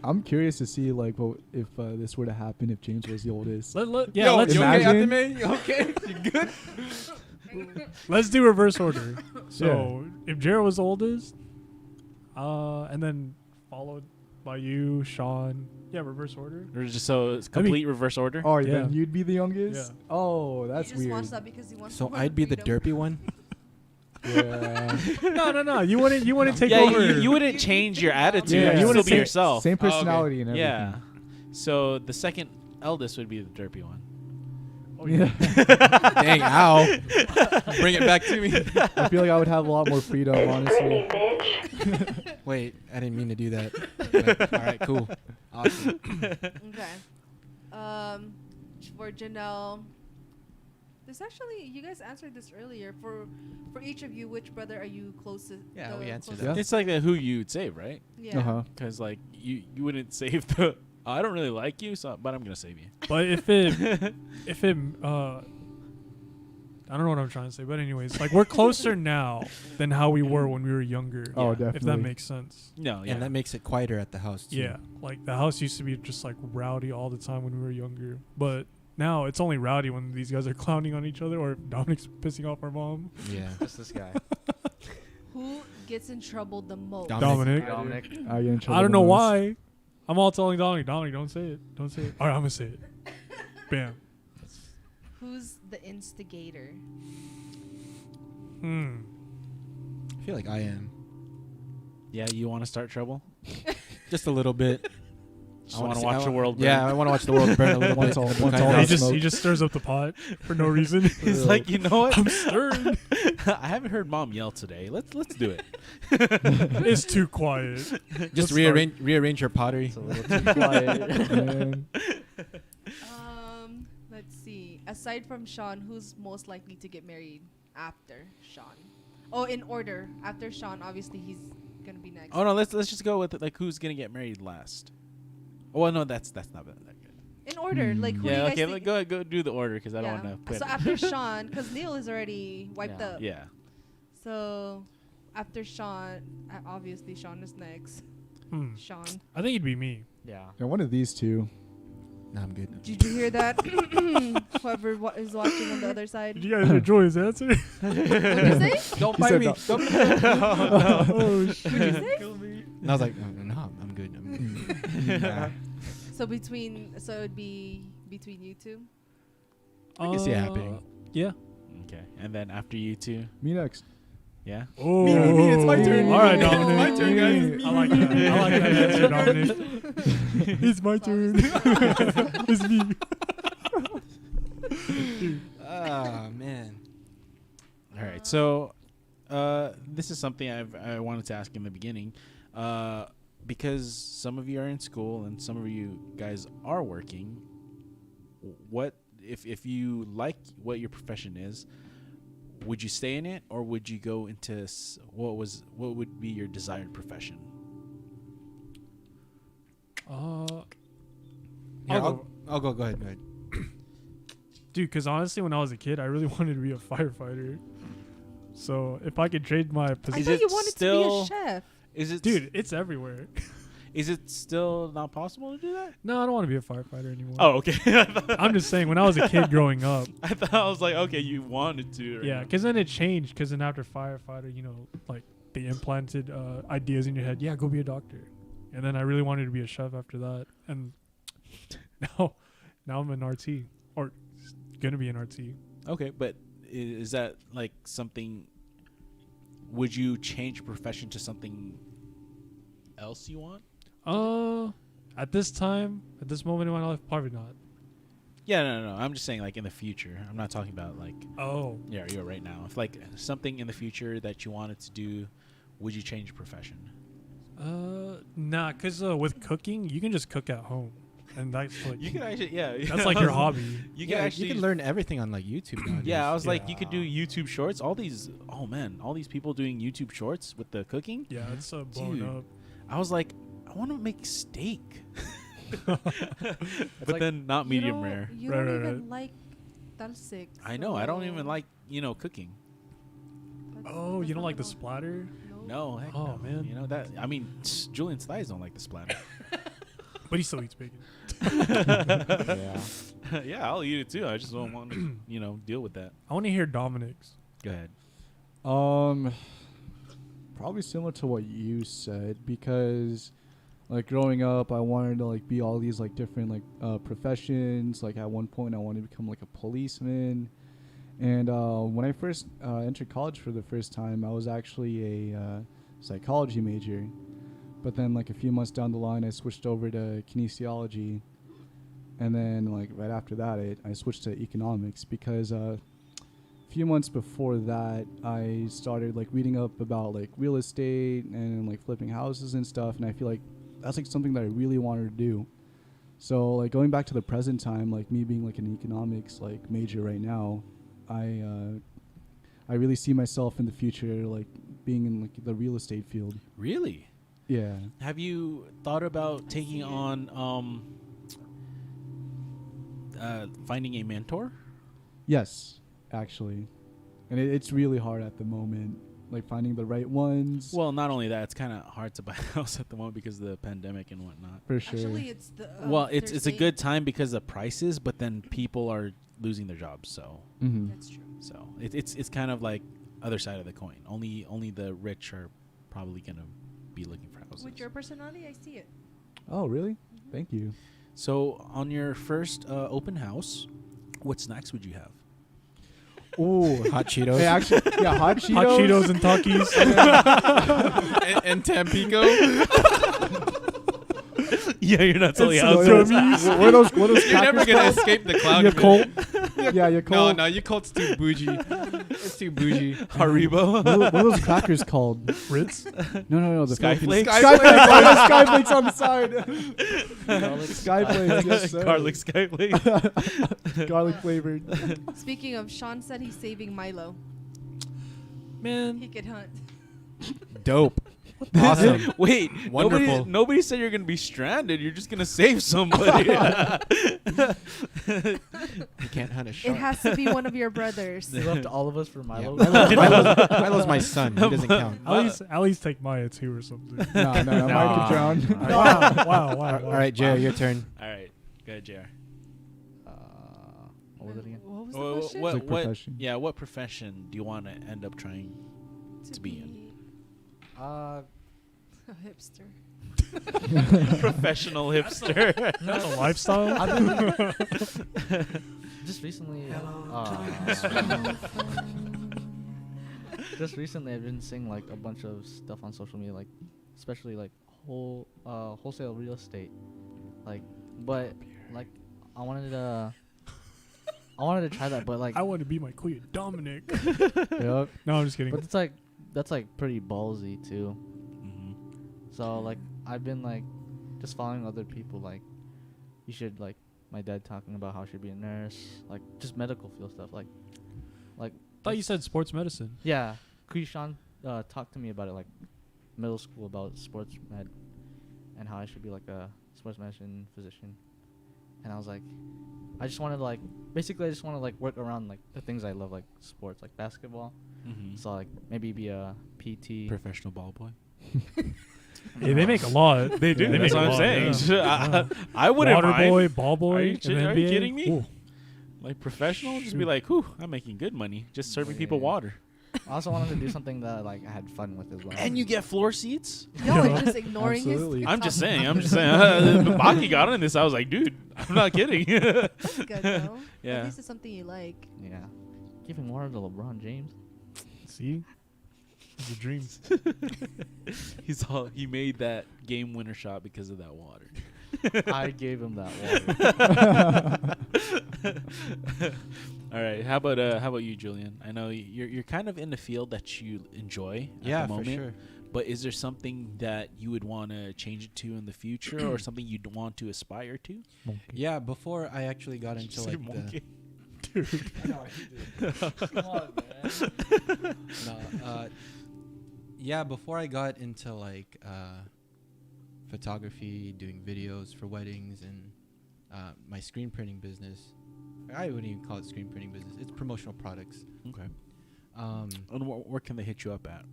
I'm curious to see like what if this were to happen if James was the oldest. Let's you okay after me? You okay? You good? let's do reverse order. So if Jared was the oldest, and then followed by you, Sean. Yeah, reverse order. Or just so it's complete reverse order? Oh, Yeah. then you'd be the youngest. Yeah. Oh, that's he just weird. wants that because he wants So more I'd be the freedom. derpy one. Yeah. No. You wouldn't take Yeah, over. you wouldn't change your attitude. Yeah, You you would wouldn't still be say- yourself. Same personality and everything. Yeah. So the second eldest would be the derpy one. Oh, Yeah. Dang, ow. Bring it back to me. I feel like I would have a lot more freedom, honestly. Wait, I didn't mean to do that. But, all right, cool. Awesome. Okay. For Janelle, this actually you guys answered this earlier. For each of you, which brother are you closest? Yeah, the we answered closest- that. It's like who you'd save, right? Yeah. Uh-huh. Because like you wouldn't save the. I don't really like you, so but I'm gonna save you. But if it, I don't know what I'm trying to say. But anyways, like we're closer now than how we were when we were younger. Oh, Yeah. definitely. If that makes sense. No, yeah. And that makes it quieter at the house, too. Yeah, like the house used to be just like rowdy all the time when we were younger. But now it's only rowdy when these guys are clowning on each other or if Dominic's pissing off our mom. Yeah. Just this guy. Who gets in trouble the most? Dominic. Dominic. I get in trouble I don't the know most. why. I'm all telling Dominic, don't say it. Don't say it. All right, I'm going to say it. Bam. Who's the instigator? I feel like I am. Yeah, you want to start trouble? Just a little bit. Just want to watch the world burn. Yeah, I want to watch the world burn a little Once bit. all- in a once kind all of- that He smoke. just stirs up the pot for no reason. He's like, you know what? I'm stirred. I haven't heard mom yell today. Let's do it. It's too quiet. Just Let's rearrange your pottery. It's a little too quiet. Man. Let's see. Aside from Sean, who's most likely to get married after Sean? Oh, in order. After Sean, obviously he's gonna be next. Oh no, let's just go with it. Like who's gonna get married last? Oh well, no, that's not that good. In order, like who do you Yeah, guys okay, think? go do the order because I don't want to put. So after Sean, because Neil is already wiped Yeah. up. Yeah. So after Sean, obviously Sean is next. Sean. I think it'd be me. Yeah. Yeah, one of these two. No, I'm good. Did you hear that? Whoever is watching on the other side. Did you guys enjoy his answer? What did you say? Don't He fight said me. no. Oh, shit. What did you say? And I was like, no, I'm good. Nah. So it'd be between you two. I can see it happening. Yeah. Okay, and then after you two, Me next. yeah. Oh, me, it's my turn. All right, It's Dominic. my turn, guys. I like that. I like that answer, Dominic. It's my turn. It's me. Ah, man. All right, so this is something I wanted to ask in the beginning, because some of you are in school and some of you guys are working. What if you like what your profession is? Would you stay in it, or would you go into what would be your desired profession? Here, I'll go. Go ahead. Dude, because honestly, when I was a kid, I really wanted to be a firefighter. So if I could trade my I position, thought you wanted to be still- a chef. Is it dude, it's everywhere. Is it still not possible to do that? No, I don't want to be a firefighter anymore. Oh, okay. I'm just saying, when I was a kid growing up, I thought I was like, okay, you wanted to. Right yeah, now. because then it changed. Because then after firefighter, like they implanted ideas in your head. Yeah, go be a doctor. And then I really wanted to be a chef after that. And now I'm an RT, or gonna be an RT. Okay, but is that like something? Would you change your profession to something else you want? At this moment in my life, probably not. Yeah, no. I'm just saying, like in the future. I'm not talking about like Oh, yeah, you're right now. If like something in the future that you wanted to do, would you change your profession? nah, because with cooking, you can just cook at home. and that's like You can actually, yeah. that's like your hobby. You can Yeah, actually you can learn everything on like YouTube nowadays. Yeah, I was like, you could do Yeah. YouTube Shorts. All these, oh man, all these people doing YouTube Shorts with the cooking. Yeah, it's blown Dude. up. I was like, I want to make steak, but like- then not medium you rare. You Right, don't right, even like talsik. I know. I don't so even like cooking. Oh, that's you don't not like the gonna- splatter? No, heck Oh, no. man. You know that. I mean, Julian's thighs don't like the splatter. But he still eats bacon. Yeah. Yeah, I'll eat it too. I just don't want to, deal with that. I want to hear Dominic's. Go ahead. Probably similar to what you said, because like growing up I wanted to like be all these like different like professions. Like at one point I wanted to become like a policeman, and when I first entered college for the first time, I was actually a psychology major, but then like a few months down the line I switched over to kinesiology, and then like right after that I switched to economics, because few months before that I started like reading up about like real estate and like flipping houses and stuff, and I feel like that's like something that I really wanted to do. So like going back to the present time, like me being like an economics like major right now, I really see myself in the future like being in like the real estate field. Really? Yeah. Have you thought about taking on finding a mentor? Yes, actually. And it's really hard at the moment, like finding the right ones. Well, not only that, it's kind of hard to buy a house at the moment because of the pandemic and whatnot. For sure. Actually, it's the. Well, it's there's a good time because of prices, but then people are losing their jobs. So Mm-hmm. That's true. it's kind of like other side of the coin. Only the rich are probably gonna be looking for houses. With your personality, I see it. Oh, really? Thank you. So on your first open house, what snacks would you have? Ooh, Hot Cheetos. Hey, actually, yeah, hot Cheetos. Hot Cheetos and Takis. and Tampico. Yeah, you're not selling It's houses. what are those You're never gonna escape the cloud. Yakult? Yeah, No, Yakult. no, Yakult's too bougie. It's too bougie. Haribo. What are those crackers called? Ritz. No, the Skyflakes? Skyflakes. Oh, yeah, Skyflakes on the side. Garlic Skyflakes, yes, sir. Garlic skyflakes. Garlic flavored. Speaking of, Sean said he's saving Milo. He Man, could hunt. Dope. Awesome. Wait, Wonderful. Nobody said you're gonna be stranded. You're just gonna save somebody. You can't hunt a shark. It has to be one of your brothers. They left all of us for Milo. Milo's my son. He doesn't count. at least take Maya too or something. No, Mike could drown. wow. All right, Jay, your turn. All right, go ahead, JR. What was it again? What was the Well, question? Like profession. what profession do you want to end up trying to be in? A hipster. Professional hipster. That's a lifestyle. I've been just recently. Just recently, I've been seeing like a bunch of stuff on social media, like especially like wholesale real estate, but I wanted to try that, but like I want to be my queen, Dominic. Yep. No, I'm just kidding. but that's pretty ballsy too. Mm-hmm. So like I've been like just following other people, like you should, like my dad talking about how I should be a nurse, like just medical field stuff, like I thought you said sports medicine. yeah. Krishan talked to me about it like middle school about sports med and how I should be like a sports medicine physician, and I was like, I just wanted to like basically I just want to like work around like the things I love, like sports, like basketball. Mm-hmm. So like maybe be a PT. Professional ball boy. Hey, they make a lot. They do. They That's make what a I'm lot, saying. yeah. I wouldn't Water mind. boy, ball boy. Are you in chi- the are you NBA. kidding me? Ooh. Like professional, just be like, whew, I'm making good money just serving people Yeah. water. I also wanted to do something that like I had fun with as well. And you get floor seats? Y'all are just ignoring Absolutely. his. I'm just saying. Baki got on this. I was like, dude, I'm not kidding. That's good though. Yeah. At least it's something you like. Yeah, giving water to LeBron James. See, it's a dream. He made that game winner shot because of that water. I gave him that water. All right. How about you, Julian? I know you're kind of in the field that you enjoy at Yeah, the for moment. sure. But is there something that you would want to change it to in the future, or something you'd want to aspire to? Yeah, before I actually got into Say like monkey. Come on, man. yeah, before I got into like photography, doing videos for weddings, and my screen printing business. I wouldn't even call it screen printing business. It's promotional products. Okay. And where can they hit you up at?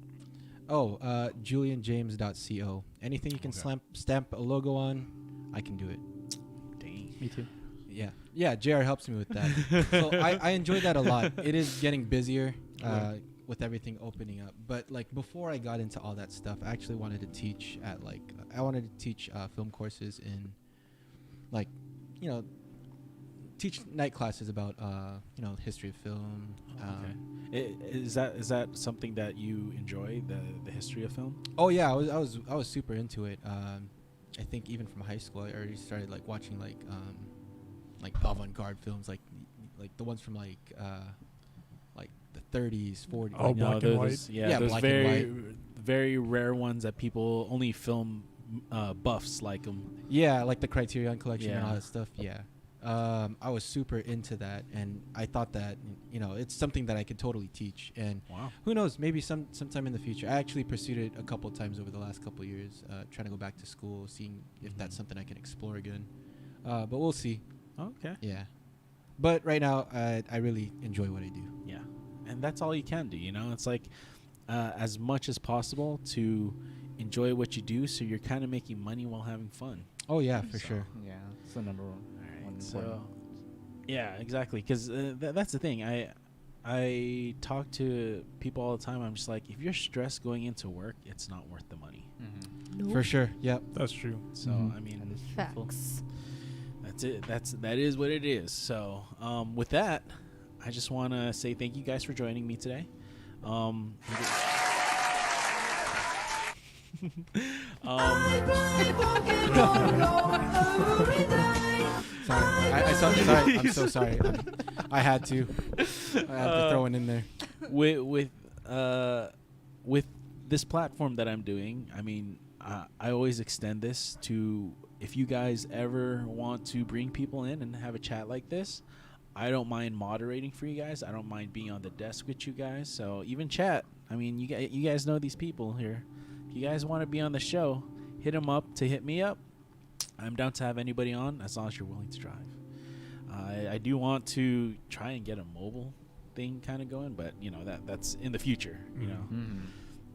JulianJames.co. Anything you can stamp a logo on, I can do it. Dang. Me too. Yeah, JR helps me with that. So I enjoy that a lot. It is getting busier with everything opening up. But like before I got into all that stuff, I actually wanted to teach at film courses in like, teach night classes about history of film. Is that something that you enjoy, the history of film? Oh yeah, I was super into it. I think even from high school I already started like watching like avant-garde films, like the ones from like the 30s, 40s. Oh, black and white. Yeah, those black very and white. very rare ones that people only film buffs like them. Yeah, like the Criterion Collection and Yeah. all that stuff. Yeah. I was super into that, and I thought that it's something that I could totally teach. And Wow. who knows, maybe sometime in the future. I actually pursued it a couple times over the last couple of years, trying to go back to school, seeing if that's something I can explore again. But we'll see. Okay. Yeah. But right now, I really enjoy what I do. Yeah, and that's all you can do. It's like as much as possible to enjoy what you do, so you're kind of making money while having fun. Oh yeah, for So, sure. Yeah, it's the number one. So, yeah, exactly. Because that's the thing. I talk to people all the time. I'm just like, if you're stressed going into work, it's not worth the money. Nope. For sure. Yep. That's true. So Mhm. I mean, Facts. that's it. That is what it is. So with that, I just want to say thank you guys for joining me today. Sorry. Sorry. I'm so sorry. I had to throw it in there. with this platform that I'm doing, I mean, I always extend this to, if you guys ever want to bring people in and have a chat like this, I don't mind moderating for you guys. I don't mind being on the desk with you guys. So even chat. I mean, you guys know these people here. If you guys want to be on the show, hit them up to hit me up. I'm down to have anybody on as long as you're willing to drive. I do want to try and get a mobile thing kind of going, but that's in the future.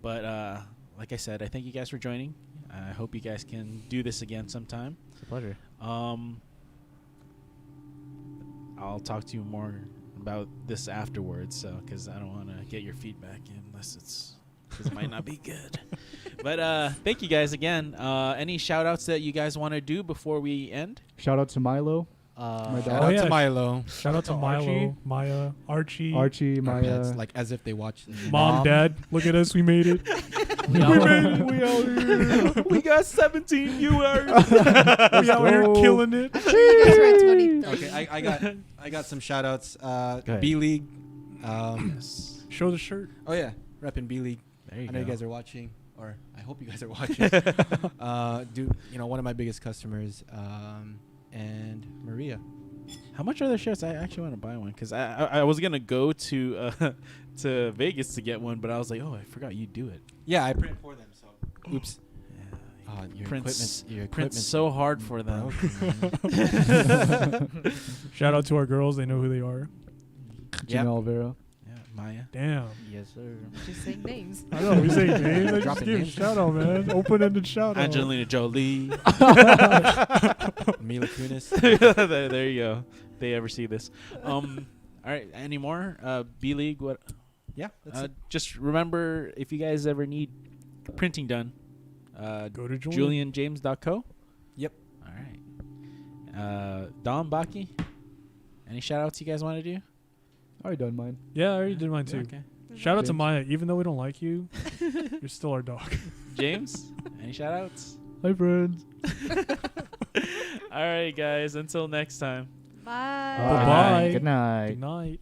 But like I said, I thank you guys for joining. I hope you guys can do this again sometime. It's a pleasure. I'll talk to you more about this afterwards, so because I don't want to get your feedback unless it might not be good. But thank you guys again. Any shout outs that you guys want to do before we end? Shout out to Milo, my Shout dog. out yeah. to Milo. Shout out to Milo, Maya, Archie, Archie, Our Maya. pets, like as if they watch. Mom, Dad. Look at us, we made it. We out here. We out here. We got 17 viewers. We out here go. killing it. You guys were at 20. Okay, I got some shout outs. ahead. B League. Show the shirt. Oh yeah, repping B League. There you I know go. you guys are watching, or I hope you guys are watching. One of my biggest customers, and Maria. How much are their shirts? I actually want to buy one because I was gonna go to Vegas to get one, but I was like, oh, I forgot you do it. Yeah, I print for them. So, oops. Yeah, Your Print's equipment's so hard for them. broken. Shout out to our girls. They know who they are. Gina Olvera. Yeah, Maya. Damn. Yes, sir. Just saying names. I know. We say names. I just Dropping give names. shout out, man. Open-ended shout out. Angelina Jolie. Mila Kunis. there you go. If they ever see this. All right. Any more? B League. What? Yeah, that's it. Just remember, if you guys ever need printing done, Go to Julian. JulianJames.co. Yep. All right. Dom, Baki, any shout outs you guys want to do? Already done mine. Yeah, I already did mine too. Okay. Shout out to James. Maya. Even though we don't like you, you're still our dog. James, any shout outs? Hi, friends. All right, guys. Until next time. Bye. Bye. Bye. Good night. Good night.